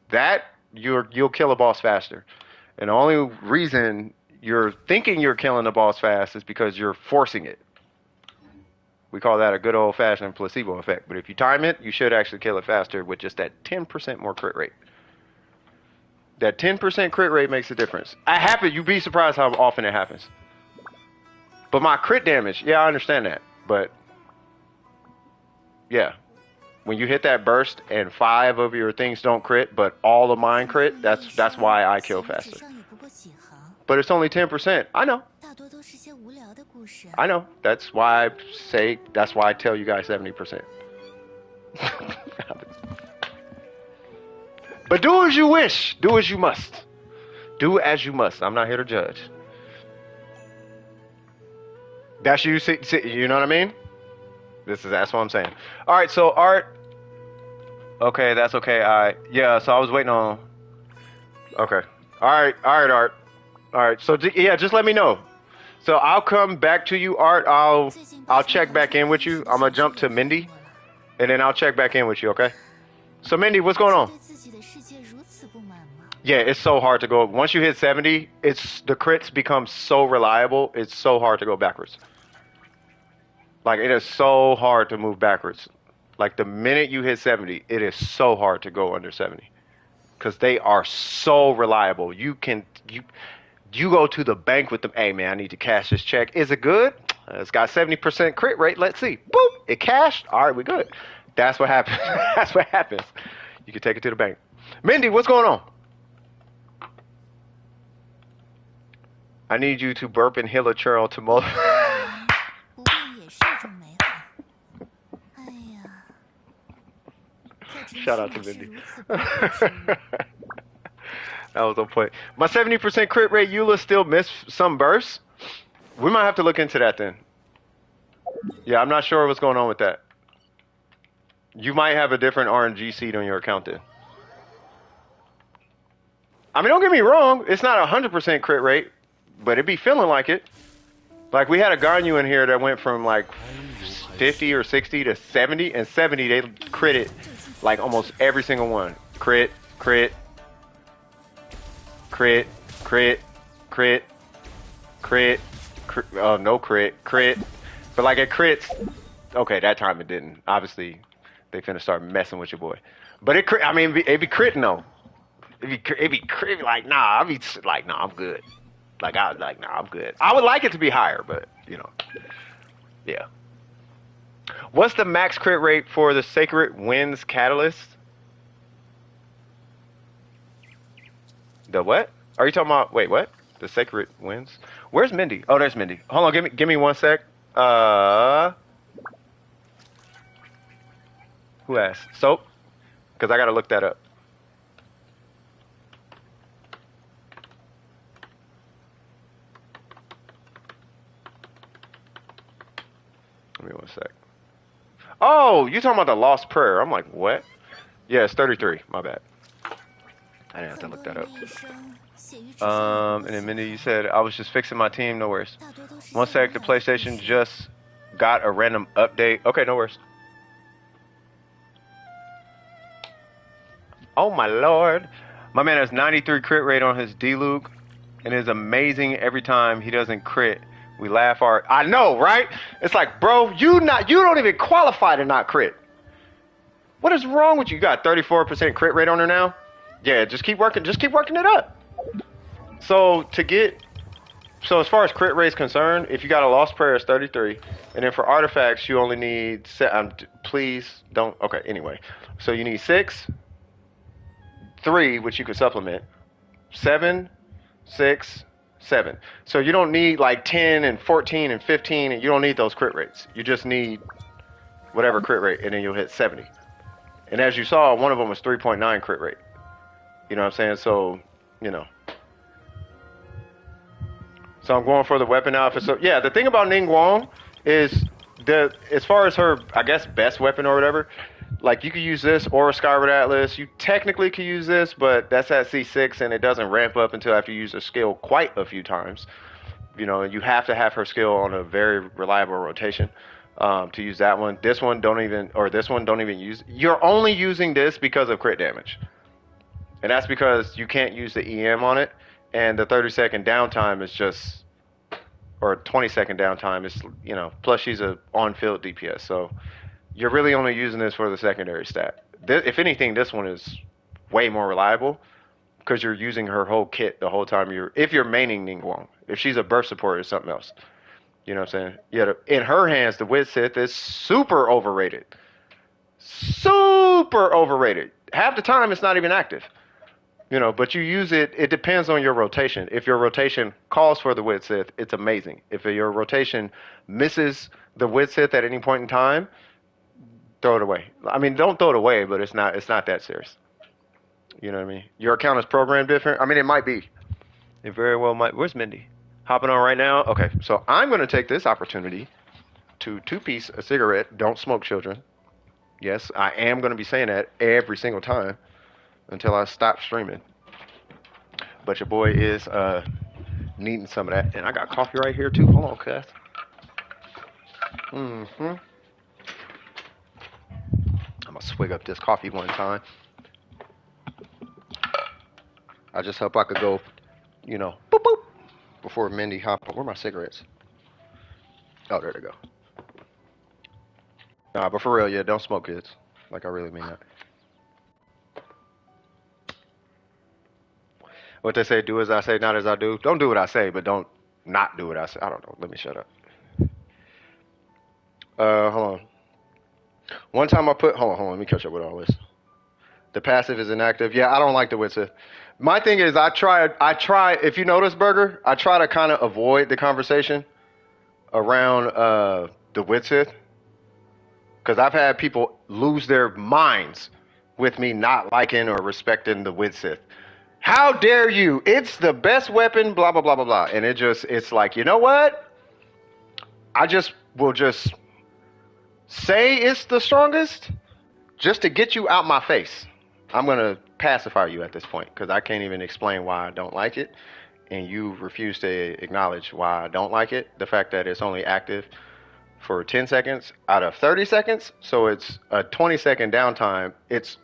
that, you'll kill a boss faster. And the only reason you're thinking you're killing the boss fast is because you're forcing it. We call that a good old fashioned placebo effect. But if you time it, you should actually kill it faster with just that 10% more crit rate. That 10% crit rate makes a difference. You'd be surprised how often it happens. But my crit damage, yeah, I understand that. But yeah, when you hit that burst and 5 of your things don't crit, but all of mine crit, that's why I kill faster. But it's only 10%. I know. I know. That's why I tell you guys 70%. But do as you wish. Do as you must. Do as you must. I'm not here to judge. That's you. See, you know what I mean? That's what I'm saying. All right. So Art. Okay, that's okay. Yeah. So I was waiting on. Okay. All right. All right, Art. All right. So yeah, just let me know. So I'll come back to you, Art. I'll check back in with you. I'm gonna jump to Mindy, and then I'll check back in with you. Okay. So Mindy, what's going on? Yeah, it's so hard to go. Once you hit 70, the crits become so reliable. It's so hard to go backwards. Like it is so hard to move backwards. Like the minute you hit 70, it is so hard to go under 70 because they are so reliable. You go to the bank with them. Hey man, I need to cash this check. Is it good? It's got 70% crit rate. Let's see. Boop, it cashed. All right, we good. That's what happens. That's what happens. You can take it to the bank. Mindy, what's going on? I need you to burp and heal a churl to mold. Shout out to Mindy. That was on point. My 70% crit rate Eula still missed some bursts. We might have to look into that then. Yeah, I'm not sure what's going on with that. You might have a different RNG seed on your account then. I mean, don't get me wrong. It's not 100% crit rate, but it be feeling like it. Like, we had a Ganyu in here that went from, like, 50 or 60 to 70, and 70, they critted, like, almost every single one. Crit, crit, crit, crit, crit, crit, crit, oh, no crit, crit. But, like, it crits. Okay, that time it didn't. Obviously, they finna start messing with your boy. But it crit, I mean, it be critting, though. It be crit, like, nah, I be, like, nah, I'm good. Like, nah, I'm good. I would like it to be higher, but, you know, yeah. What's the max crit rate for the Sacred Winds Catalyst? The what? Are you talking about, wait, what? The Sacred Winds? Where's Mindy? Oh, there's Mindy. Hold on, give me 1 sec. Who asked? Soap? Because I got to look that up. Give me 1 sec. Oh, you talking about the Lost Prayer. I'm like, what? Yeah, it's 33. My bad. I didn't have to look that up. And then Mindy, you said, I was just fixing my team. No worries. 1 sec, the PlayStation just got a random update. Okay, no worries. Oh, my Lord. My man has 93 crit rate on his D-Luke, and it's amazing every time he doesn't crit. We laugh hard. I know, right? It's like, bro, you don't even qualify to not crit. What is wrong with you? You got 34% crit rate on her now? Yeah, just keep working it up. So as far as crit rate is concerned, if you got a Lost Prayer, it's 33. And then for artifacts, you only need, please don't, okay, anyway. So you need 6, 3, which you could supplement, 7, 6, 7. So you don't need like 10 and 14 and 15, and you don't need those crit rates. You just need whatever crit rate, and then you'll hit 70. And as you saw, one of them was 3.9 crit rate. You know what I'm saying? So, you know. So I'm going for the weapon outfit. So yeah, the thing about Ningguang is as far as her, I guess, best weapon or whatever, like you could use this or a Skyward Atlas. You technically could use this, but that's at C6 and it doesn't ramp up until after you use her skill quite a few times. You know, you have to have her skill on a very reliable rotation to use that one. This one don't even use. You're only using this because of crit damage. And that's because you can't use the EM on it. And the 30-second downtime is just, or 20-second downtime is, you know, plus she's a on-field DPS. So you're really only using this for the secondary stat. If anything, this one is way more reliable because you're using her whole kit the whole time if you're maining Ningguang. If she's a burst support, it's something else. You know what I'm saying? Yeah, in her hands, the Wit Sith is super overrated. Super overrated. Half the time, it's not even active. You know, but you use it, it depends on your rotation. If your rotation calls for the Wit Sith, it's amazing. If your rotation misses the Wit Sith at any point in time, throw it away. I mean, don't throw it away, but it's not that serious. You know what I mean? Your account is programmed different. I mean, it might be. It very well might. Where's Mindy? Hopping on right now? Okay, so I'm going to take this opportunity to two-piece a cigarette. Don't smoke, children. Yes, I am going to be saying that every single time until I stop streaming. But your boy is needing some of that. And I got coffee right here too. Hold on, cuz. I'm gonna swig up this coffee one time. I just hope I could go, you know, boop boop before Mindy hop on. Where are my cigarettes? Oh, there they go. Nah, but for real, yeah, don't smoke, kids. Like, I really mean that. What they say, do as I say, not as I do. Don't do what I say, but don't not do what I say. I don't know. Let me shut up. Hold on. One time I put, hold on, let me catch up with all this. The passive is inactive. Yeah, I don't like the Wit Sith. My thing is, I try, if you notice, Burger, I try to kind of avoid the conversation around the Wit Sith. Because I've had people lose their minds with me not liking or respecting the Wit Sith. How dare you? It's the best weapon, blah, blah, blah, blah, blah. And it's like, you know what? I just will just say it's the strongest just to get you out my face. I'm going to pacify you at this point because I can't even explain why I don't like it. And you refuse to acknowledge why I don't like it. The fact that it's only active for 10 seconds out of 30 seconds. So it's a 20-second downtime. It's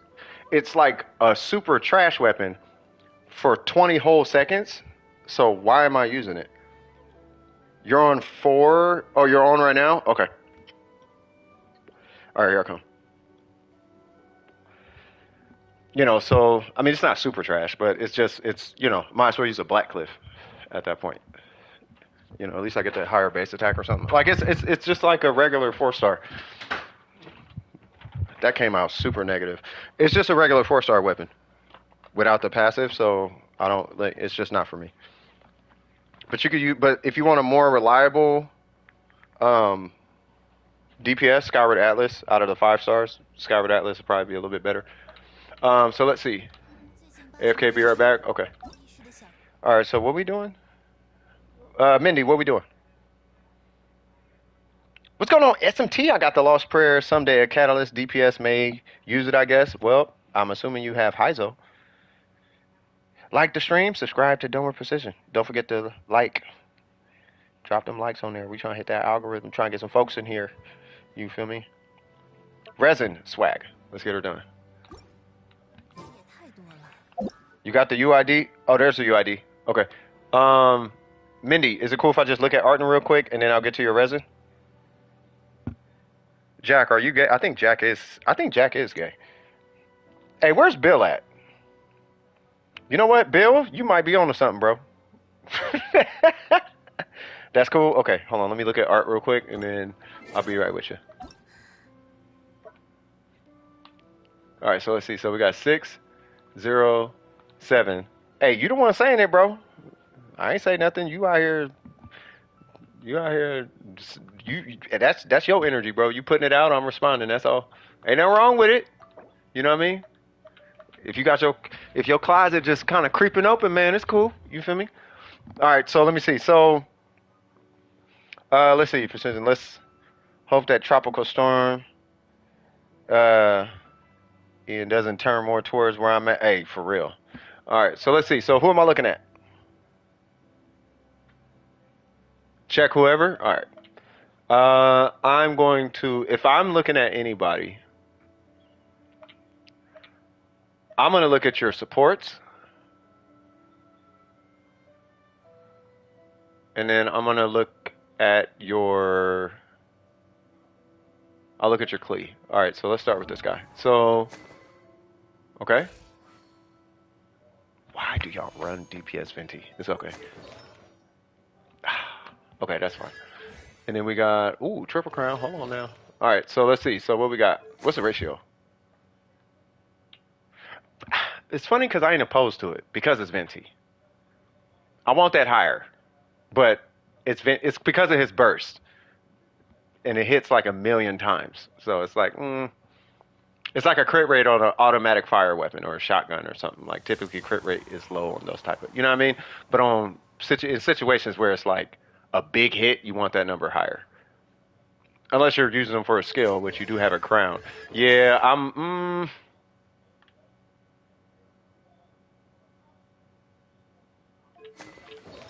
like a super trash weapon for 20 whole seconds. So why am I using it? You're on 4. Oh, you're on right now? Okay. All right, here I come. So, I mean, it's not super trash, but might as well use a Black Cliff at that point. At least I get that higher base attack or something. Like, it's just like a regular 4-star. That came out super negative. It's just a regular 4-star weapon without the passive, so I don't, like, it's just not for me. But but if you want a more reliable, DPS, Skyward Atlas, out of the 5 stars, Skyward Atlas would probably be a little bit better. So let's see. AFK, be right back. Okay. All right. So what we doing? Mindy, what we doing? What's going on? SMT, I got the Lost Prayer. Someday a Catalyst DPS may use it, I guess. Well, I'm assuming you have Hyzo. Like the stream, subscribe to Domer Precision. Don't forget to like. Drop them likes on there. We trying to hit that algorithm, trying to get some folks in here. You feel me? Resin swag. Let's get her done. You got the UID? Oh, there's the UID. Okay. Mindy, is it cool if I just look at Arden real quick and then I'll get to your resin? Jack, are you gay? I think Jack is gay. Hey, where's Bill at? You know what, Bill? You might be on to something, bro. That's cool. Okay, hold on. Let me look at art real quick and then I'll be right with you. All right, so let's see. So we got 607. Hey, you don't want to say it, bro. I ain't say nothing. You out here. That's your energy, bro. You putting it out, I'm responding. That's all. Ain't nothing wrong with it. You know what I mean? If your closet just kind of creeping open, man, it's cool. You feel me? All right, so let me see. So, let's see, precision. Let's hope that tropical storm, it doesn't turn more towards where I'm at. Hey, for real. All right, so let's see. So who am I looking at? Check whoever. All right. I'm going to, if I'm looking at anybody, I'm going to look at your supports. And then I'm going to look at your, I'll look at your Klee. All right, so let's start with this guy. So, okay. Why do y'all run DPS Venti? It's okay. Okay, that's fine. And then we got, ooh, triple crown. Hold on now. All right, so let's see. So what we got? What's the ratio? It's funny because I ain't opposed to it because it's Venti. I want that higher, but it's because of his burst, and it hits like 1,000,000 times. So it's like, it's like a crit rate on an automatic fire weapon or a shotgun or something. Like typically crit rate is low on those type of, you know what I mean? But in situations where it's like a big hit, you want that number higher. Unless you're using them for a skill, which you do have a crown. Yeah,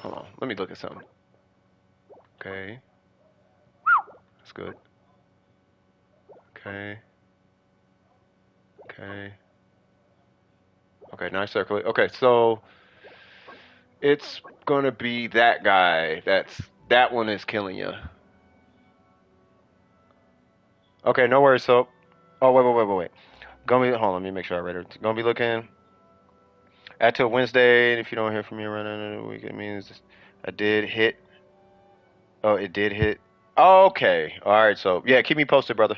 hold on, let me look at something. Okay. That's good. Okay. Okay. Okay, nice circle. Okay, so it's gonna be that guy. That one is killing you. Okay, no worries. So, oh wait. Hold on. Let me make sure I read it. Gonna be looking at till Wednesday. And if you don't hear from me around the end of the week, it means I did hit. Oh, it did hit. Okay. All right. So yeah, keep me posted, brother.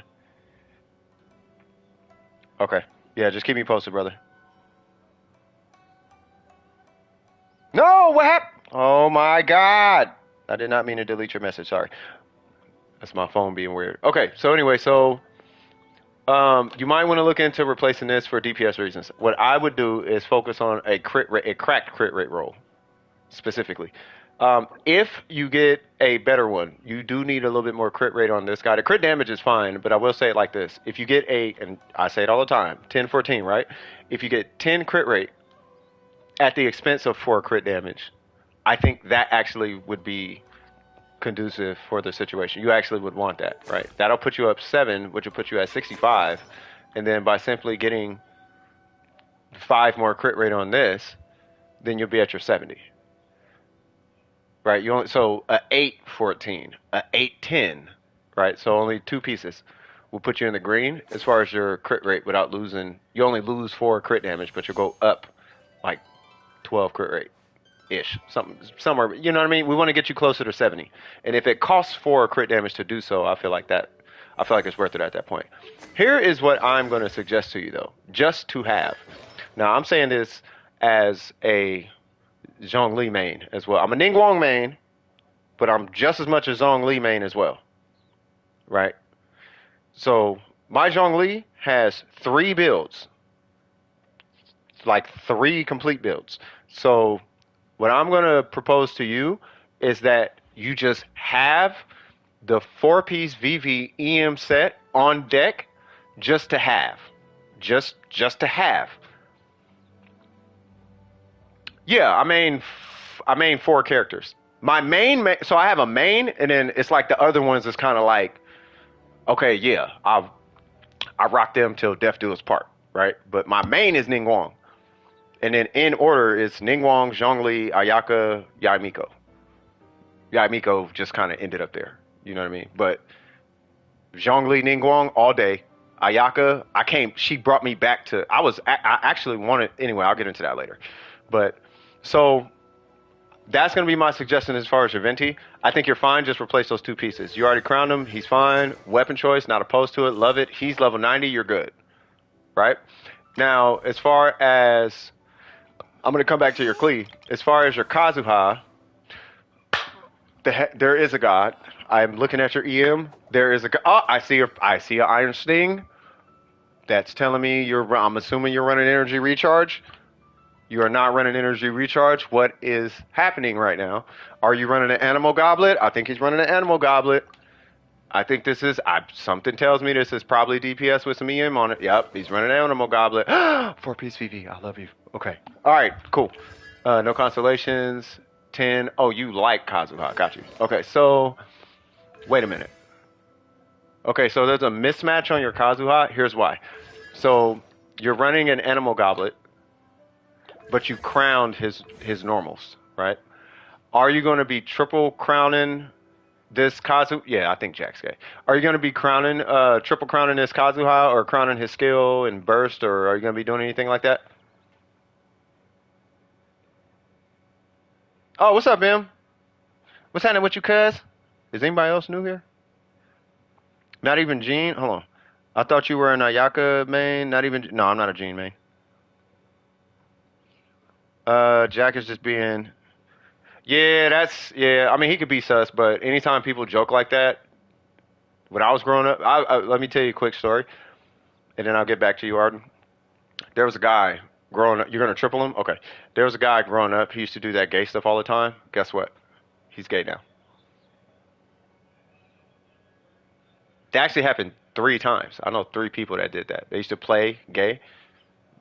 Okay. Yeah, just keep me posted, brother. No, what happened? Oh my God. I did not mean to delete your message. Sorry. That's my phone being weird. Okay. So anyway, so You might want to look into replacing this for DPS reasons. What I would do is focus on a crit rate, a cracked crit rate roll specifically. If you get a better one, you do need a little bit more crit rate on this guy. The crit damage is fine, but I will say it like this: if you get and I say it all the time, 10-14, right? If you get 10 crit rate at the expense of 4 crit damage, I think that actually would be conducive for the situation. You actually would want that, right? That'll put you up 7, which will put you at 65, and then by simply getting 5 more crit rate on this, then you'll be at your 70. Right? You only so a 8-14, a 8-10, right? So only 2 pieces will put you in the green as far as your crit rate without losing. You only lose 4 crit damage, but you'll go up like 12 crit rate ish, somewhere. You know what I mean? We want to get you closer to 70, and if it costs 4 crit damage to do so, I feel like it's worth it at that point. Here is what I'm going to suggest to you though, just to have. Now I'm saying this as a Zhongli main as well. I'm a Ningguang main, but I'm just as much a Zhongli main as well, right? So my Zhongli has 3 builds, like 3 complete builds. So what I'm going to propose to you is that you just have the 4-piece VV EM set on deck just to have. Just to have. Yeah, I main 4 characters. My main, so I have a main, and then it's like the other ones is kind of like, okay, yeah, I rock them till death do us part, right? But my main is Ningguang, and then in order it's Ningguang, Zhongli, Ayaka, Yaimiko. Yaimiko just kind of ended up there, you know what I mean? But Zhongli, Ningguang all day. Ayaka, she brought me back to, I actually wanted, anyway, I'll get into that later. But, so, that's going to be my suggestion as far as your Venti. I think you're fine, just replace those 2 pieces. You already crowned him, he's fine. Weapon choice, not opposed to it, love it. He's level 90, you're good. Right? Now, as far as, I'm going to come back to your Klee. As far as your Kazuha, there is a god. I'm looking at your EM. There is a god. Oh, I see an Iron Sting. That's telling me I'm assuming you're running energy recharge. You are not running energy recharge. What is happening right now? Are you running an animal goblet? I think he's running an animal goblet. I think this is, something tells me this is probably DPS with some EM on it. Yep, he's running an animal goblet. 4-piece VV, I love you. Okay. All right, cool. No constellations. 10. Oh, you like Kazuha. Got you. Okay, so, wait a minute. Okay, so there's a mismatch on your Kazuha. Here's why. So, you're running an animal goblet, but you crowned his normals, right? Are you going to be triple crowning this Kazu? Yeah, I think Jack's gay. Are you going to be triple crowning this Kazuha, or crowning his skill and burst, or are you going to be doing anything like that? Oh, what's up, Bim? What's happening with you, cuz? Is anybody else new here? Not even Gene? Hold on. I thought you were an Ayaka main. Not even. No, I'm not a Gene main. Jack is just being. Yeah, I mean, he could be sus, but anytime people joke like that, when I was growing up, let me tell you a quick story, and then I'll get back to you, Arden. There was a guy growing up. You're gonna triple him? Okay. There was a guy growing up. He used to do that gay stuff all the time. Guess what? He's gay now. That actually happened 3 times. I know 3 people that did that. They used to play gay,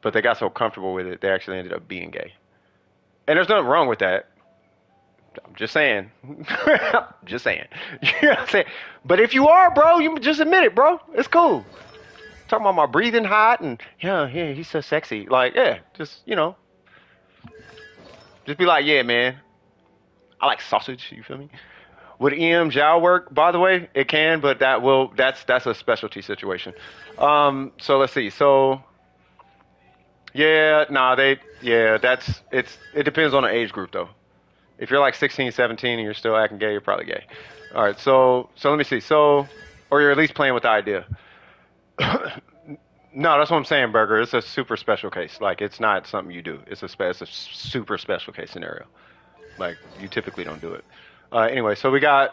but they got so comfortable with it, they actually ended up being gay. And there's nothing wrong with that. I'm just saying. Just saying. You know what I'm saying? But if you are, bro, you just admit it, bro. It's cool. Talking about my breathing hot and, yeah, he's so sexy. Like, yeah, just, just be like, yeah, man. I like sausage, you feel me? Would EM Jow work? By the way, it can, but that's a specialty situation. So let's see. So yeah, it depends on the age group though. If you're like 16, 17 and you're still acting gay, you're probably gay. All right, so let me see. So, or you're at least playing with the idea. No, that's what I'm saying, Burger. It's a super special case. Like, it's not something you do. It's a super special case scenario. Like, you typically don't do it. Anyway, so you're going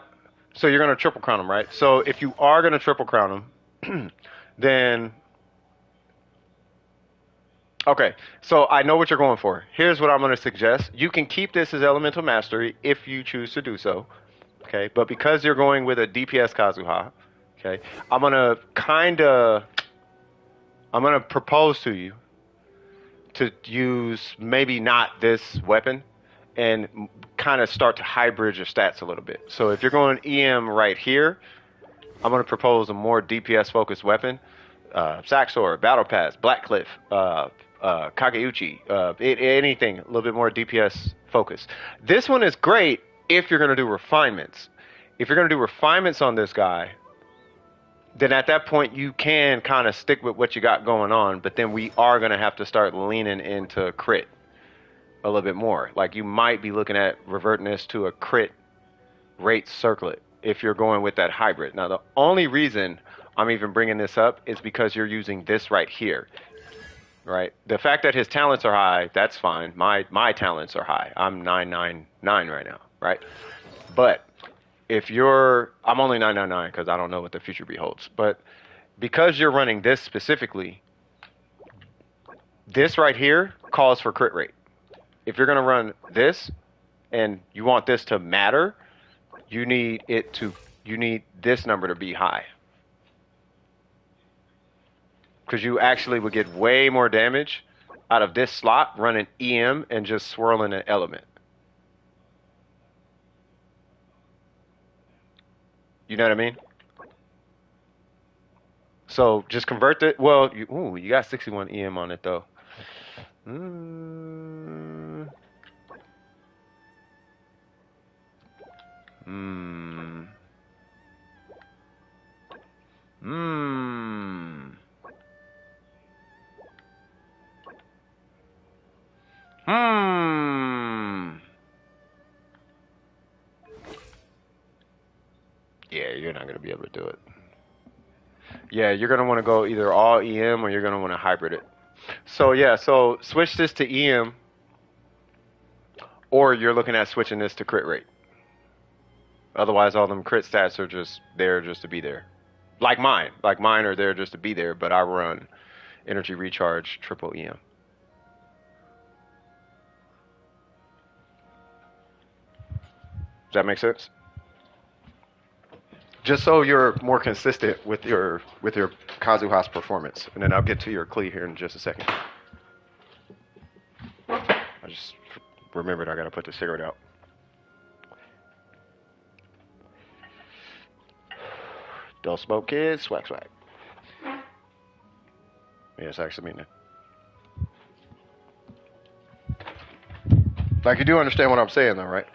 to triple crown him, right? So if you are going to triple crown him, then Okay, so I know what you're going for. Here's what I'm going to suggest. You can keep this as Elemental Mastery if you choose to do so. Okay, but because you're going with a DPS Kazuha, okay, I'm going to kind of, I'm going to propose to you to use maybe not this weapon and kind of start to hybrid your stats a little bit. So if you're going EM right here, I'm going to propose a more DPS focused weapon. Saxor, Battle Pass, Blackcliff, Kageuchi, anything a little bit more DPS focused. This one is great if you're going to do refinements. If you're going to do refinements on this guy, then at that point you can kind of stick with what you got going on, but then we are going to have to start leaning into crit a little bit more. Like you might be looking at reverting this to a crit rate circlet if you're going with that hybrid. Now the only reason I'm even bringing this up is because you're using this right here, right? The fact that his talents are high, that's fine. My talents are high. I'm 999 right now, right? But if you're, I'm only 999 because I don't know what the future beholds. But because you're running this specifically, this right here calls for crit rate. If you're going to run this and you want this to matter, you need this number to be high. Because you actually would get way more damage out of this slot running EM and just swirling an element. You know what I mean? So just convert it. Well, you got 61 EM on it though. Mm. Mm. Mm. Hmm. Yeah, you're not gonna be able to do it. Yeah, you're gonna want to go either all EM or you're gonna want to hybrid it. So yeah, so switch this to EM, or you're looking at switching this to crit rate. Otherwise, all them crit stats are just there just to be there. Like mine. Like mine are there just to be there, but I run energy recharge triple EM. Does that make sense? Just so you're more consistent with your Kazuha's performance, and then I'll get to your Klee here in just a second. I just remembered I gotta put the cigarette out. Don't smoke, kids. Swag, swag. Yes, actually mean that. Like you do understand what I'm saying, though, right?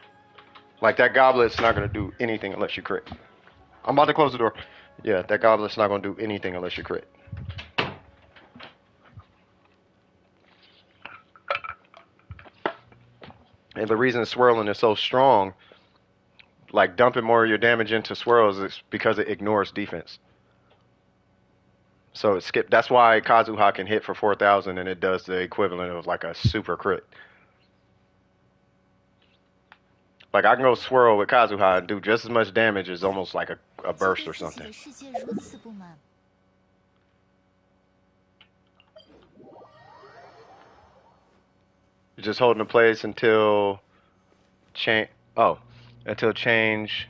Like that goblet's not gonna do anything unless you crit. I'm about to close the door. Yeah, that goblet's not gonna do anything unless you crit. And the reason swirling is so strong, like dumping more of your damage into swirls, is because it ignores defense. So it skip. That's why Kazuha can hit for 4,000 and it does the equivalent of like a super crit. Like I can go swirl with Kazuha and do just as much damage as almost like a burst or something. You're just holding the place until change. Oh, until change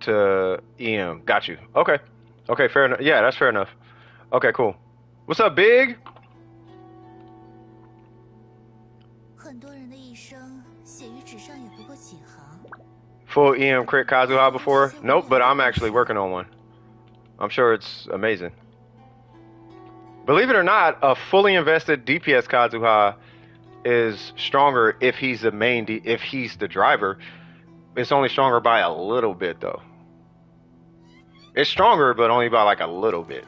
to EM. Got you. Okay. Okay, fair enough. Yeah, that's fair enough. Okay, cool. What's up, Big? Full EM crit Kazuha before? Nope, but I'm actually working on one. I'm sure it's amazing. Believe it or not, a fully invested DPS Kazuha is stronger if he's the main, if he's the driver. It's only stronger by a little bit though. It's stronger, but only by like a little bit.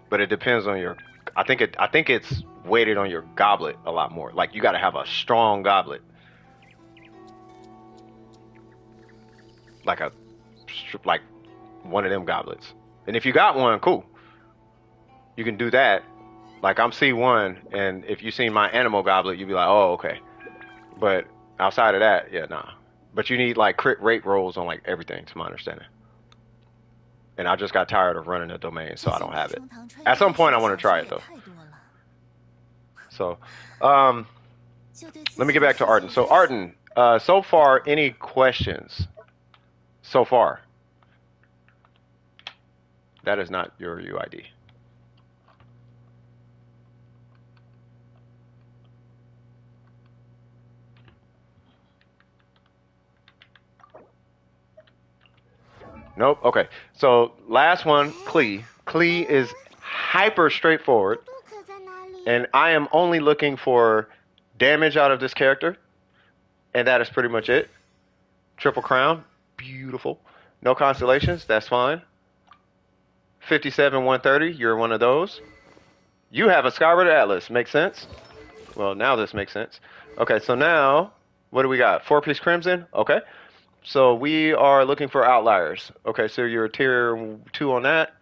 But it depends on your. I think it's weighted on your goblet a lot more. Like you got to have a strong goblet, like one of them goblets. And if you got one, cool. You can do that. Like I'm C1, and if you see my animal goblet, you'd be like, oh, okay. But outside of that, yeah, nah. But you need like crit rate rolls on like everything, to my understanding. And I just got tired of running the domain, so I don't have it. At some point, I want to try it though. So, um, let me get back to Arden. So, Arden, so far, any questions? So far, that is not your UID. Nope. Okay. So last one, Klee. Klee is hyper straightforward, and I am only looking for damage out of this character, and that is pretty much it. Triple crown, beautiful. No constellations, that's fine. 57, 130, you're one of those. You have a Skyward Atlas, makes sense. Well, now this makes sense. Okay, so now, what do we got? 4-piece Crimson, okay. So we are looking for outliers. Okay, so you're a tier 2 on that.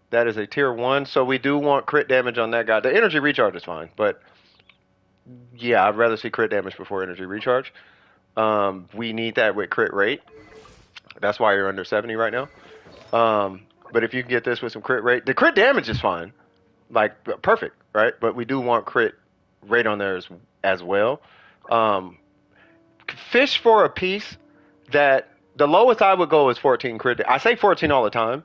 That is a tier 1, so we do want crit damage on that guy. The energy recharge is fine, but yeah, I'd rather see crit damage before energy recharge. We need that with crit rate. That's why you're under 70 right now. But if you can get this with some crit rate, the crit damage is fine. Like, perfect, right? But we do want crit rate on there as well. Fish for a piece that the lowest I would go is 14 crit. I say 14 all the time,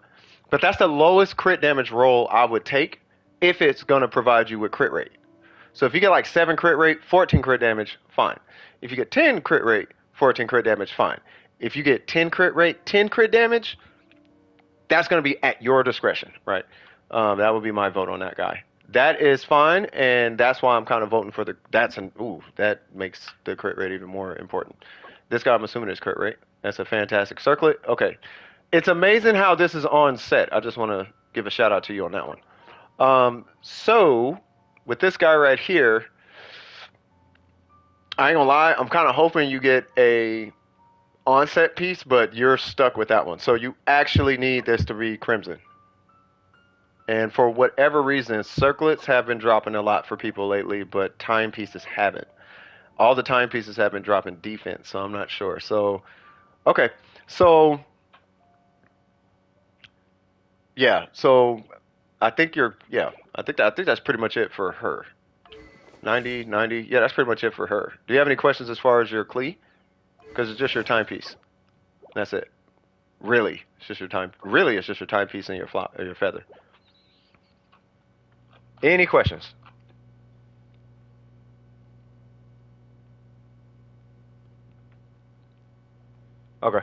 but that's the lowest crit damage roll I would take if it's going to provide you with crit rate. So if you get like 7 crit rate, 14 crit damage, fine. If you get 10 crit rate, 14 crit damage, fine. If you get 10 crit rate, 10 crit damage, that's going to be at your discretion, right? That would be my vote on that guy. That is fine, and that's why I'm kind of voting for the. That makes the crit rate even more important. This guy, I'm assuming, is crit rate. That's a fantastic circlet. Okay, it's amazing how this is on set. I just want to give a shout out to you on that one. So with this guy right here, I ain't gonna lie, I'm kind of hoping you get a onset piece, but you're stuck with that one. So you actually need this to be Crimson. And for whatever reason, circlets have been dropping a lot for people lately, but timepieces haven't. All the timepieces have been dropping defense, so I'm not sure. So, okay. So, yeah. So, I think that's pretty much it for her. 90, 90. Yeah, that's pretty much it for her. Do you have any questions as far as your Klee? Because it's just your timepiece. That's it. Really, it's just your time. Really, it's just your timepiece and your feather. Any questions? Okay.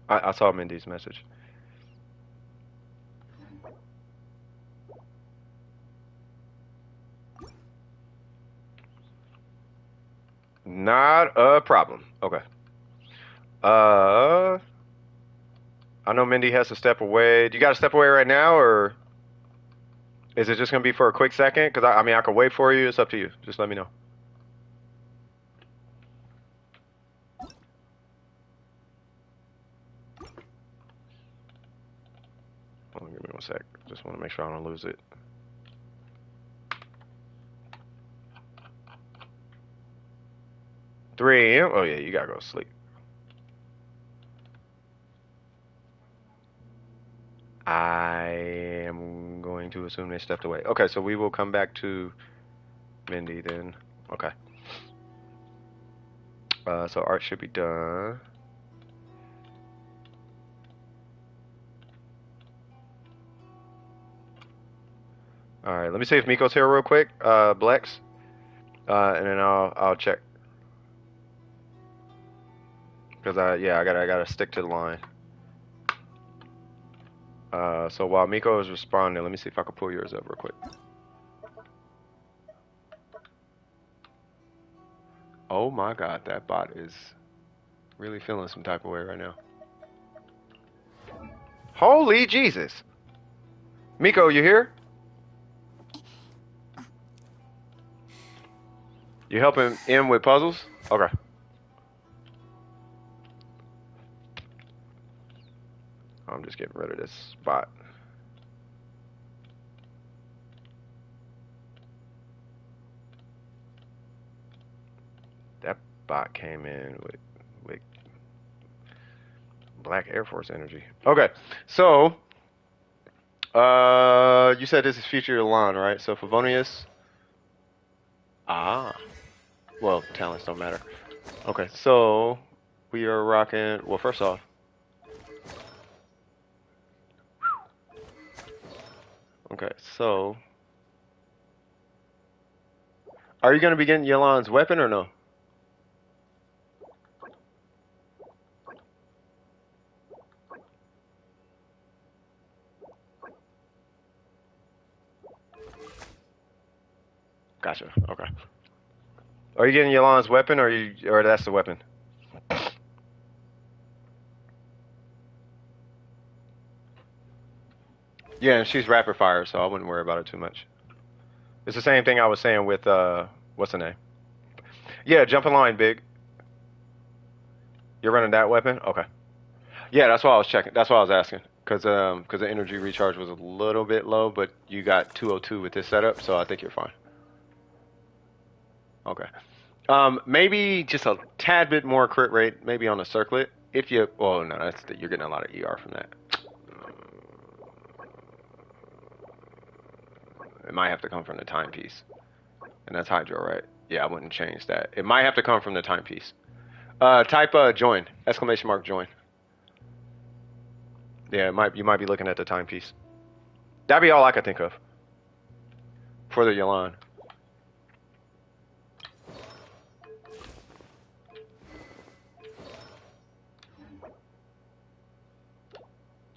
I saw Mindy's message. Not a problem. Okay. Uh, I know Mindy has to step away. Do you got to step away right now, or is it just gonna be for a quick second? Because I mean, I could wait for you. It's up to you. Just let me know. Hold on, give me one sec. Just want to make sure I don't lose it. Three a.m. Oh yeah, you gotta go to sleep. I am going to assume they stepped away. Okay, so we will come back to Mindy then. Okay. So art should be done. All right, let me see if Miko's here real quick. Blex, and then I'll check. Cause I gotta stick to the line. So while Miko is responding, let me see if I can pull yours up real quick. Oh my God, that bot is really feeling some type of way right now. Holy Jesus! Miko, you here? You helping him with puzzles? Okay. I'm just getting rid of this bot. That bot came in with Black Air Force energy. Okay, so You said this is future Elon, right? So Favonius. Ah. Well, talents don't matter. Okay, so we are rocking. Well, first off, okay, so are you gonna be getting Yolon's weapon or no? Gotcha. Okay. Are you getting Yolon's weapon, or that's the weapon? Yeah, and she's rapid fire, so I wouldn't worry about it too much. It's the same thing I was saying with what's the name? Yeah, jump in line, big. You're running that weapon? Okay. Yeah, that's why I was checking. That's why I was asking. Cause the energy recharge was a little bit low, but you got 202 with this setup, so I think you're fine. Okay. Maybe just a tad bit more crit rate, maybe on the circlet. If you, well, no, you're getting a lot of ER from that. It might have to come from the timepiece, and that's Hydro, right? Yeah, I wouldn't change that. It might have to come from the timepiece. Type join, exclamation mark join. Yeah, you might be looking at the timepiece. That'd be all I could think of for the Yolon.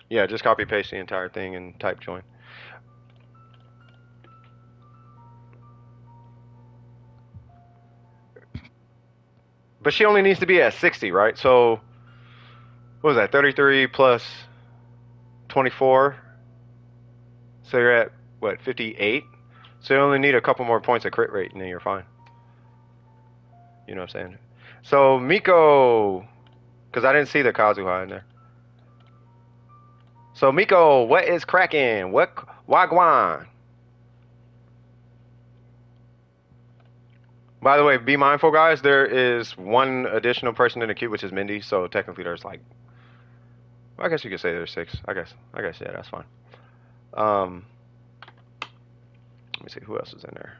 Yeah, just copy paste the entire thing and type join. But she only needs to be at 60, right? So, what was that? 33 plus 24. So you're at, what, 58? So you only need a couple more points of crit rate and then you're fine. You know what I'm saying? So, Miko, because I didn't see the Kazuha in there. So, Miko, what is cracking? What wagwan? By the way, be mindful, guys. There is one additional person in the queue, which is Mindy. So technically, there's like, well, I guess you could say there's 6. I guess, yeah, that's fine. Let me see who else is in there.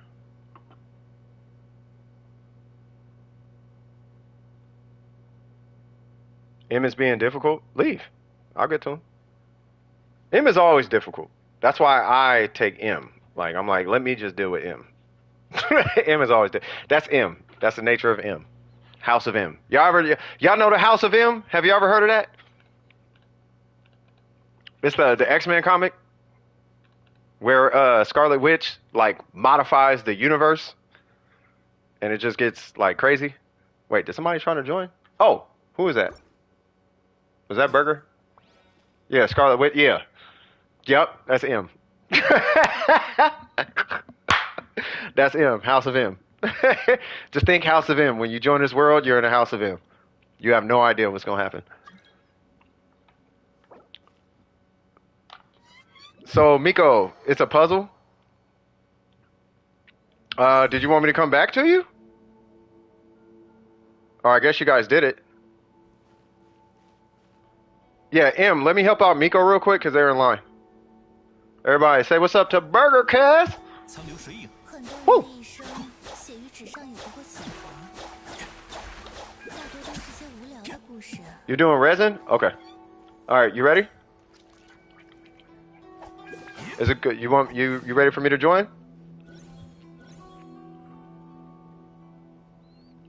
M is being difficult. Leave. I'll get to him. M is always difficult. That's why I take M. Like I'm like, let me just deal with M. M is always that's M. That's the nature of M. House of M. Y'all know the House of M? Have you ever heard of that? It's the X-Men comic where Scarlet Witch like modifies the universe and it just gets like crazy. Wait, did somebody trying to join? Oh, who is that? Was that Burger? Yeah, Scarlet Witch. Yeah. Yep, that's M. That's M, House of M. Just think House of M. When you join this world, you're in a House of M. You have no idea what's going to happen. So, Miko, it's a puzzle. Did you want me to come back to you? Or I guess you guys did it. Yeah, M, let me help out Miko real quick because they're in line. Everybody say what's up to Burger Cast. Woo! You're doing resin? Okay. Alright, you ready? Is it good? You ready for me to join?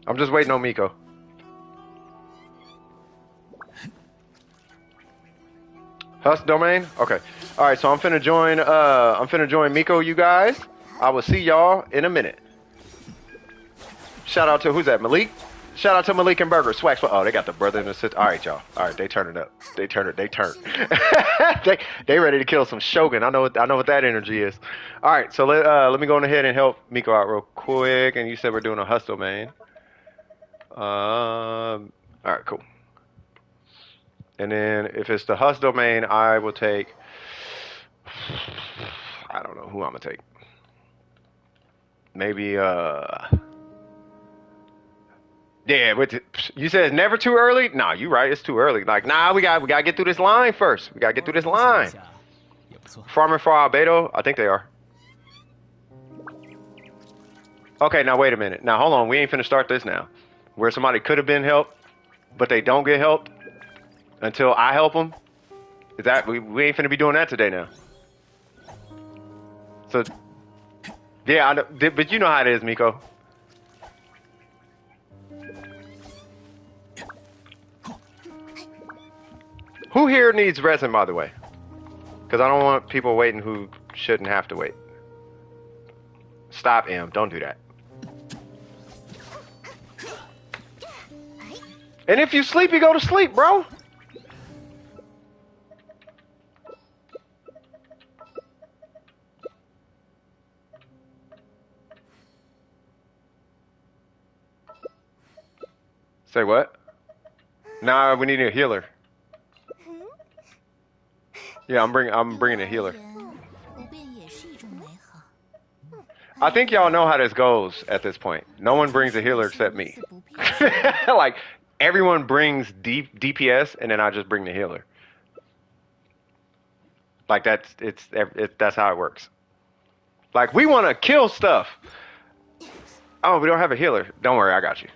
I'm just waiting on Miko. Hus domain? Okay. Alright, so I'm finna join Miko, you guys. I will see y'all in a minute. Shout out to who's that? Malik? Shout out to Malik and Burger. Swag. Oh, they got the brother and the sister. All right, y'all. All right, they turn it up. They turn. they ready to kill some Shogun. I know what that energy is. All right, so let me go on ahead and help Miko out real quick. And you said we're doing a hustle, man. All right, cool. And then if it's the hustle domain, I will take. I don't know who I'm gonna take. Maybe yeah, you said it's never too early? Nah, you right, it's too early. Like, nah, we gotta get through this line first. We gotta get through this line. Farming for Albedo? I think they are. Okay, now wait a minute. Now hold on, we ain't finna start this now. Where somebody could have been helped, but they don't get helped until I help them. Is that we ain't finna be doing that today now? So, yeah, I know, but you know how it is, Miko. Who here needs resin, by the way? Because I don't want people waiting who shouldn't have to wait. Stop, M. Don't do that. And if you sleep, you go to sleep, bro. Say what? Nah, we need a healer. Yeah, I'm bringing a healer. I think y'all know how this goes at this point. No one brings a healer except me. Like, everyone brings DPS, and then I just bring the healer. Like, that's how it works. Like, we want to kill stuff. Oh, we don't have a healer. Don't worry, I got you.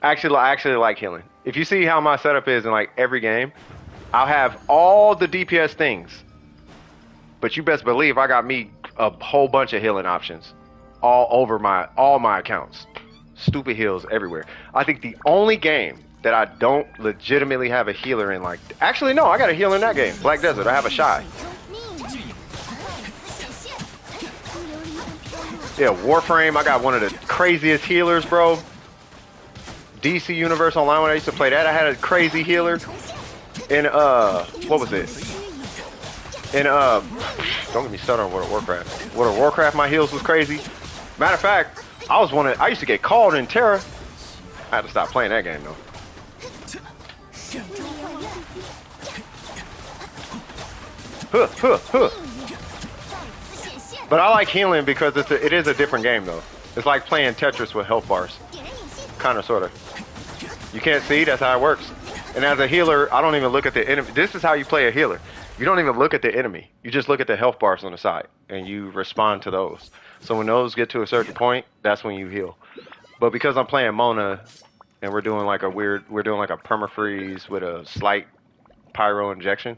I actually like healing. If you see how my setup is in, like, every game, I'll have all the DPS things. But you best believe I got me a whole bunch of healing options all over all my accounts. Stupid heals everywhere. I think the only game that I don't legitimately have a healer in, like, actually no, I got a healer in that game. Black Desert. I have a Shy. Yeah, Warframe. I got one of the craziest healers, bro. DC Universe Online, when I used to play that, I had a crazy healer. In what was it? In don't get me started on World of Warcraft. World of Warcraft, my heals was crazy. Matter of fact, I used to get called in Terra. I had to stop playing that game though. But I like healing because it is a different game though. It's like playing Tetris with health bars. Kinda sorta. You can't see, that's how it works. And as a healer, I don't even look at the enemy. This is how you play a healer. You don't even look at the enemy. You just look at the health bars on the side, and you respond to those. So when those get to a certain point, that's when you heal. But because I'm playing Mona, and we're doing like a permafreeze with a slight pyro injection,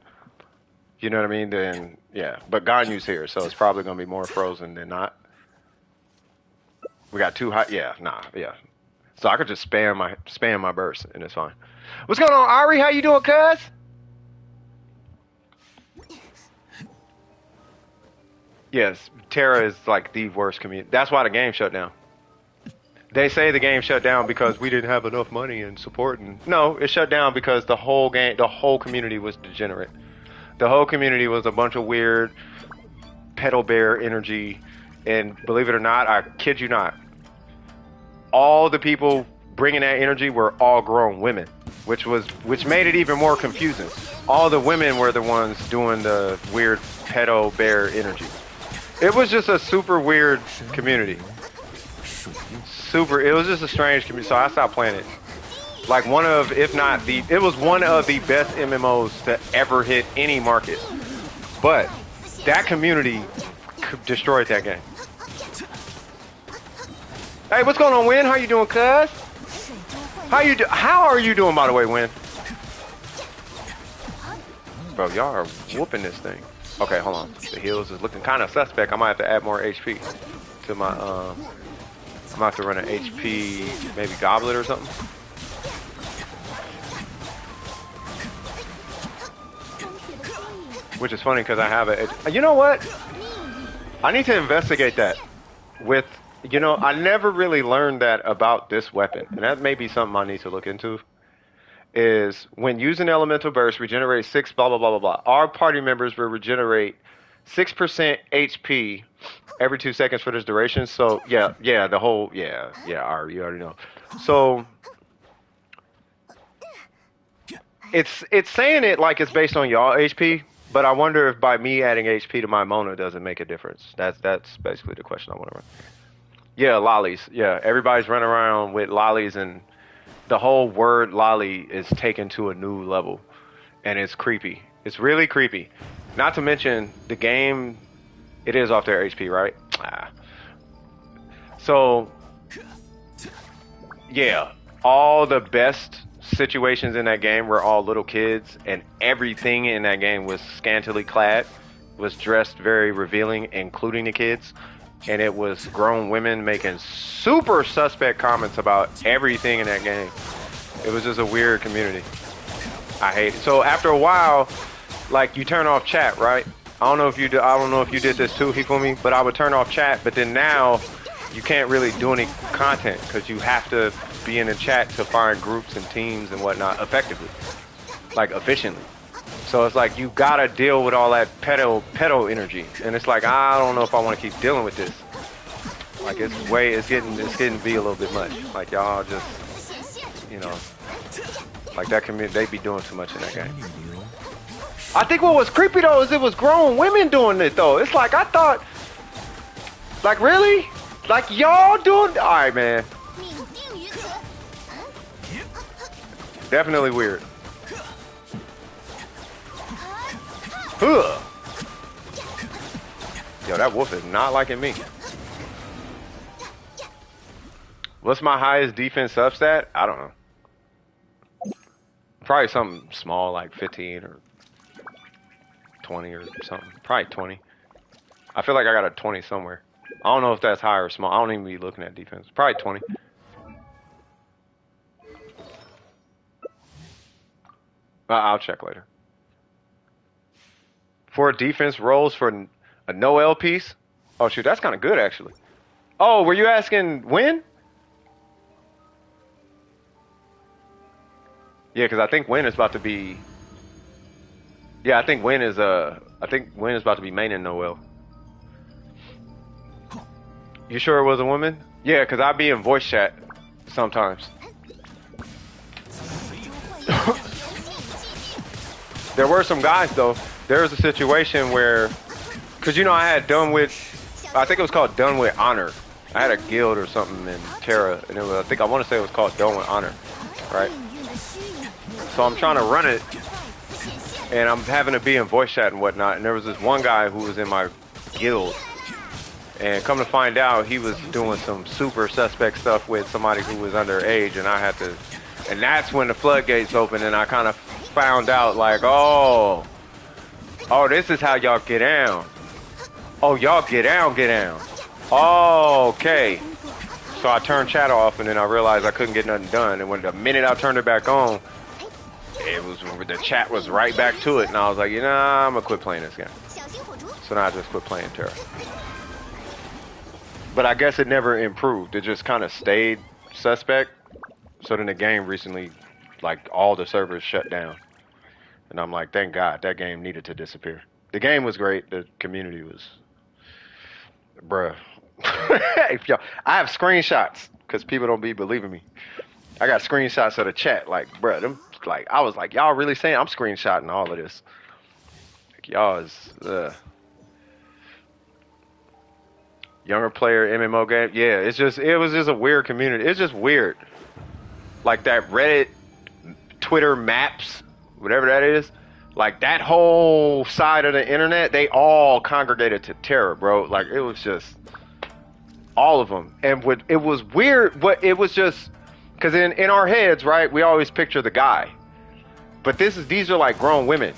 you know what I mean? Then, yeah. But Ganyu's here, so it's probably going to be more frozen than not. We got two hot, yeah. So I could just spam my burst, and it's fine. What's going on, Ari? How you doing, cuz? Yes, Terra is like the worst community. That's why the game shut down. They say the game shut down because we didn't have enough money and support. And no, it shut down because the whole community was degenerate. The whole community was a bunch of weird pedal bear energy. And believe it or not, I kid you not, all the people bringing that energy were all grown women, which made it even more confusing. All the women were the ones doing the weird pedo bear energy. It was just a super weird community. It was just a strange community, so I stopped playing it. Like it was one of the best MMOs to ever hit any market. But that community destroyed that game. Hey, what's going on, Win? How you doing, cuz? How are you doing, by the way, Win? Bro, y'all are whooping this thing. Okay, hold on. The heals is looking kind of suspect. I might have to add more HP to my, I might have to run an HP, maybe goblet or something. Which is funny because I have it. You know what? I need to investigate that with, I never really learned that about this weapon. And that may be something I need to look into. Is when using elemental burst, regenerate 6 blah blah blah blah blah. Our party members will regenerate 6% HP every 2 seconds for this duration. So yeah, the whole you already know. So it's saying it like it's based on y'all HP, but I wonder if by me adding HP to my Mona doesn't make a difference. That's basically the question I want to run. Yeah, lollies. Yeah, everybody's running around with lollies, and the whole word lolly is taken to a new level, and it's creepy. It's really creepy. Not to mention the game, it is off their HP, right? So, yeah, all the best situations in that game were all little kids, and everything in that game was scantily clad, was dressed very revealing, including the kids. And it was grown women making super suspect comments about everything in that game. It was just a weird community. I hate it. So after a while, like you turn off chat, right? I don't know if you did this too, Hifumi, but I would turn off chat. But then now, you can't really do any content because you have to be in a chat to find groups and teams and whatnot effectively, like efficiently. So it's like you gotta deal with all that pedo energy, and it's like I don't know if I want to keep dealing with this. Like it's getting be a little bit much. Like y'all just, you know, like that community, they be doing too much in that game. I think what was creepy though is it was grown women doing it though. It's like I thought, like really, like y'all doing. All right, man. Definitely weird. Ugh. Yo, that wolf is not liking me. What's my highest defense substat? I don't know. Probably something small like 15 or 20 or something. Probably 20. I feel like I got a 20 somewhere. I don't know if that's high or small. I don't even be looking at defense. Probably 20. I'll check later. For defense roles for a Noel piece? Oh shoot, that's kind of good actually. Oh, were you asking when? Yeah, because I think Win is about to be. Yeah, I think Win is about to be main in Noel. You sure it was a woman? Yeah, because I be in voice chat sometimes. There were some guys though. There was a situation where, cause you know I had done with, I think it was called Done with Honor. I had a guild or something in Terra, and it was, I want to say it was called Done with Honor, right? So I'm trying to run it, and I'm having to be in voice chat and whatnot. And there was this one guy who was in my guild, and come to find out, he was doing some super suspect stuff with somebody who was underage, and I had to, and that's when the floodgates opened, and I kind of found out like, oh, this is how y'all get down. Oh, y'all get down. Oh, okay. So I turned chat off, and then I realized I couldn't get nothing done. And when the minute I turned it back on, the chat was right back to it, and I was like, I'm gonna quit playing this game. So now I just quit playing Terra. But I guess it never improved. It just kind of stayed suspect. So then the game recently, like all the servers shut down. And I'm like, thank God, that game needed to disappear. The game was great. The community was, bruh. I have screenshots because people don't be believing me. I got screenshots of the chat, like, bruh, them, like, I was like, y'all really saying I'm screenshotting all of this? Like, y'all is, younger player MMO game. Yeah, it was just a weird community. It's just weird. Like that Reddit, Twitter maps, whatever that is, like that whole side of the internet, they all congregated to Terra, bro. Like it was just all of them. And it was weird, but it was just because in our heads, right, we always picture the guy. But these are like grown women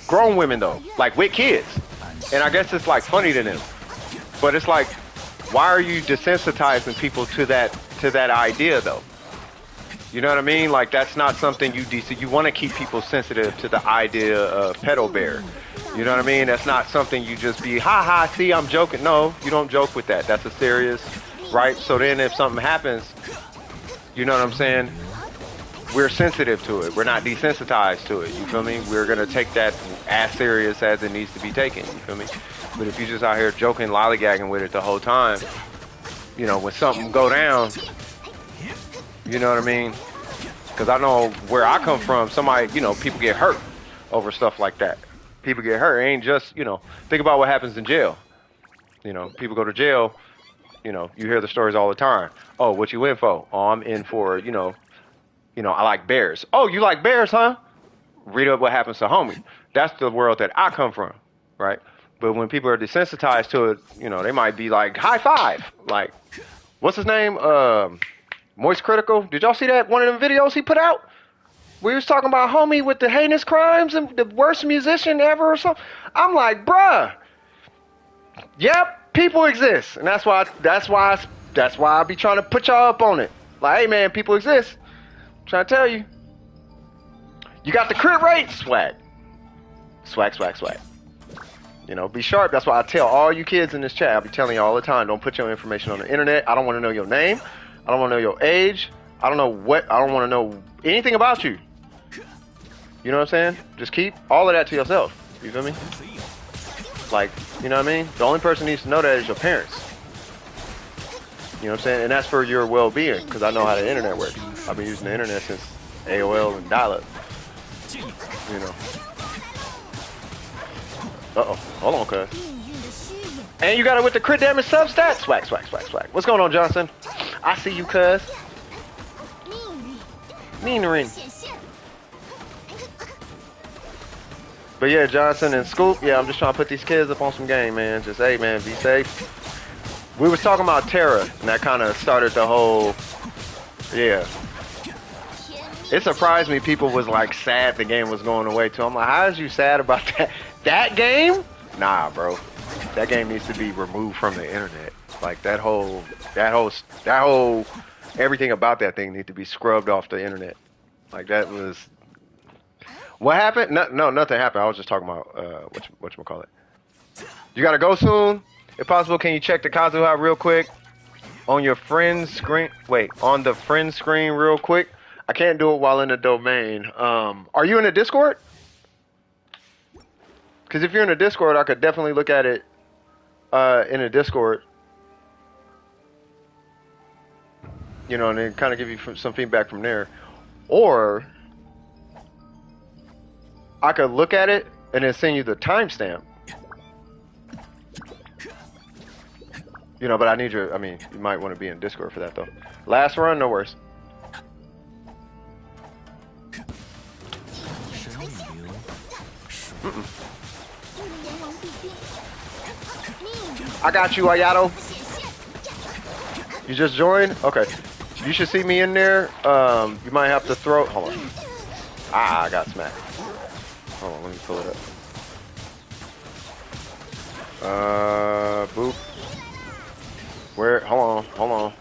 though, like with kids. And I guess it's like funny to them. But it's like, why are you desensitizing people to that idea though? You know what I mean? Like that's not something you want to keep people sensitive to the idea of pedo bear. You know what I mean? That's not something you just be, see, I'm joking. No, you don't joke with that. That's a serious, right? So then if something happens, you know what I'm saying? We're sensitive to it. We're not desensitized to it. You feel me? We're going to take that as serious as it needs to be taken. You feel me? But if you're just out here joking, lollygagging with it the whole time, you know, when something go down, you know what I mean? Because I know where I come from, somebody, you know, people get hurt over stuff like that. People get hurt. It ain't just, you know, think about what happens in jail. You know, people go to jail, you know, you hear the stories all the time. Oh, what you in for? Oh, I'm in for, you know, I like bears. Oh, you like bears, huh? Read up what happens to homie. That's the world that I come from, right? But when people are desensitized to it, you know, they might be like, high five. Like, what's his name? Moist Critical. Did y'all see that one of them videos he put out? We was talking about homie with the heinous crimes and the worst musician ever or something. I'm like, bruh. Yep, people exist, and that's why I be trying to put y'all up on it. Like, hey man, people exist. I'm trying to tell you. You got the crit rate, swag. Swag, swag, swag. You know, be sharp. That's why I tell all you kids in this chat, I be telling you all the time, don't put your information on the internet. I don't want to know your name. I don't want to know your age. I don't want to know anything about you. You know what I'm saying? Just keep all of that to yourself. You feel me? Like, you know what I mean? The only person who needs to know that is your parents. You know what I'm saying? And that's for your well-being, because I know how the internet works. I've been using the internet since AOL and dial-up. You know. Uh-oh. Hold on, cuz. And you got it with the crit damage substat? Swag, swag, swag, swag. What's going on, Johnson? I see you, cuz. Neenerin. But yeah, Johnson and Scoop, yeah, I'm just trying to put these kids up on some game, man. Just, hey, man, be safe. We was talking about Terra, and that kind of started the whole, yeah. It surprised me people was, like, sad the game was going away, too. I'm like, how is you sad about that? That game? Nah, bro. That game needs to be removed from the internet. Like, that whole, everything about that thing needs to be scrubbed off the internet. Like, that was... What happened? No, nothing happened. I was just talking about whatchamacallit. You gotta go soon? If possible, can you check the Kazuha real quick? On your friend's screen? Wait, on the friend screen real quick? I can't do it while in the domain. Are you in the Discord? Because if you're in the Discord, I could definitely look at it in the Discord. You know, and then kind of give you some feedback from there. Or... I could look at it and then send you the timestamp. You know, but I need your, I mean, you might want to be in Discord for that though. Last run, no worries. I got you, Ayato. You just joined? Okay. You should see me in there. You might have to throw, hold on. Ah, I got smacked. Hold on, let me pull it up. Boop. Where? Hold on.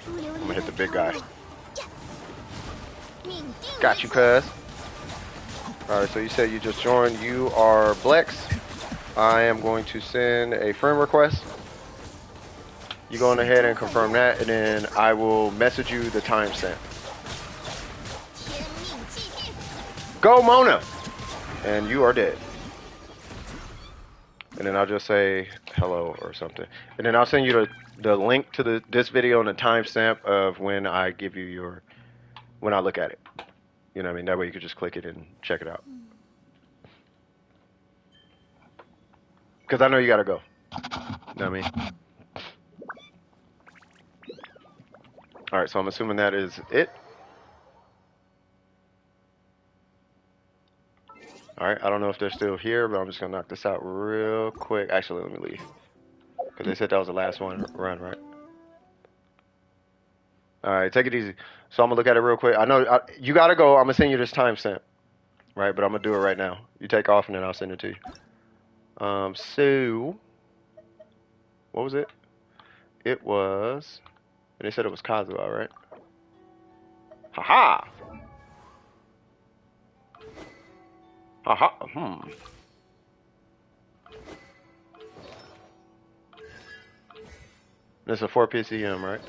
I'm gonna hit the big guy. Got you, cuz. Alright, so you said you just joined. You are Blex. I am going to send a friend request. You go on ahead and confirm that, and then I will message you the timestamp. Go, Mona! And you are dead. And then I'll just say hello or something. And then I'll send you the link to this video and the timestamp of when I give you when I look at it. You know what I mean? That way you could just click it and check it out. Because I know you gotta go. You know what I mean? Alright, so I'm assuming that is it. Alright, I don't know if they're still here, but I'm just gonna knock this out real quick. Actually, let me leave. Because they said that was the last one run, right? Alright, take it easy. So I'm gonna look at it real quick. I know you gotta go. I'm gonna send you this timestamp. Right, but I'm gonna do it right now. You take off and then I'll send it to you. So what was it? It was, and they said it was Kazuha, right? Haha! Haha, This is a 4 PCM, right?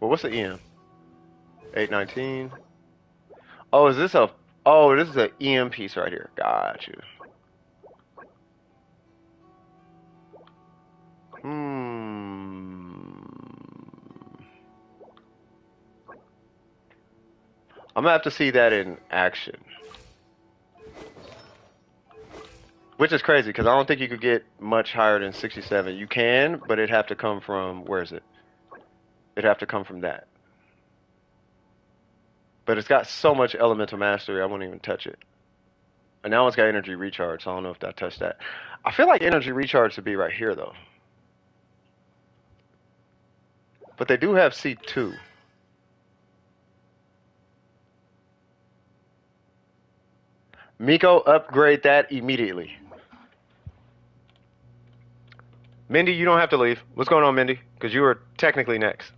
Well, what's the EM? 819. Oh, is this a... Oh, this is an EM piece right here. Got you. I'm gonna have to see that in action. Which is crazy, because I don't think you could get much higher than 67. You can, but it'd have to come from... Where is it? It'd have to come from that. But it's got so much elemental mastery, I won't even touch it. And now it's got energy recharge, so I don't know if I touched that. I feel like energy recharge should be right here, though. But they do have C2. Miko, upgrade that immediately. Mindy, you don't have to leave. What's going on, Mindy? Because you were technically next.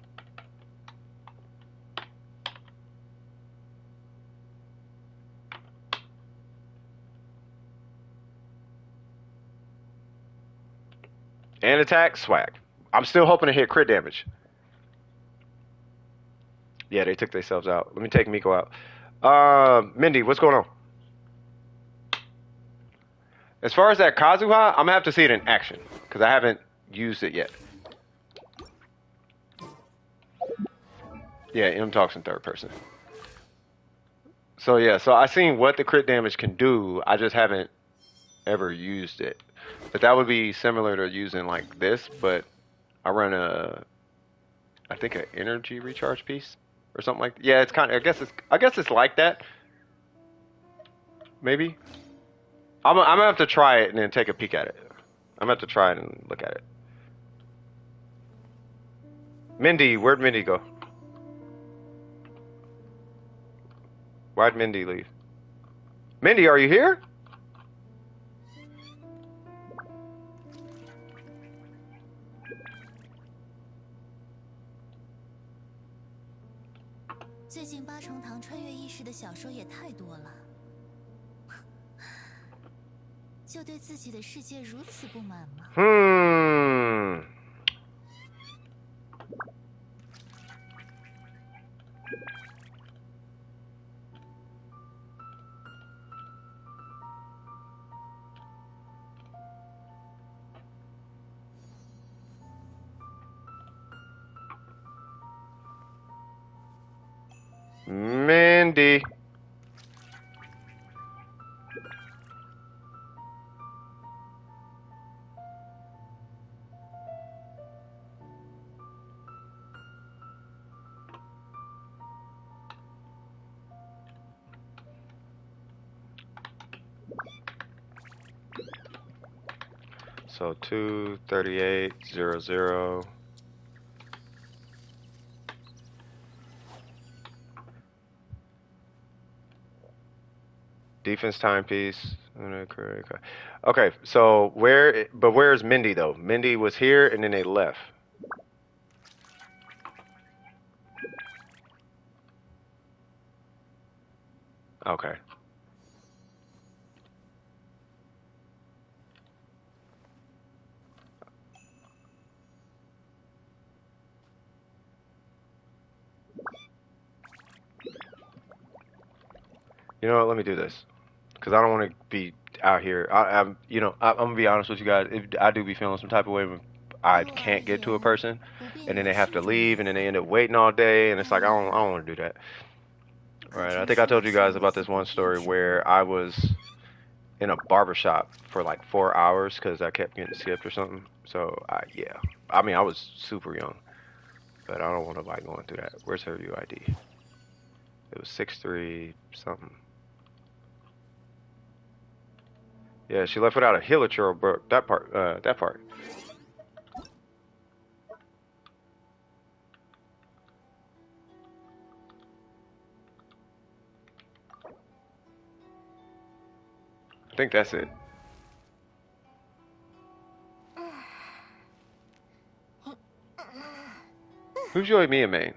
And attack, swag. I'm still hoping to hit crit damage. Yeah, they took themselves out. Let me take Miko out. Mindy, what's going on? As far as that Kazuha, I'm gonna have to see it in action because I haven't used it yet. Yeah, M talks in third person. So yeah, so I seen what the crit damage can do. I just haven't ever used it. But that would be similar to using like this, but I run I think an energy recharge piece or something like that. Yeah, it's kind of I guess it's like that. Maybe. I'm gonna have to try it and then take a peek at it. I'm gonna have to try it and look at it. Mindy, where'd Mindy go? Why'd Mindy leave? Mindy, are you here? 最近八重堂穿越意识的小说也太多了，就对自己的世界如此不满吗？Mindy. So 23800. Defense timepiece. Okay, so where's Mindy though? Mindy was here and then they left. Okay. You know what? Let me do this because I don't want to be out here. I'm gonna be honest with you guys. If I do be feeling some type of way when I can't get to a person, and then they have to leave, and then they end up waiting all day, and it's like I don't want to do that. Right? I think I told you guys about this one story where I was in a barbershop for like 4 hours because I kept getting skipped or something. So yeah, I mean I was super young, but I don't want nobody going through that. Where's her UID? It was 6'3" something. Yeah, she left without a hilichurl, bro. That part. That part. I think that's it. Who's your Mia main?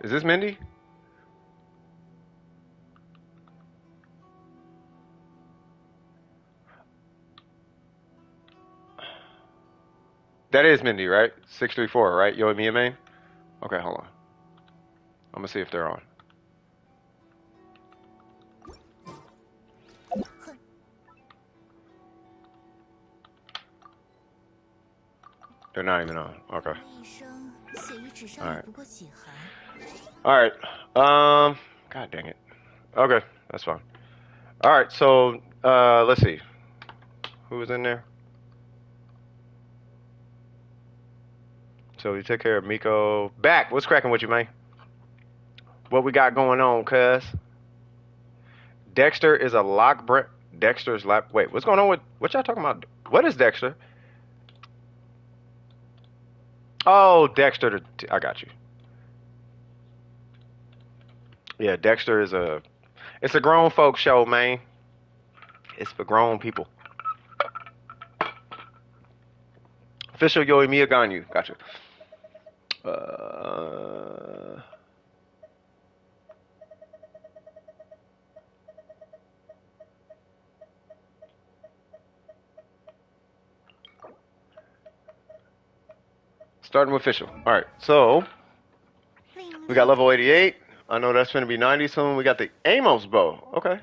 Is this Mindy? That is Mindy, right? 634, right? Yo Mia main? Okay, hold on. I'm gonna see if they're on. They're not even on. Okay. Alright. Alright. God dang it. Okay, that's fine. Alright, so let's see. Who was in there? So we took care of Miko. Back! What's cracking with you, man? What we got going on, cuz? Dexter is a lock brand. Dexter's lap. Wait, what's going on with what y'all talking about? What is Dexter? Oh, Dexter. I got you. Yeah, Dexter is a. It's a grown folk show, man. It's for grown people. Official Yoimiya Ganyu. Gotcha. Uh, Starting with official. All right, so we got level 88. I know that's going to be 90 soon. We got the Amos bow. Okay.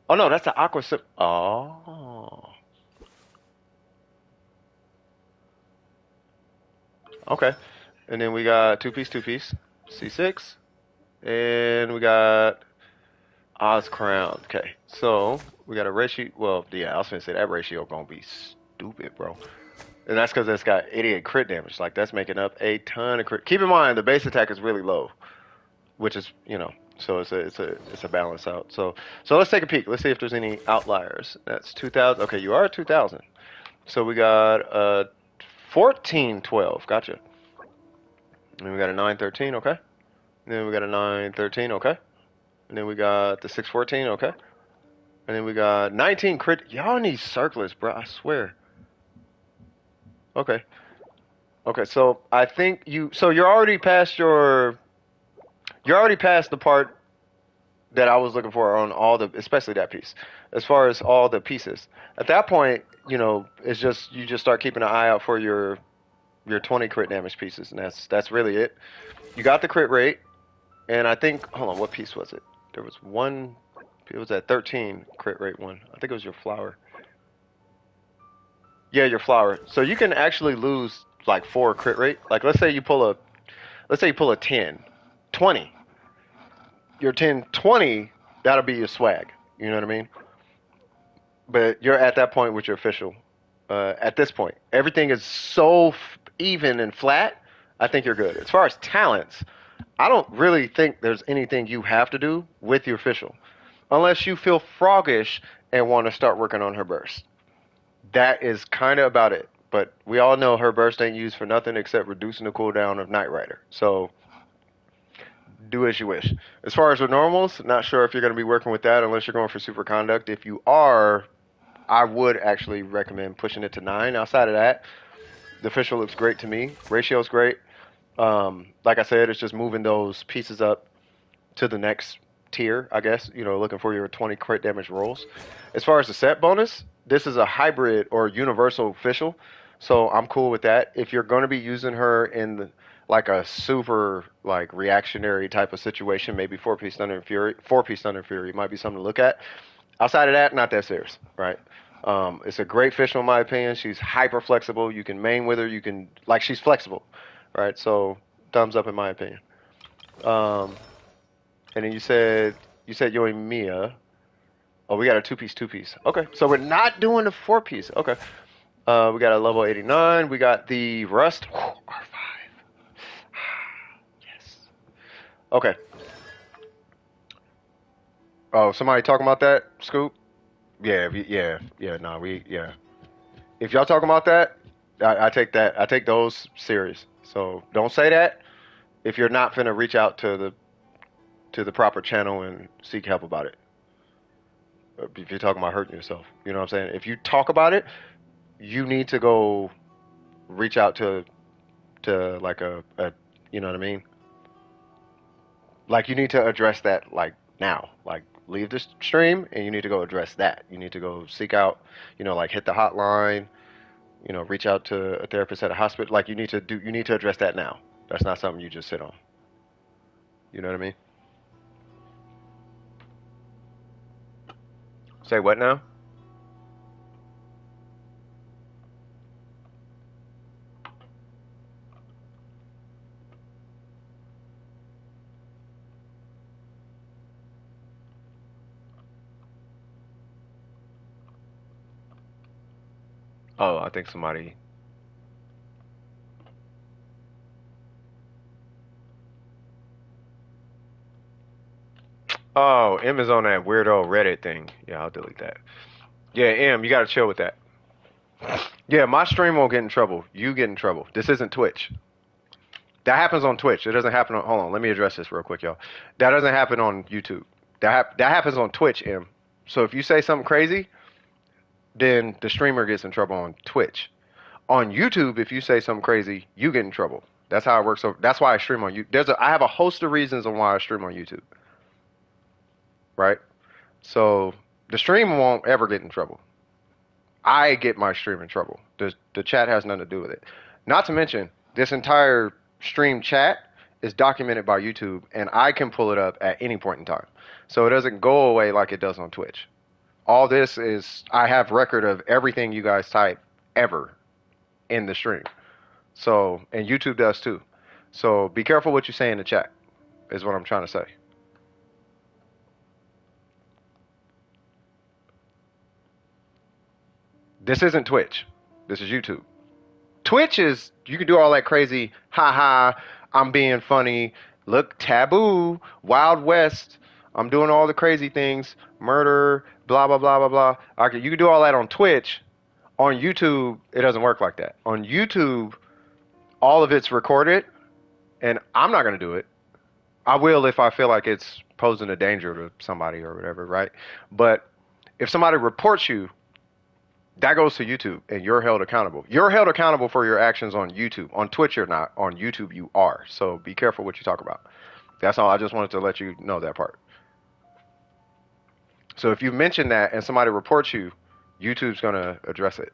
Oh no, that's the Aqua Sip. Oh. Okay. And then we got two piece, C6, and we got Oz Crown. Okay. So we got a ratio. Well, yeah, I was gonna say that ratio gonna be stupid, bro. And that's because it's got 88 crit damage. Like that's making up a ton of crit. Keep in mind the base attack is really low, which is so it's a balance out. So let's take a peek. Let's see if there's any outliers. That's 2,000. Okay, you are at 2,000. So we got 1412. Gotcha. And then we got a 913. Okay. And then we got a 913. Okay. And then we got the 614. Okay. And then we got 19 crit. Y'all need circlers, bro. I swear. Okay. Okay. So I think you. So you're already past your. You're already past the part that I was looking for on all the, especially that piece. As far as all the pieces, at that point, it's just you just start keeping an eye out for your 20 crit damage pieces, and that's really it. You got the crit rate, and I think hold on, what piece was it? There was one. It was at 13 crit rate one. I think it was your flower. Yeah, your flower. So you can actually lose like 4 crit rate. Like let's say you pull a 10, 20. Your 10, 20, that'll be your swag. You know what I mean? But you're at that point with your official. At this point, everything is so even and flat. I think you're good. As far as talents, I don't really think there's anything you have to do with your official, unless you feel froggish and want to start working on her burst. That is kind of about it. But we all know her burst ain't used for nothing except reducing the cooldown of Knight Rider. So do as you wish. As far as the normals, not sure if you're going to be working with that unless you're going for super conduct. If you are, I would actually recommend pushing it to 9. Outside of that, the official looks great to me. Ratio's great. Like I said, it's just moving those pieces up to the next tier, I guess, looking for your 20 crit damage rolls. As far as the set bonus, this is a hybrid or universal official, so I'm cool with that. If you're going to be using her in like a super like reactionary type of situation, maybe 4-piece Thunder and Fury, 4-piece Thunder and Fury might be something to look at. Outside of that, not that serious, right? It's a great fish in my opinion. She's hyper flexible. You can main with her. You can she's flexible, right? So thumbs up in my opinion. Um, and then you said Yoimiya. Oh, we got a two piece. Okay, so we're not doing the 4-piece. Okay. We got a level 89. We got the Rust. R5. Yes. Okay. Oh, somebody talking about that, Scoop? Yeah, yeah. No, yeah. If y'all talking about that, I take that. I take those serious. So don't say that if you're not finna reach out to the proper channel and seek help about it. If you're talking about hurting yourself, you know what I'm saying? If you talk about it, you need to go reach out to like a you know what I mean? Like you need to address that like now. Like leave the stream and you need to go address that. You need to go seek out, like hit the hotline, reach out to a therapist at a hospital. Like you need to address that now. That's not something you just sit on. You know what I mean? Say what now? Oh, I think somebody. Oh, M is on that weirdo Reddit thing. Yeah, I'll delete that. Yeah, M, you gotta chill with that. Yeah, my stream won't get in trouble. You get in trouble. This isn't Twitch. That happens on Twitch. It doesn't happen on. Hold on, let me address this real quick, y'all. That doesn't happen on YouTube. That happens on Twitch, M. So if you say something crazy, then the streamer gets in trouble on Twitch. On YouTube, if you say something crazy, you get in trouble. That's how it works. So that's why I stream on you. I have a host of reasons on why I stream on YouTube, right? So the stream won't ever get in trouble. I get my stream in trouble. The chat has nothing to do with it. Not to mention, this entire stream chat is documented by YouTube, and I can pull it up at any point in time. So it doesn't go away like it does on Twitch. All this is, I have record of everything you guys type ever in the stream. So, and YouTube does too. So be careful what you say in the chat, is what I'm trying to say. This isn't Twitch. This is YouTube. Twitch is, you can do all that crazy, haha, I'm being funny, look, taboo, Wild West, I'm doing all the crazy things, murder, blah, blah, blah, blah, blah. Okay, you can do all that on Twitch. On YouTube, it doesn't work like that. On YouTube, all of it's recorded, and I'm not going to do it. I will if I feel like it's posing a danger to somebody or whatever, right? But if somebody reports you, that goes to YouTube, and you're held accountable. You're held accountable for your actions on YouTube. On Twitch, you're not. On YouTube, you are. So be careful what you talk about. That's all. I just wanted to let you know that part. So if you mention that and somebody reports you, YouTube's going to address it.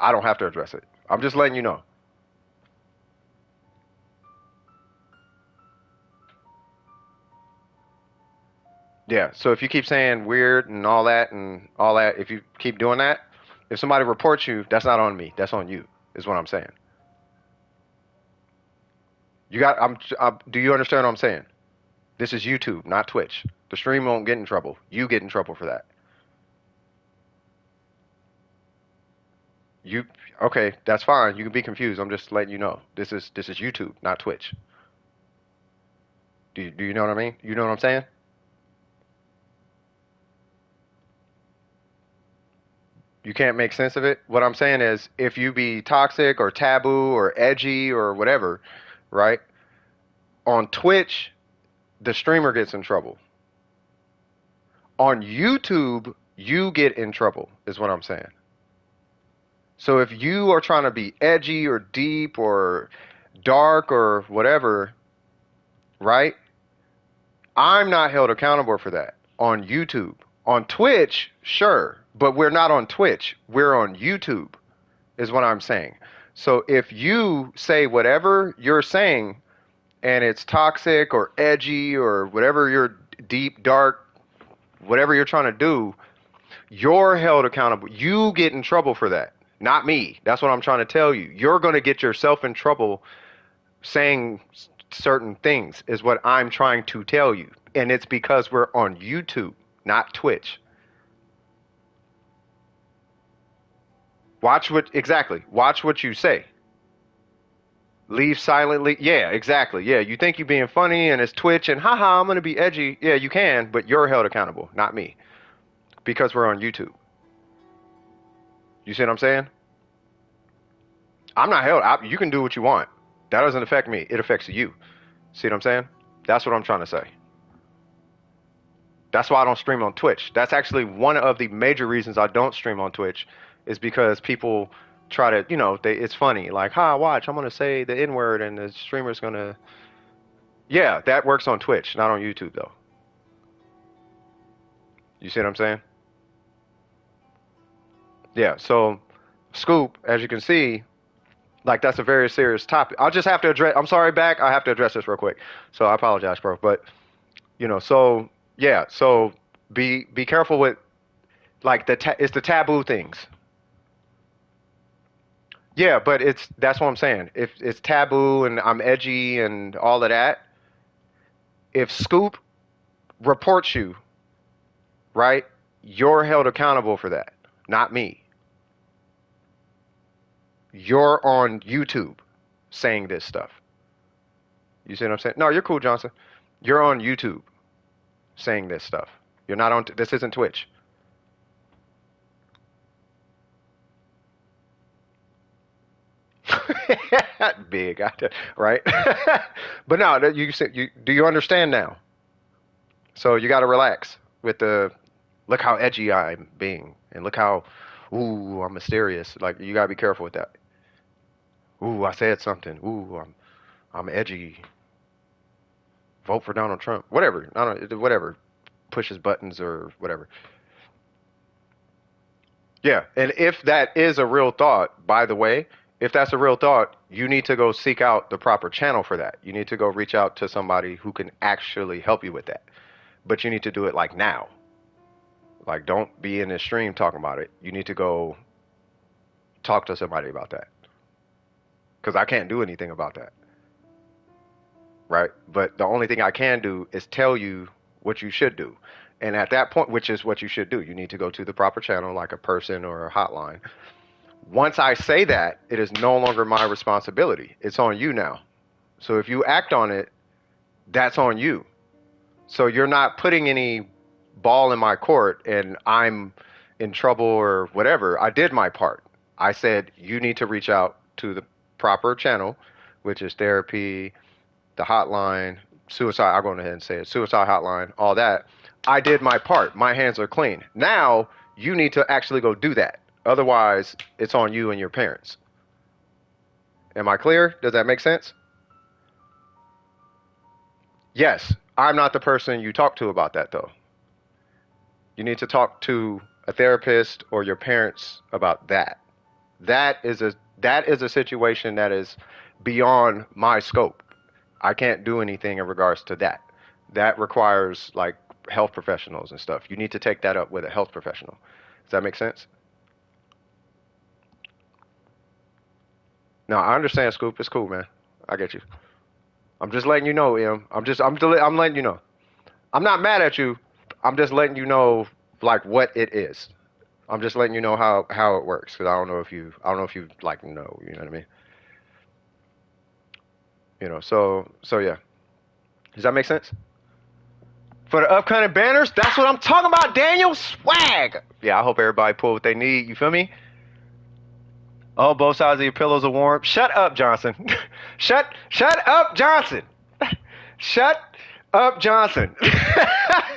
I don't have to address it. I'm just letting you know. Yeah, so if you keep saying weird and all that, if you keep doing that, if somebody reports you, that's not on me. That's on you, is what I'm saying. Do you understand what I'm saying? This is YouTube, not Twitch. The stream won't get in trouble. You get in trouble for that. You, okay, that's fine. You can be confused. I'm just letting you know. This is YouTube, not Twitch. Do you know what I mean? You know what I'm saying? You can't make sense of it. What I'm saying is, if you be toxic or taboo or edgy or whatever, right? On Twitch, the streamer gets in trouble. On YouTube, you get in trouble, is what I'm saying. So if you are trying to be edgy or deep or dark or whatever, right? I'm not held accountable for that on YouTube. On Twitch, sure, but we're not on Twitch. We're on YouTube, is what I'm saying. So if you say whatever you're saying and it's toxic or edgy or whatever you're deep, dark, whatever you're trying to do, you're held accountable. You get in trouble for that, not me. That's what I'm trying to tell you. You're going to get yourself in trouble saying certain things, is what I'm trying to tell you. And it's because we're on YouTube, not Twitch. Watch what you say. Leave silently. Yeah, exactly. Yeah, you think you're being funny and it's Twitch and haha, I'm going to be edgy. Yeah, you can, but you're held accountable, not me. Because we're on YouTube. You see what I'm saying? I'm not held. You can do what you want. That doesn't affect me. It affects you. See what I'm saying? That's what I'm trying to say. That's why I don't stream on Twitch. That's actually one of the major reasons I don't stream on Twitch, is because people try to, it's funny. Like, watch, I'm going to say the N word and the streamer's going to. Yeah, that works on Twitch, not on YouTube, though. You see what I'm saying? Yeah, so Scoop, as you can see, like, that's a very serious topic. I'll just have to address. I'm sorry, back. I have to address this real quick. So I apologize, bro. But, so, yeah, so be careful with, like, it's the taboo things. Yeah, but that's what I'm saying. If it's taboo and I'm edgy and all of that, if Scoop reports you, right, you're held accountable for that, not me. You're on YouTube saying this stuff. You see what I'm saying? No, you're cool, Johnson. You're on YouTube saying this stuff. You're not on. This isn't Twitch. Big, right? But no, you said you. Do you understand now? So you got to relax with the. Look how edgy I'm being, and look how, ooh, I'm mysterious. Like you gotta be careful with that. Ooh, I said something. Ooh, I'm edgy. Vote for Donald Trump. Whatever. I don't. Whatever. Pushes buttons or whatever. Yeah, and if that is a real thought, by the way, if that's a real thought, you need to go seek out the proper channel for that. You need to go reach out to somebody who can actually help you with that. But you need to do it like now. Like, don't be in this stream talking about it. You need to go talk to somebody about that. Because I can't do anything about that. Right? But the only thing I can do is tell you what you should do. And at that point, which is what you should do, you need to go to the proper channel, like a person or a hotline. Once I say that, it is no longer my responsibility. It's on you now. So if you act on it, that's on you. So you're not putting any ball in my court and I'm in trouble or whatever. I did my part. I said you need to reach out to the proper channel, which is therapy, the hotline, suicide. I'll go ahead and say it. Suicide hotline, all that. I did my part. My hands are clean. Now you need to actually go do that. Otherwise, it's on you and your parents. Am I clear? Does that make sense? Yes, I'm not the person you talk to about that, though. You need to talk to a therapist or your parents about that. That is a situation that is beyond my scope. I can't do anything in regards to that. That requires like health professionals and stuff. You need to take that up with a health professional. Does that make sense? No, I understand, Scoop. It's cool, man. I get you. I'm just letting you know, Em. I'm letting you know. I'm not mad at you. I'm just letting you know like what it is. I'm just letting you know how it works because I don't know if you like know. You know what I mean? So yeah. Does that make sense? For the upcoming banners, that's what I'm talking about, Daniel. Swag. Yeah, I hope everybody pull what they need. You feel me? Oh, both sides of your pillows are warm. Shut up, Johnson. Shut up, Johnson. Shut up, Johnson.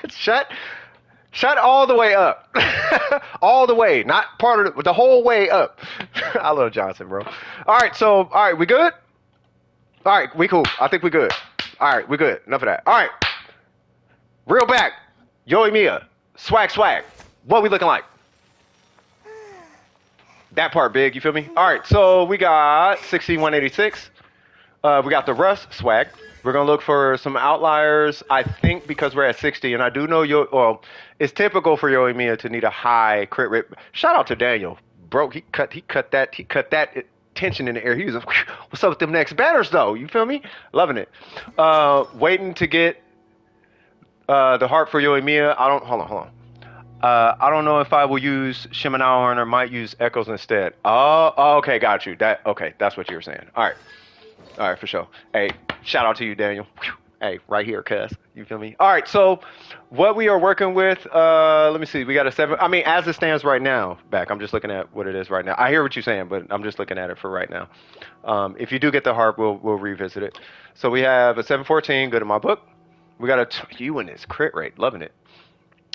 shut Shut all the way up. All the way, not part of the whole way up. I love Johnson, bro. All right, we good? All right, we cool. I think we good. All right, we good. Enough of that. All right. Real back. Yo Mia. Swag. What we looking like? That part big, you feel me? All right, so we got 6186. We got the Rust swag. We're gonna look for some outliers. I think because we're at 60, and I do know it's typical for Yo Mia to need a high crit rate. Shout out to Daniel, bro. He cut that tension in the air. He was, what's up with them next batters though? You feel me? Loving it. Waiting to get the heart for Yo Mia. Hold on. I don't know if I will use Shimanao or might use Echoes instead. Oh, okay, got you. That's what you were saying. All right, for sure. Hey, shout out to you, Daniel. Hey, right here, cuz. You feel me? All right, so what we are working with, let me see. We got a 7. I mean, as it stands right now, I'm just looking at what it is right now. I hear what you're saying, but I'm just looking at it for right now. If you do get the harp, we'll revisit it. So we have a 714, good in my book. We got you in this crit rate, loving it.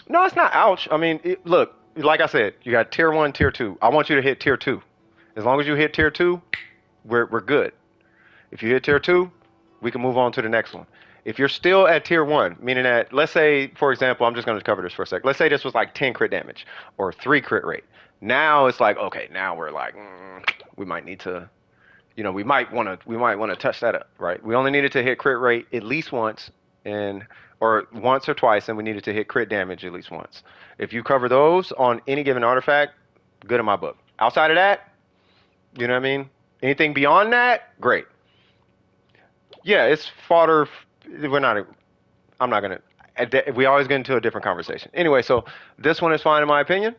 No, it's not ouch. I mean, look, like I said, you got tier 1, tier 2. I want you to hit tier 2. As long as you hit tier 2, we're good. If you hit tier 2, we can move on to the next one. If you're still at tier 1, meaning that, let's say, for example, I'm just going to cover this for a sec. Let's say this was like 10 crit damage or 3 crit rate. Now it's like, okay, now we're like, we might need to, we might want to touch that up, right? We only needed to hit crit rate at least once or once or twice, and we needed to hit crit damage at least once. If you cover those on any given artifact, good in my book. Outside of that, you know what I mean? Anything beyond that, great. Yeah, it's fodder. I'm not going to, we always get into a different conversation. Anyway, so this one is fine in my opinion.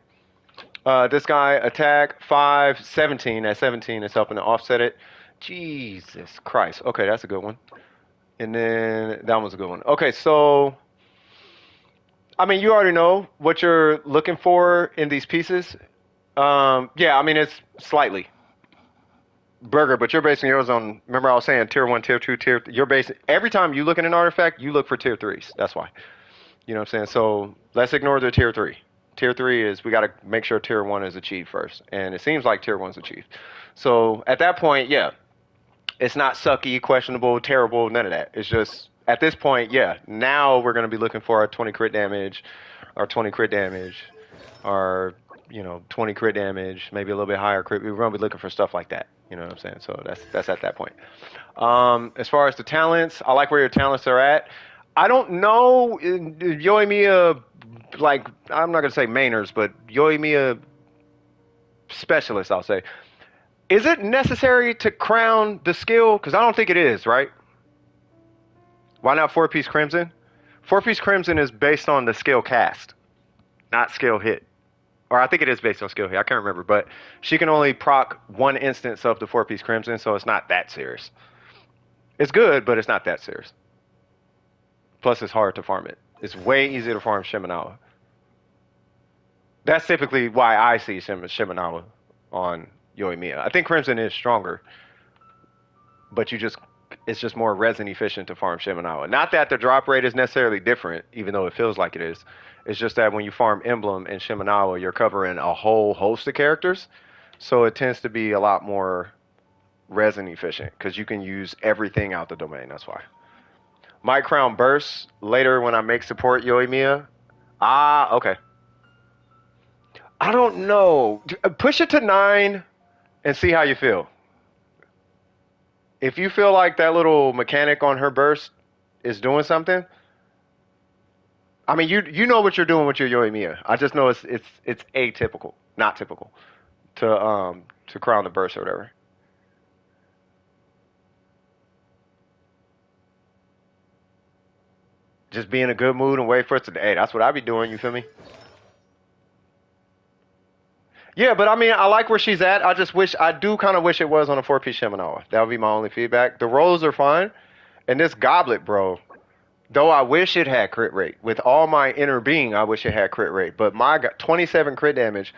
This guy, attack 5, 17. At 17, it's helping to offset it. Jesus Christ. Okay, that's a good one. And then that one's a good one. Okay, so I mean, you already know what you're looking for in these pieces. Yeah, I mean it's slightly burger, but you're basing yours on. Remember, I was saying tier one, tier two, tier. You're basing every time you look at an artifact, you look for tier threes. That's why. You know what I'm saying? So let's ignore the tier three. Tier three is we got to make sure tier one is achieved first, and it seems like tier one's achieved. So at that point, yeah, it's not sucky, questionable, terrible, none of that. It's just at this point, yeah. Now we're gonna be looking for our 20 crit damage, our 20 crit damage, our 20 crit damage, maybe a little bit higher crit. We're gonna be looking for stuff like that. You know what I'm saying? So that's at that point. As far as the talents, I like where your talents are at. I don't know Yoimiya, like I'm not gonna say mainers, but Yoimiya specialist, I'll say. Is it necessary to crown the skill? Because I don't think it is, right? Why not four piece crimson? Four piece crimson is based on the skill cast, not skill hit. Or I think it is based on skill hit. I can't remember, but she can only proc one instance of the four piece crimson, so it's not that serious. It's good, but it's not that serious. Plus, it's hard to farm it. It's way easier to farm Shimenawa. That's typically why I see Shimenawa on Yoimiya. I think Crimson is stronger, but it's just more resin efficient to farm Shimenawa. Not that the drop rate is necessarily different, even though it feels like it is. It's just that when you farm Emblem and Shimenawa, you're covering a whole host of characters, so it tends to be a lot more resin efficient because you can use everything out the domain. That's why. My crown bursts later when I make support Yoimiya. Ah, okay. I don't know. Push it to 9 and see how you feel. If you feel like that little mechanic on her burst is doing something, I mean you know what you're doing with your Yoimiya. I just know it's atypical, not typical, to crown the burst or whatever. Just be in a good mood and wait for it to. Hey, that's what I be doing. You feel me? Yeah, but I mean, I like where she's at. I do kind of wish it was on a four-piece Shimenawa. That would be my only feedback. The rolls are fine, and this goblet, bro. Though I wish it had crit rate. With all my inner being, I wish it had crit rate. But my 27 crit damage,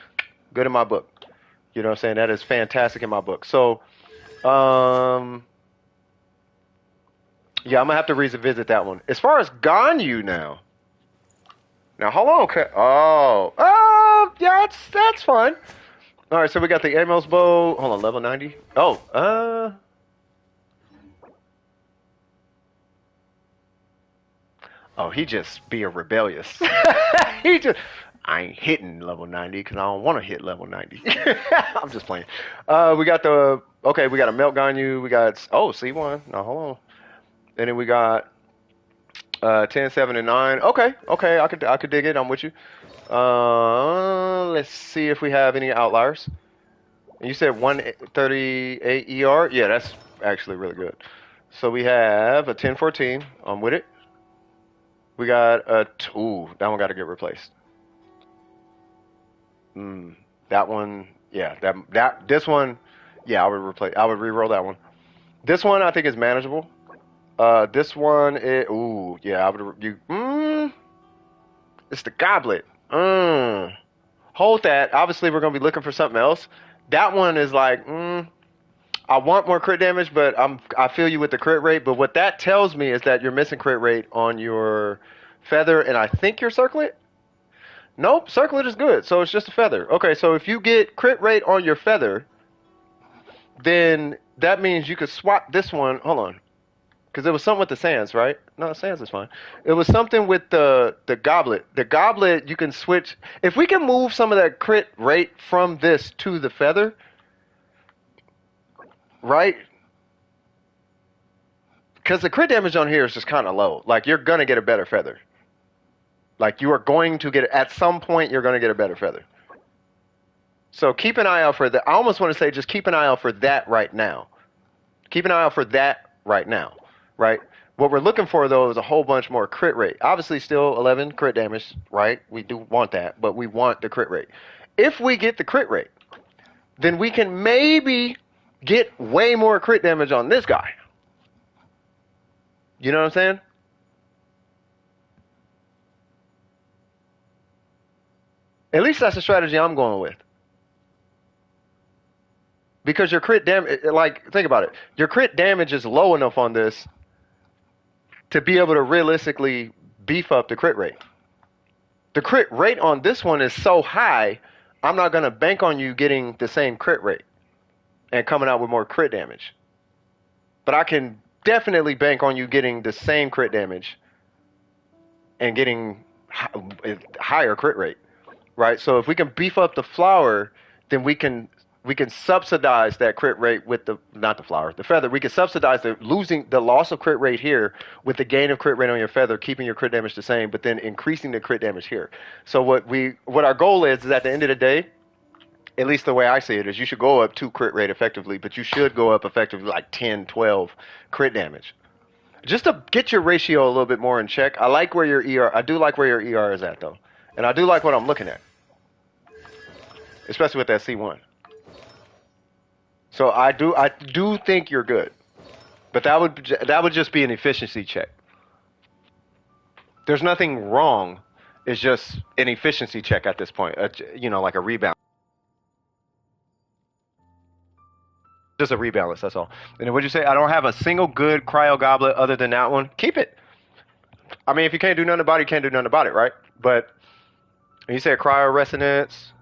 good in my book. You know what I'm saying? That is fantastic in my book. So, yeah, I'm gonna have to revisit that one. As far as Ganyu now. Now, hold on. Okay. Yeah, that's fine. All right, so we got the Amos bow. Hold on, level 90. Oh, he just being rebellious. he just, I ain't hitting level 90 because I don't want to hit level 90. I'm just playing. We got we got a Melt Ganyu. We got, C1. Now, hold on. And then we got 10, 7, and 9. Okay, I could dig it. I'm with you. Let's see if we have any outliers. And you said 138 ER? Yeah, that's actually really good. So we have a 1014. I'm with it. We got a that one got to get replaced. That one, yeah, this one, yeah, I would replace. I would re-roll that one. This one I think is manageable. This one, yeah, I would. It's the goblet. Hold that. Obviously, we're gonna be looking for something else. That one is like, I want more crit damage, but I feel you with the crit rate. But what that tells me is that you're missing crit rate on your feather, and I think your circlet. Nope, circlet is good. So it's just a feather. Okay, so if you get crit rate on your feather, then that means you could swap this one. Hold on. Because it was something with the sands, right? No, sands is fine. It was something with the goblet. The goblet, you can switch. If we can move some of that crit rate from this to the feather, right? Because the crit damage on here is just kind of low. Like, you're going to get a better feather. Like, you are going to get, at some point, you're going to get a better feather. So keep an eye out for that. I almost want to say just keep an eye out for that right now. Keep an eye out for that right now. Right? What we're looking for, though, is a whole bunch more crit rate. Obviously, still 11 crit damage, right? We do want that, but we want the crit rate. If we get the crit rate, then we can maybe get way more crit damage on this guy. You know what I'm saying? At least that's the strategy I'm going with. Because your crit damage, like, think about it. Your crit damage is low enough on this to be able to realistically beef up the crit rate. The crit rate on this one is so high, I'm not going to bank on you getting the same crit rate and coming out with more crit damage. But I can definitely bank on you getting the same crit damage and getting higher crit rate, right? So if we can beef up the flower, then we can subsidize that crit rate with the not the flower, the feather. We can subsidize the loss of crit rate here with the gain of crit rate on your feather, keeping your crit damage the same, but then increasing the crit damage here. So what our goal is at the end of the day, at least the way I see it, is you should go up 2 crit rate effectively, but you should go up effectively like 10, 12 crit damage. Just to get your ratio a little bit more in check. I like where your ER, I do like where your ER is at though. And I do like what I'm looking at. Especially with that C1. So I do think you're good. But that would just be an efficiency check. There's nothing wrong. It's just an efficiency check at this point. Like a rebound. Just a rebalance, that's all. And then what'd you say? I don't have a single good cryo goblet other than that one. Keep it. I mean, if you can't do nothing about it, you can't do nothing about it, right? But you said cryo resonance.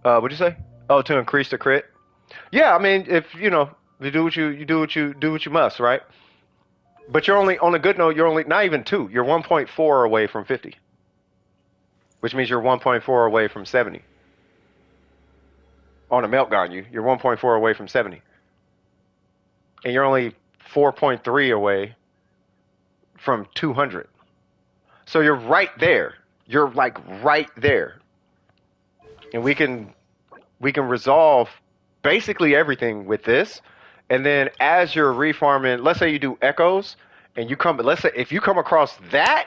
What'd you say? Oh, to increase the crit. Yeah, I mean, if you do what you must, right? But you're only on a good note. You're only not even 2. You're 1.4 away from 50, which means you're 1.4 away from 70. On a melt gun, you're 1.4 away from 70, and you're only 4.3 away from 200. So you're right there. You're like right there, and we can resolve basically everything with this. And then as you're refarming, let's say you do echoes, and let's say if you come across that,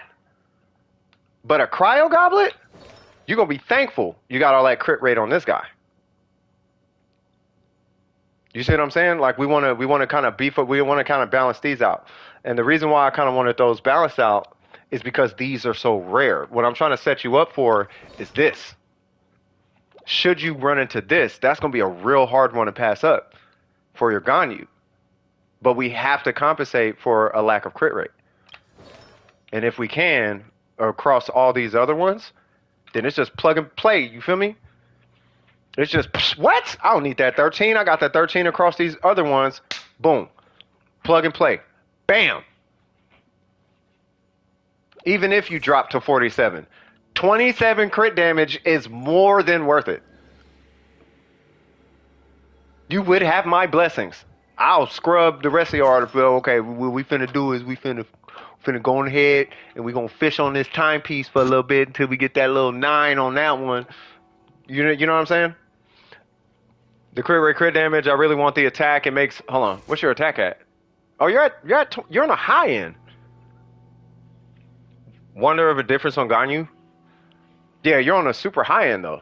but a cryo goblet, you're gonna be thankful you got all that crit rate on this guy. You see what I'm saying? Like we want to kind of beef up, we want to kind of balance these out. And the reason why I kind of wanted those balanced out is because these are so rare. What I'm trying to set you up for is this. Should you run into this, that's going to be a real hard one to pass up for your Ganyu. But we have to compensate for a lack of crit rate. And if we can, across all these other ones, then it's just plug and play. You feel me? It's just, what? I don't need that 13. I got that 13 across these other ones. Boom. Plug and play. Bam. Even if you drop to 47. 27 crit damage is more than worth it. You would have my blessings. I'll scrub the rest of your article. Okay, what we finna do is we finna go on ahead and we gonna fish on this timepiece for a little bit until we get that little 9 on that one. You know what I'm saying? The crit damage. I really want the attack. It makes. Hold on. What's your attack at? Oh, you're on a high end. Wonder of a difference on Ganyu. Yeah, you're on a super high end though.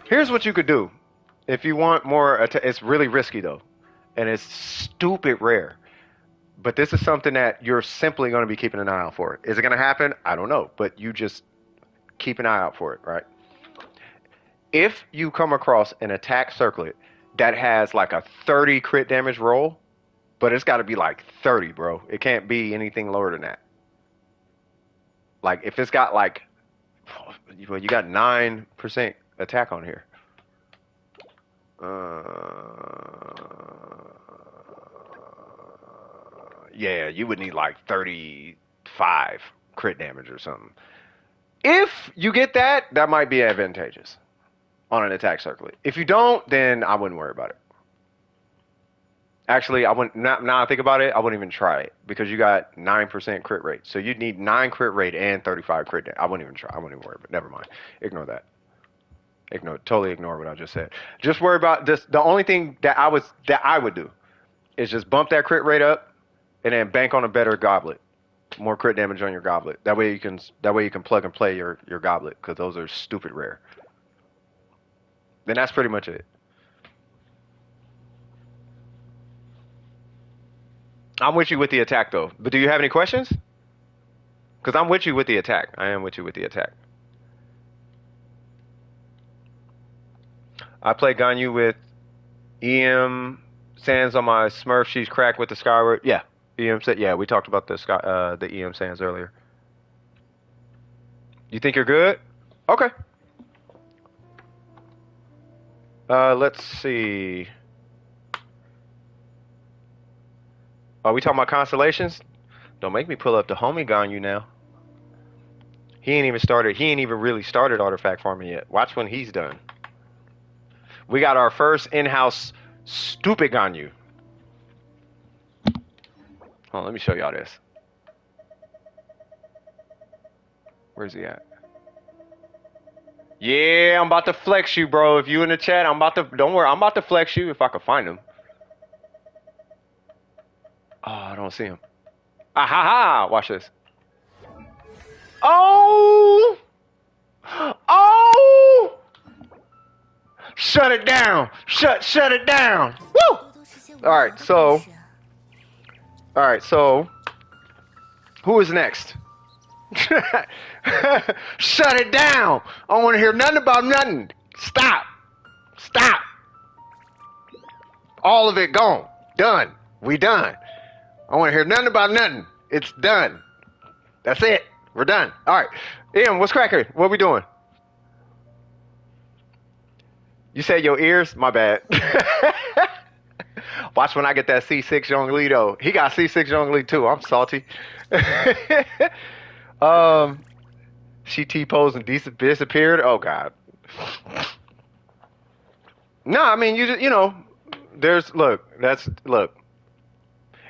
Here's what you could do. If you want more, it's really risky though, and it's stupid rare. But this is something that you're simply going to be keeping an eye out for. Is it going to happen? I don't know, but you just keep an eye out for it, right? If you come across an attack circlet that has like a 30 crit damage roll, but it's got to be like 30, bro. It can't be anything lower than that. Like if it's got like, well, you got 9% attack on here. Yeah, you would need like 35 crit damage or something. If you get that, that might be advantageous on an attack circlet. If you don't, then I wouldn't worry about it. Actually, I wouldn't. Now I think about it, I wouldn't even try it because you got 9% crit rate. So you'd need 9 crit rate and 35 crit damage. I wouldn't even try. I wouldn't even worry. But never mind. Ignore that. Totally ignore what I just said. Just worry about this. The only thing that I would do is just bump that crit rate up and then bank on a better goblet. More crit damage on your goblet. That way you can plug and play your goblet because those are stupid rare. Then that's pretty much it. I'm with you with the attack though. But do you have any questions? Because I'm with you with the attack. I am with you with the attack. I play Ganyu with EM Sands on my Smurf. She's cracked with the Skyward. Yeah, EM said. Yeah, we talked about the EM Sands earlier. You think you're good? Okay. Let's see. Are we talking about constellations? Don't make me pull up the homie Ganyu now. He ain't even started. He ain't even really started artifact farming yet. Watch when he's done. We got our first in-house stupid Ganyu. Hold on, let me show y'all this. Where's he at? Yeah, I'm about to flex you, bro. If you in the chat, I'm about to. Don't worry, I'm about to flex you if I can find him. Oh, I don't see him. Ah ha ha! Watch this. Oh! Oh! Shut it down! Shut it down! Woo! Alright, so who is next? Shut it down! I don't want to hear nothing about nothing. Stop! Stop! All of it gone. Done. We done. I want to hear nothing about nothing. It's done. That's it. We're done. All right. Ian, what's cracking? What we doing? You said your ears? My bad. Watch when I get that C6 Young Lee, though. He got C6 Young Lee, too. I'm salty. She T-posed and disappeared. Oh, God. No, I mean, you know, look.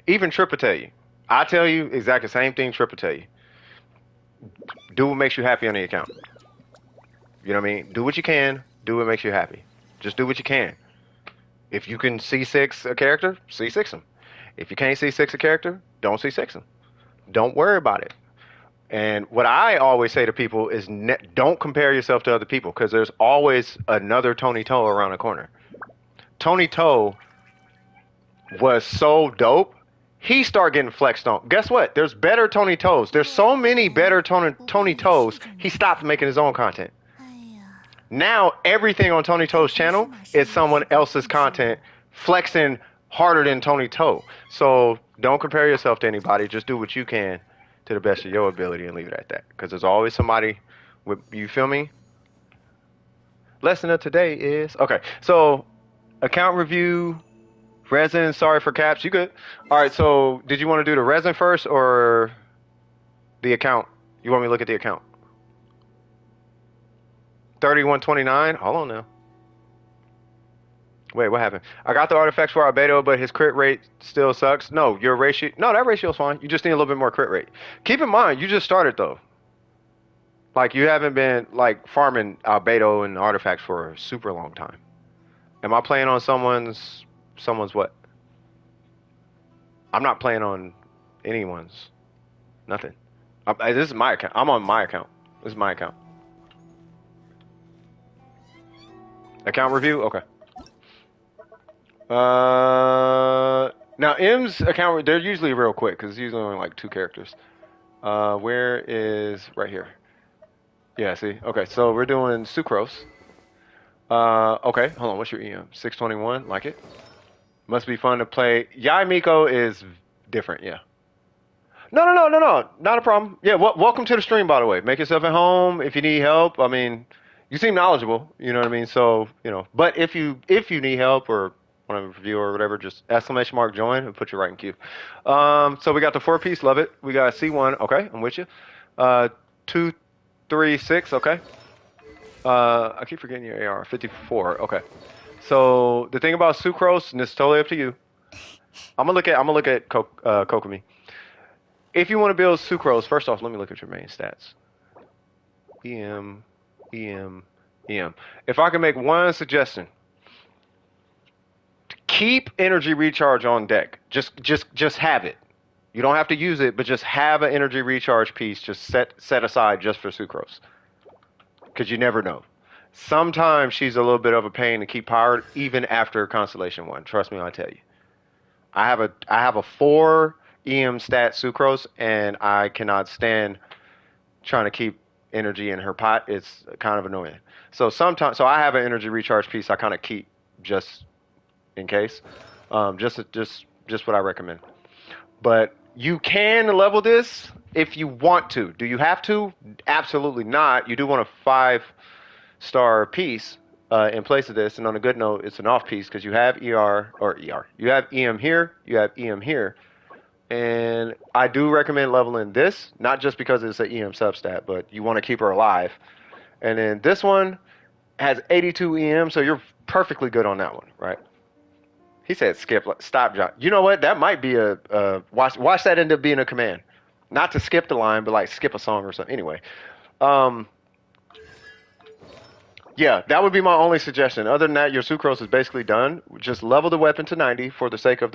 Even Trip will tell you. I tell you exactly the same thing Trip will tell you. Do what makes you happy on the account. You know what I mean? Do what you can. Do what makes you happy. Just do what you can. If you can C6 a character, C6 him. If you can't C6 a character, don't C6 him. Don't worry about it. And what I always say to people is don't compare yourself to other people because there's always another Tony Toe around the corner. Tony Toe was so dope. He started getting flexed on. Guess what? There's better Tony Toes. There's so many better Tony Toes. He stopped making his own content. Now everything on Tony Toe's channel is someone else's content flexing harder than Tony Toe. So don't compare yourself to anybody. Just do what you can to the best of your ability and leave it at that. Because there's always somebody with, you feel me? Lesson of today is, okay, so account review, Resin, sorry for caps, you good. All right, so did you want to do the Resin first or the account? You want me to look at the account? 3129, hold on now. Wait, what happened? I got the artifacts for Albedo, but his crit rate still sucks. No, your ratio, no, that ratio's fine. You just need a little bit more crit rate. Keep in mind, you just started though. Like you haven't been like farming Albedo and artifacts for a super long time. Am I playing on someone's what? I'm not playing on anyone's. Nothing. This is my account. I'm on my account. This is my account. Account review? Okay. Now M's account, they're usually real quick because it's usually only like 2 characters. Where is, right here. Yeah, see? Okay, so we're doing Sucrose. Okay, hold on, what's your EM? 621, like it? Must be fun to play. Yai Miko is different, yeah. No, not a problem. Yeah, welcome to the stream, by the way. Make yourself at home if you need help. I mean, you seem knowledgeable, you know what I mean? So, you know, but if you need help or want to review or whatever, just exclamation mark join and put you right in queue. So we got the 4-piece, love it. We got C1, okay, I'm with you. 2, 3, 6, okay. I keep forgetting your AR, 54, okay. So the thing about Sucrose, and it's totally up to you. I'm gonna look at Kokomi. If you want to build Sucrose, first off, let me look at your main stats. EM. If I can make one suggestion, keep energy recharge on deck. Just have it. You don't have to use it, but just have an energy recharge piece just set aside just for Sucrose. Because you never know. Sometimes she's a little bit of a pain to keep powered even after Constellation 1. Trust me, I tell you. I have a 4 EM stat sucrose, and I cannot stand trying to keep energy in her pot. It's kind of annoying. So sometimes, so I have an energy recharge piece I kind of keep just in case. Just what I recommend. But you can level this if you want to. Do you have to? Absolutely not. You do want a 5-star piece in place of this. And on a good note, it's an off piece because you have ER. You have EM here. You have EM here. And I do recommend leveling this, not just because it's an EM substat, but you want to keep her alive. And then this one has 82 EM, so you're perfectly good on that one, right? He said skip, stop, John. You know what? That might be watch that end up being a command. Not to skip the line, but like skip a song or something. Anyway, um, yeah, that would be my only suggestion. Other than that, your sucrose is basically done. Just level the weapon to 90 for the sake of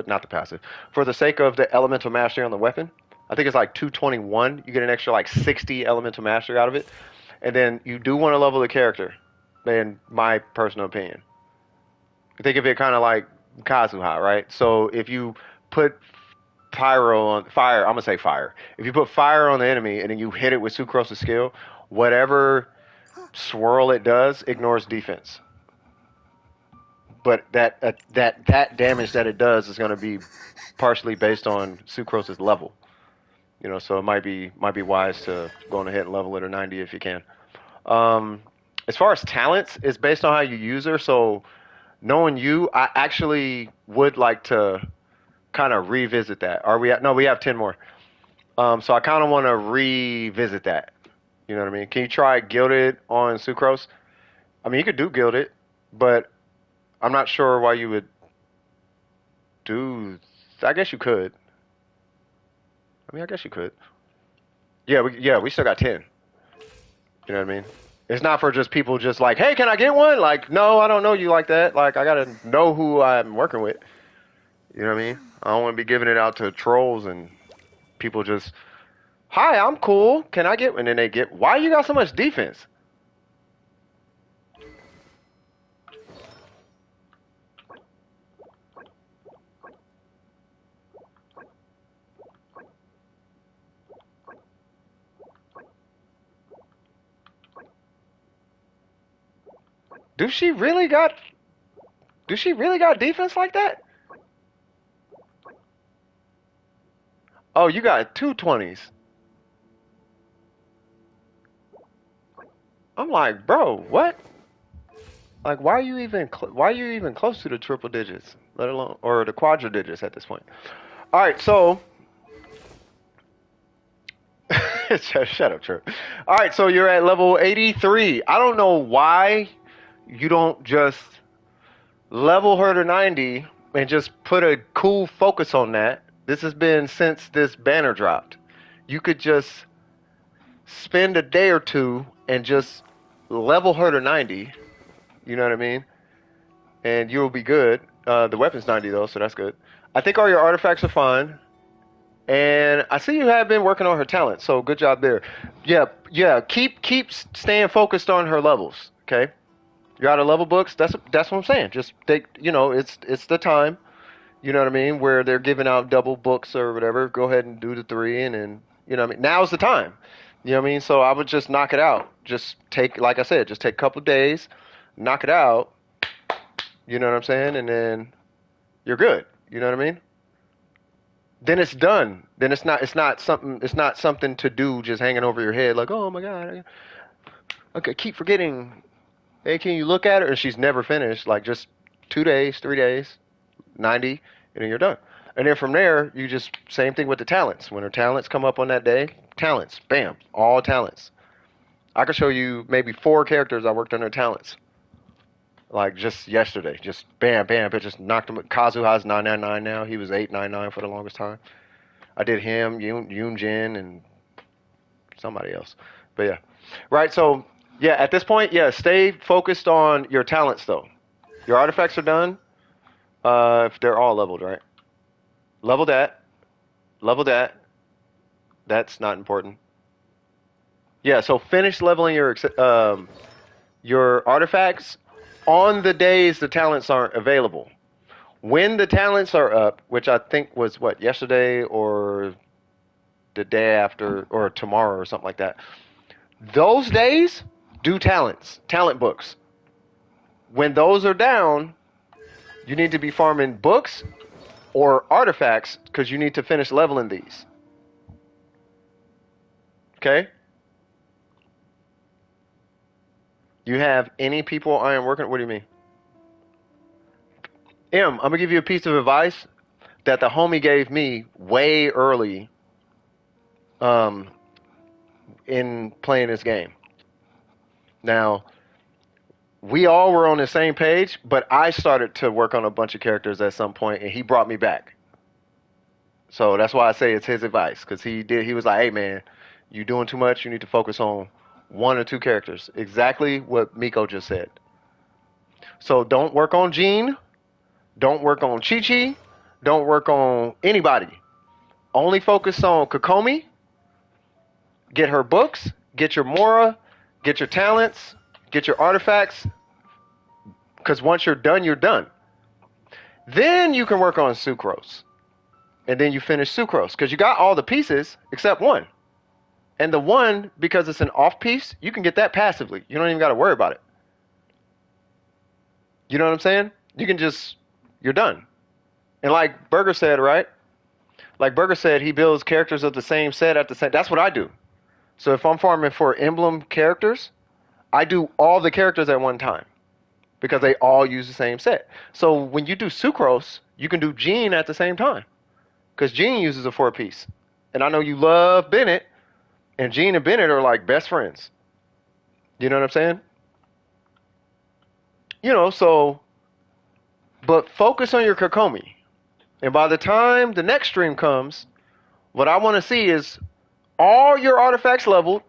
not the passive, for the sake of the elemental mastery on the weapon. I think it's like 221. You get an extra like 60 elemental mastery out of it. And then you do want to level the character, in my personal opinion. Think of it kind of like Kazuha, right? So if you put pyro on fire, I'm gonna say fire. If you put fire on the enemy and then you hit it with sucrose's skill, whatever swirl it does ignores defense. But that damage that it does is gonna be partially based on sucrose's level. You know, so it might be wise to go on ahead and level it to 90 if you can. As far as talents, it's based on how you use her. So knowing you, I actually would like to kind of revisit that. Are we at? No, we have 10 more. So I kind of want to revisit that. You know what I mean? Can you try Gilded on Sucrose? I mean, you could do Gilded, but I'm not sure why you would do. I guess you could. I mean, I guess you could. Yeah, we still got 10. You know what I mean? It's not for just people just like, hey, can I get one? Like, no, I don't know you like that. Like, I gotta know who I'm working with. You know what I mean? I don't want to be giving it out to trolls and people just, hi, I'm cool. Can I get? And then they get, why you got so much defense? Do she really got? Do she really got defense like that? Oh, you got 220s. I'm like, bro, what? Like, why are you even close to the triple digits, let alone or the quadra digits at this point? All right, so shut up, Trip. All right, so you're at level 83. I don't know why you don't just level her to 90 and just put a cool focus on that. This has been since this banner dropped. You could just spend a day or two and just level her to 90. You know what I mean? And you'll be good. The weapon's 90 though, so that's good. I think all your artifacts are fine. And I see you have been working on her talent, so good job there. Yeah. Keep staying focused on her levels. Okay, you're out of level books. That's what I'm saying. Just take, it's the time. You know what I mean? Where they're giving out double books or whatever. Go ahead and do the 3, and then you know what I mean. Now's the time. You know what I mean? So I would just knock it out. Just take, like I said, just take a couple days, knock it out. You know what I'm saying? And then you're good. You know what I mean? Then it's done. Then it's not something to do just hanging over your head like, oh my god, okay, keep forgetting. Hey, can you look at her? And she's never finished. Like just 2 days, 3 days, 90, and then you're done. And then from there, you just same thing with the talents. When her talents come up on that day, talents, bam, all talents. I could show you maybe 4 characters I worked on their talents. Like just yesterday, just bam, bam, but just knocked him. Kazuha's 999 now. He was 899 for the longest time. I did him, Yoon Jin, and somebody else. But yeah, right. So yeah, at this point, yeah, stay focused on your talents though. Your artifacts are done. If they're all leveled, right? Level that. Level that. That's not important. Yeah. So finish leveling your artifacts on the days the talents aren't available. when the talents are up, which I think was what, yesterday or the day after or tomorrow or something like that. Those days, do talent books. When those are down, you need to be farming books or artifacts because you need to finish leveling these. Okay? You have any people I am working? What do you mean? I'm gonna give you a piece of advice that the homie gave me way early in playing this game. Now, we all were on the same page, but I started to work on a bunch of characters at some point, and he brought me back. So that's why I say it's his advice, because he was like, hey man, you doing too much, you need to focus on one or two characters. Exactly what Miko just said. So don't work on Jean, don't work on Chi-Chi, don't work on anybody. Only focus on Kokomi, get her books, get your Mora, get your talents, get your artifacts, because once you're done, you're done. Then you can work on Sucrose. And then you finish Sucrose, because you got all the pieces except one. And the one, because it's an off piece, you can get that passively. You don't even got to worry about it. You know what I'm saying? You can just, you're done. And like Burger said, right? Like Burger said, he builds characters of the same set at the same. That's what I do. So if I'm farming for emblem characters, I do all the characters at one time because they all use the same set. So when you do Sucrose, you can do Jean at the same time because Jean uses a 4-piece. And I know you love Bennett, and Jean and Bennett are like best friends. You know what I'm saying? You know, so, but focus on your Kokomi. And by the time the next stream comes, what I want to see is all your artifacts leveled.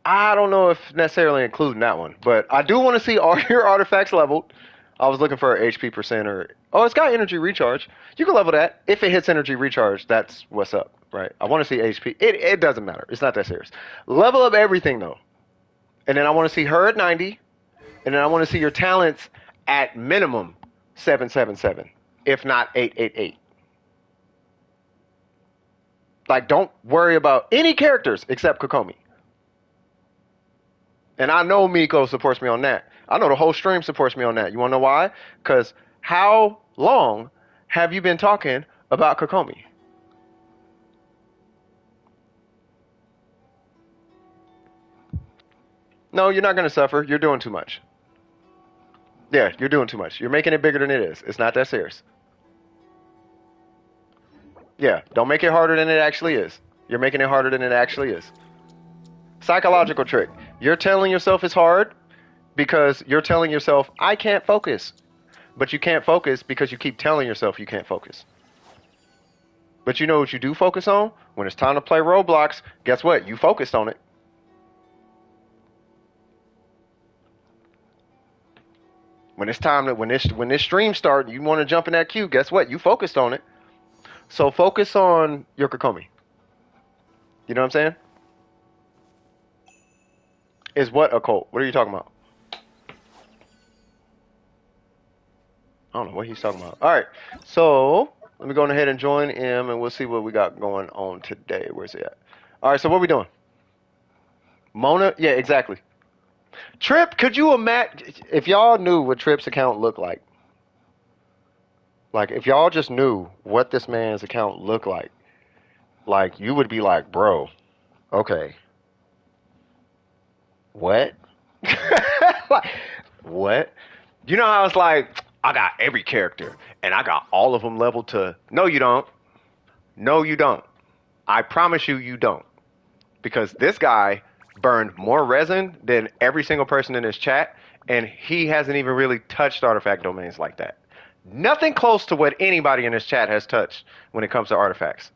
I don't know if necessarily including that one, but I do want to see all your artifacts leveled. I was looking for an HP percent or, oh, it's got energy recharge. You can level that. If it hits energy recharge, that's what's up, right? I want to see HP. It doesn't matter. It's not that serious. Level up everything, though. And then I want to see her at 90. And then I want to see your talents at minimum 777, if not 888. Like, don't worry about any characters except Kokomi. And I know Miko supports me on that. I know the whole stream supports me on that. You want to know why? Because how long have you been talking about Kokomi? No, you're not going to suffer. You're doing too much. Yeah, you're doing too much. You're making it bigger than it is. It's not that serious. Yeah, don't make it harder than it actually is. You're making it harder than it actually is. Psychological trick. You're telling yourself it's hard because you're telling yourself, I can't focus. But you can't focus because you keep telling yourself you can't focus. But you know what you do focus on? When it's time to play Roblox, guess what? You focused on it. When it's time to, when this stream starts, you want to jump in that queue, guess what? You focused on it. So focus on your Kokomi. You know what I'm saying? Is what a cult? What are you talking about? I don't know what he's talking about. All right, so let me go ahead and join him, and we'll see what we got going on today. Where's he at? All right, so what are we doing? Mona? Yeah, exactly. Trip, could you imagine if y'all knew what Trip's account looked like? Like, if y'all just knew what this man's account looked like you would be like, bro, okay. What? Like, what? You know how it's like, I got every character, and I got all of them leveled to... No, you don't. No, you don't. I promise you, you don't. Because this guy burned more resin than every single person in his chat, and he hasn't even really touched artifact domains like that. Nothing close to what anybody in his chat has touched when it comes to artifacts.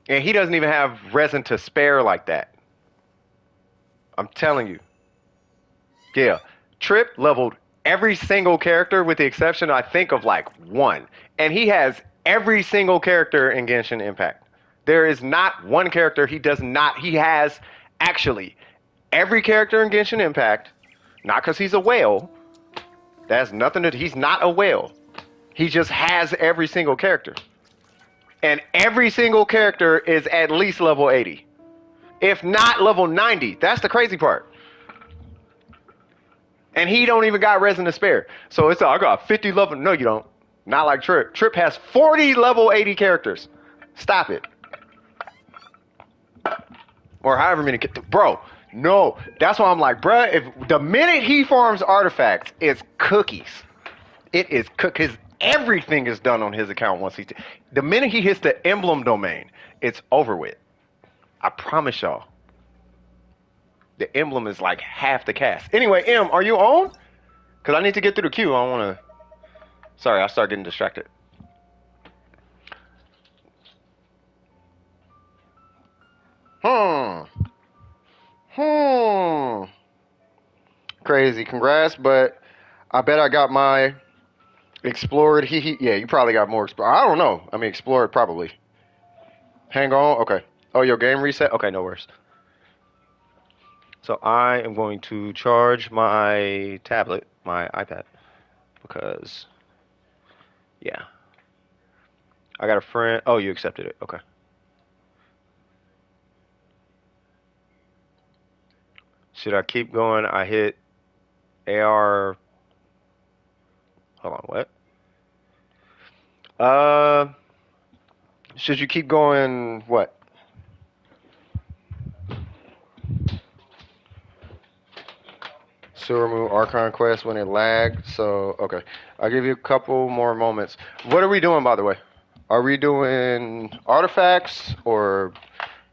And he doesn't even have resin to spare like that. I'm telling you. Yeah. Trip leveled every single character with the exception, I think, of like one. And he has every single character in Genshin Impact. There is not one character he does not. He has actually every character in Genshin Impact, not because he's a whale, That's nothing to. He's not a whale. He just has every single character. And every single character is at least level 80. If not level 90. That's the crazy part. And he don't even got resin to spare. So it's I got 50 level. No, you don't. Not like Trip. Trip has 40 level 80 characters. Stop it. Or however many. Bro, no. That's why I'm like, bruh, if the minute he farms artifacts, it's cookies. It is because everything is done on his account once the minute he hits the emblem domain, it's over with. I promise y'all. The emblem is like half the cast. Anyway, M, are you on? Because I need to get through the queue. I don't want to. Sorry, I start getting distracted. Crazy. Congrats, but I bet I got my explored. Yeah, you probably got more explored. I don't know. I mean, explored probably. Hang on. Okay. Oh, your game reset? Okay, no worries. So I am going to charge my tablet, my iPad, because, yeah. I got a friend. Oh, you accepted it. Okay. Should I keep going? I hit AR. Hold on, what? Should you keep going? What? Sewer Moon Archon quest when it lagged. So okay, I'll give you a couple more moments. What are we doing, by the way? Are we doing artifacts or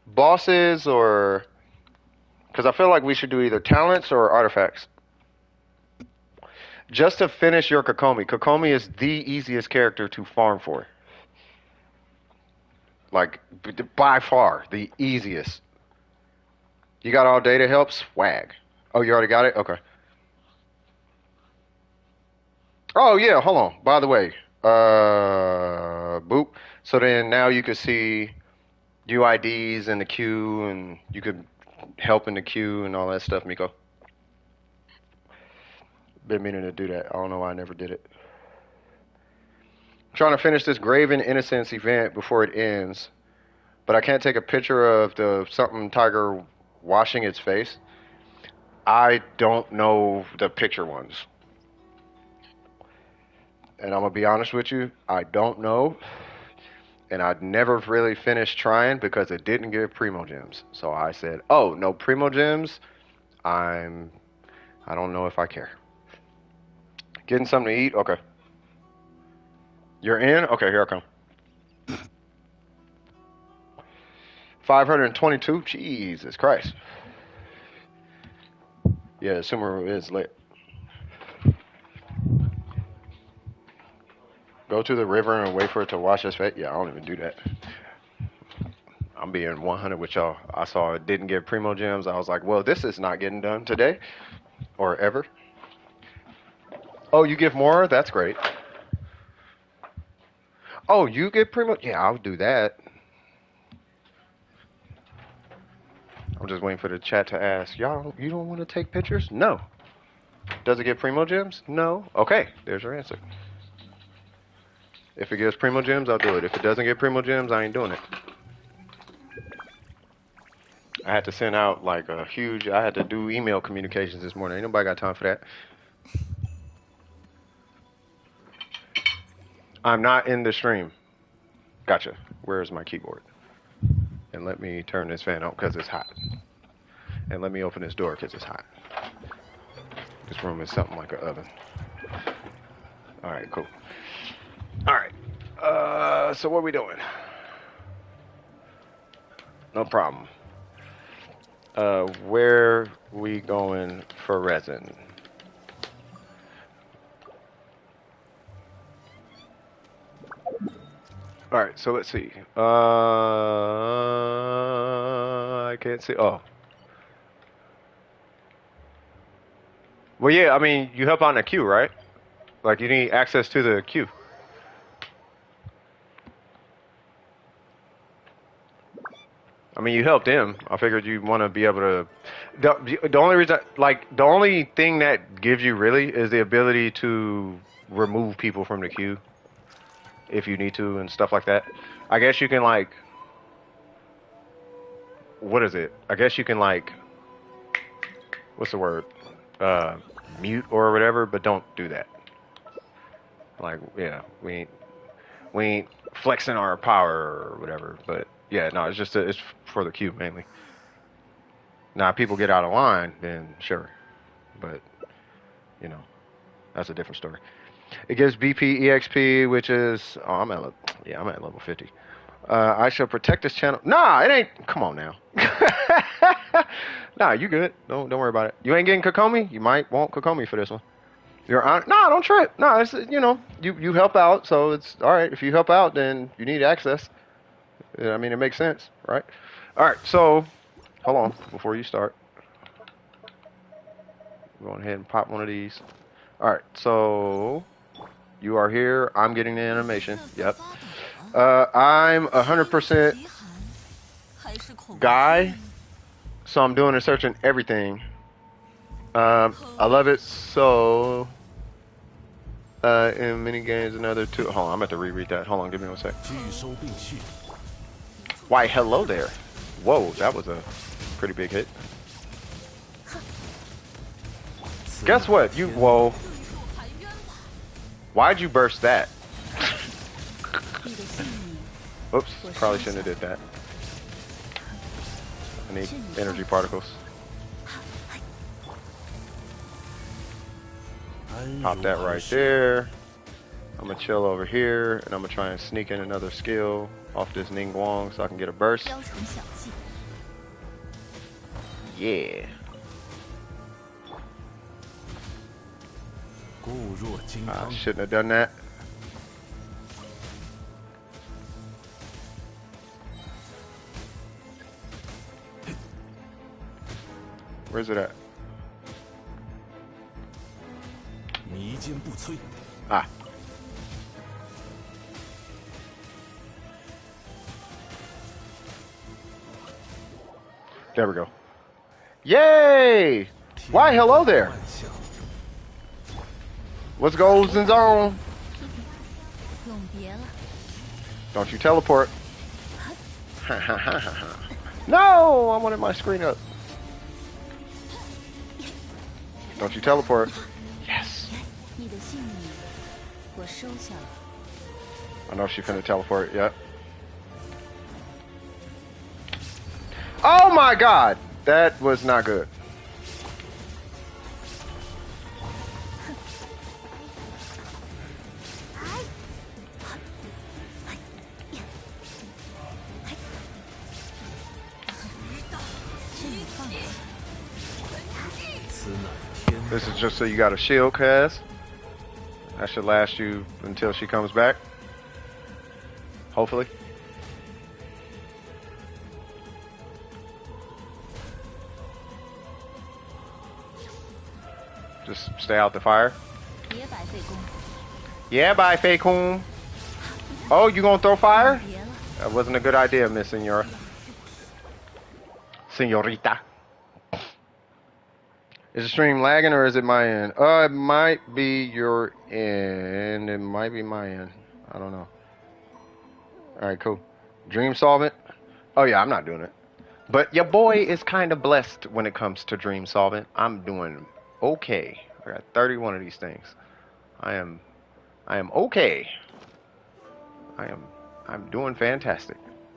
bosses or? Because I feel like we should do either talents or artifacts. Just to finish your Kokomi. Kokomi is the easiest character to farm for. Like, by far, the easiest. You got all data help? Swag. Oh, you already got it? Okay. Oh, yeah, hold on. By the way, boop. So then now you can see UIDs in the queue, and you could help in the queue and all that stuff, Miko. Been meaning to do that. I don't know why I never did it. I'm trying to finish this Graven Innocence event before it ends, but I can't take a picture of the something tiger washing its face. I don't know the picture ones. And I'm going to be honest with you, I don't know. And I'd never really finished trying because it didn't give Primo Gems. So I said, oh, no Primo Gems. I don't know if I care. Getting something to eat? Okay. You're in? Okay, here I come. 522? Jesus Christ. Yeah, Sumeru is lit. Go to the river and wait for it to wash its face? Yeah, I don't even do that. I'm being 100 with y'all. I saw it didn't give Primo Gems. I was like, well, this is not getting done today or ever. Oh, you give more? That's great. Oh, you get Primo? Yeah, I'll do that. I'm just waiting for the chat to ask. Y'all, you don't want to take pictures? No. Does it get Primo Gems? No. Okay, there's your answer. If it gives Primo Gems, I'll do it. If it doesn't get Primo Gems, I ain't doing it. I had to send out like a huge, I had to do email communications this morning. Ain't nobody got time for that. I'm not in the stream. Gotcha. Where's my keyboard? And let me turn this fan on because it's hot. And let me open this door because it's hot. This room is something like an oven. All right, cool. All right. So what are we doing? No problem. Where we going for resin? All right, so let's see. I can't see. Oh. Well, yeah, I mean, you help out in a queue, right? Like, you need access to the queue. I mean, you helped him. I figured you want to be able to. The only reason, like, the only thing that gives you really is the ability to remove people from the queue if you need to and stuff like that. I guess you can like, what is it? I guess you can like, what's the word? Uh, Mute or whatever, but don't do that. Like, yeah, we ain't flexing our power or whatever. But yeah, no, it's just it's for the queue mainly. Now, if people get out of line, then sure, but you know, that's a different story. It gives BP EXP, which is I'm at yeah, I'm at level 50. I shall protect this channel. Nah, it ain't. Come on now. Nah, you good. Don't worry about it. You ain't getting Kokomi. You might want Kokomi for this one. You're on. No, don't trip. No, it's you help out, so it's all right. If you help out, then you need access. I mean, it makes sense, right? All right. So, hold on before you start. Go ahead and pop one of these. All right. So you are here. I'm getting the animation. Yep. I'm 100% guy, so I'm doing and searching everything. I love it so. In mini games, another two. Hold on, I'm about to reread that. Hold on, give me one sec. Why, hello there. Whoa, that was a pretty big hit. Guess what? You, whoa. Why'd you burst that? Oops, probably shouldn't have did that. I need energy particles. Pop that right there. I'm gonna chill over here, and I'm gonna try and sneak in another skill off this Ningguang so I can get a burst. Yeah. I shouldn't have done that. Where's it at? Ah. There we go. Yay! Why, hello there. What's goes in zone? Don't you teleport. No, I wanted my screen up. Don't you teleport. Yes. I know she's finna teleport, yep. Oh my god! That was not good. This is just so you got a shield cast. That should last you until she comes back. Hopefully. Just stay out the fire. Yeah, bye, Fei Kun. Oh, you gonna throw fire? That wasn't a good idea, Miss Senora. Senorita. Is the stream lagging or is it my end? It might be your end. It might be my end. I don't know. Alright, cool. Dream solvent? Oh yeah, I'm not doing it. But your boy is kind of blessed when it comes to dream solvent. I'm doing okay. I got 31 of these things. I am okay. I'm doing fantastic.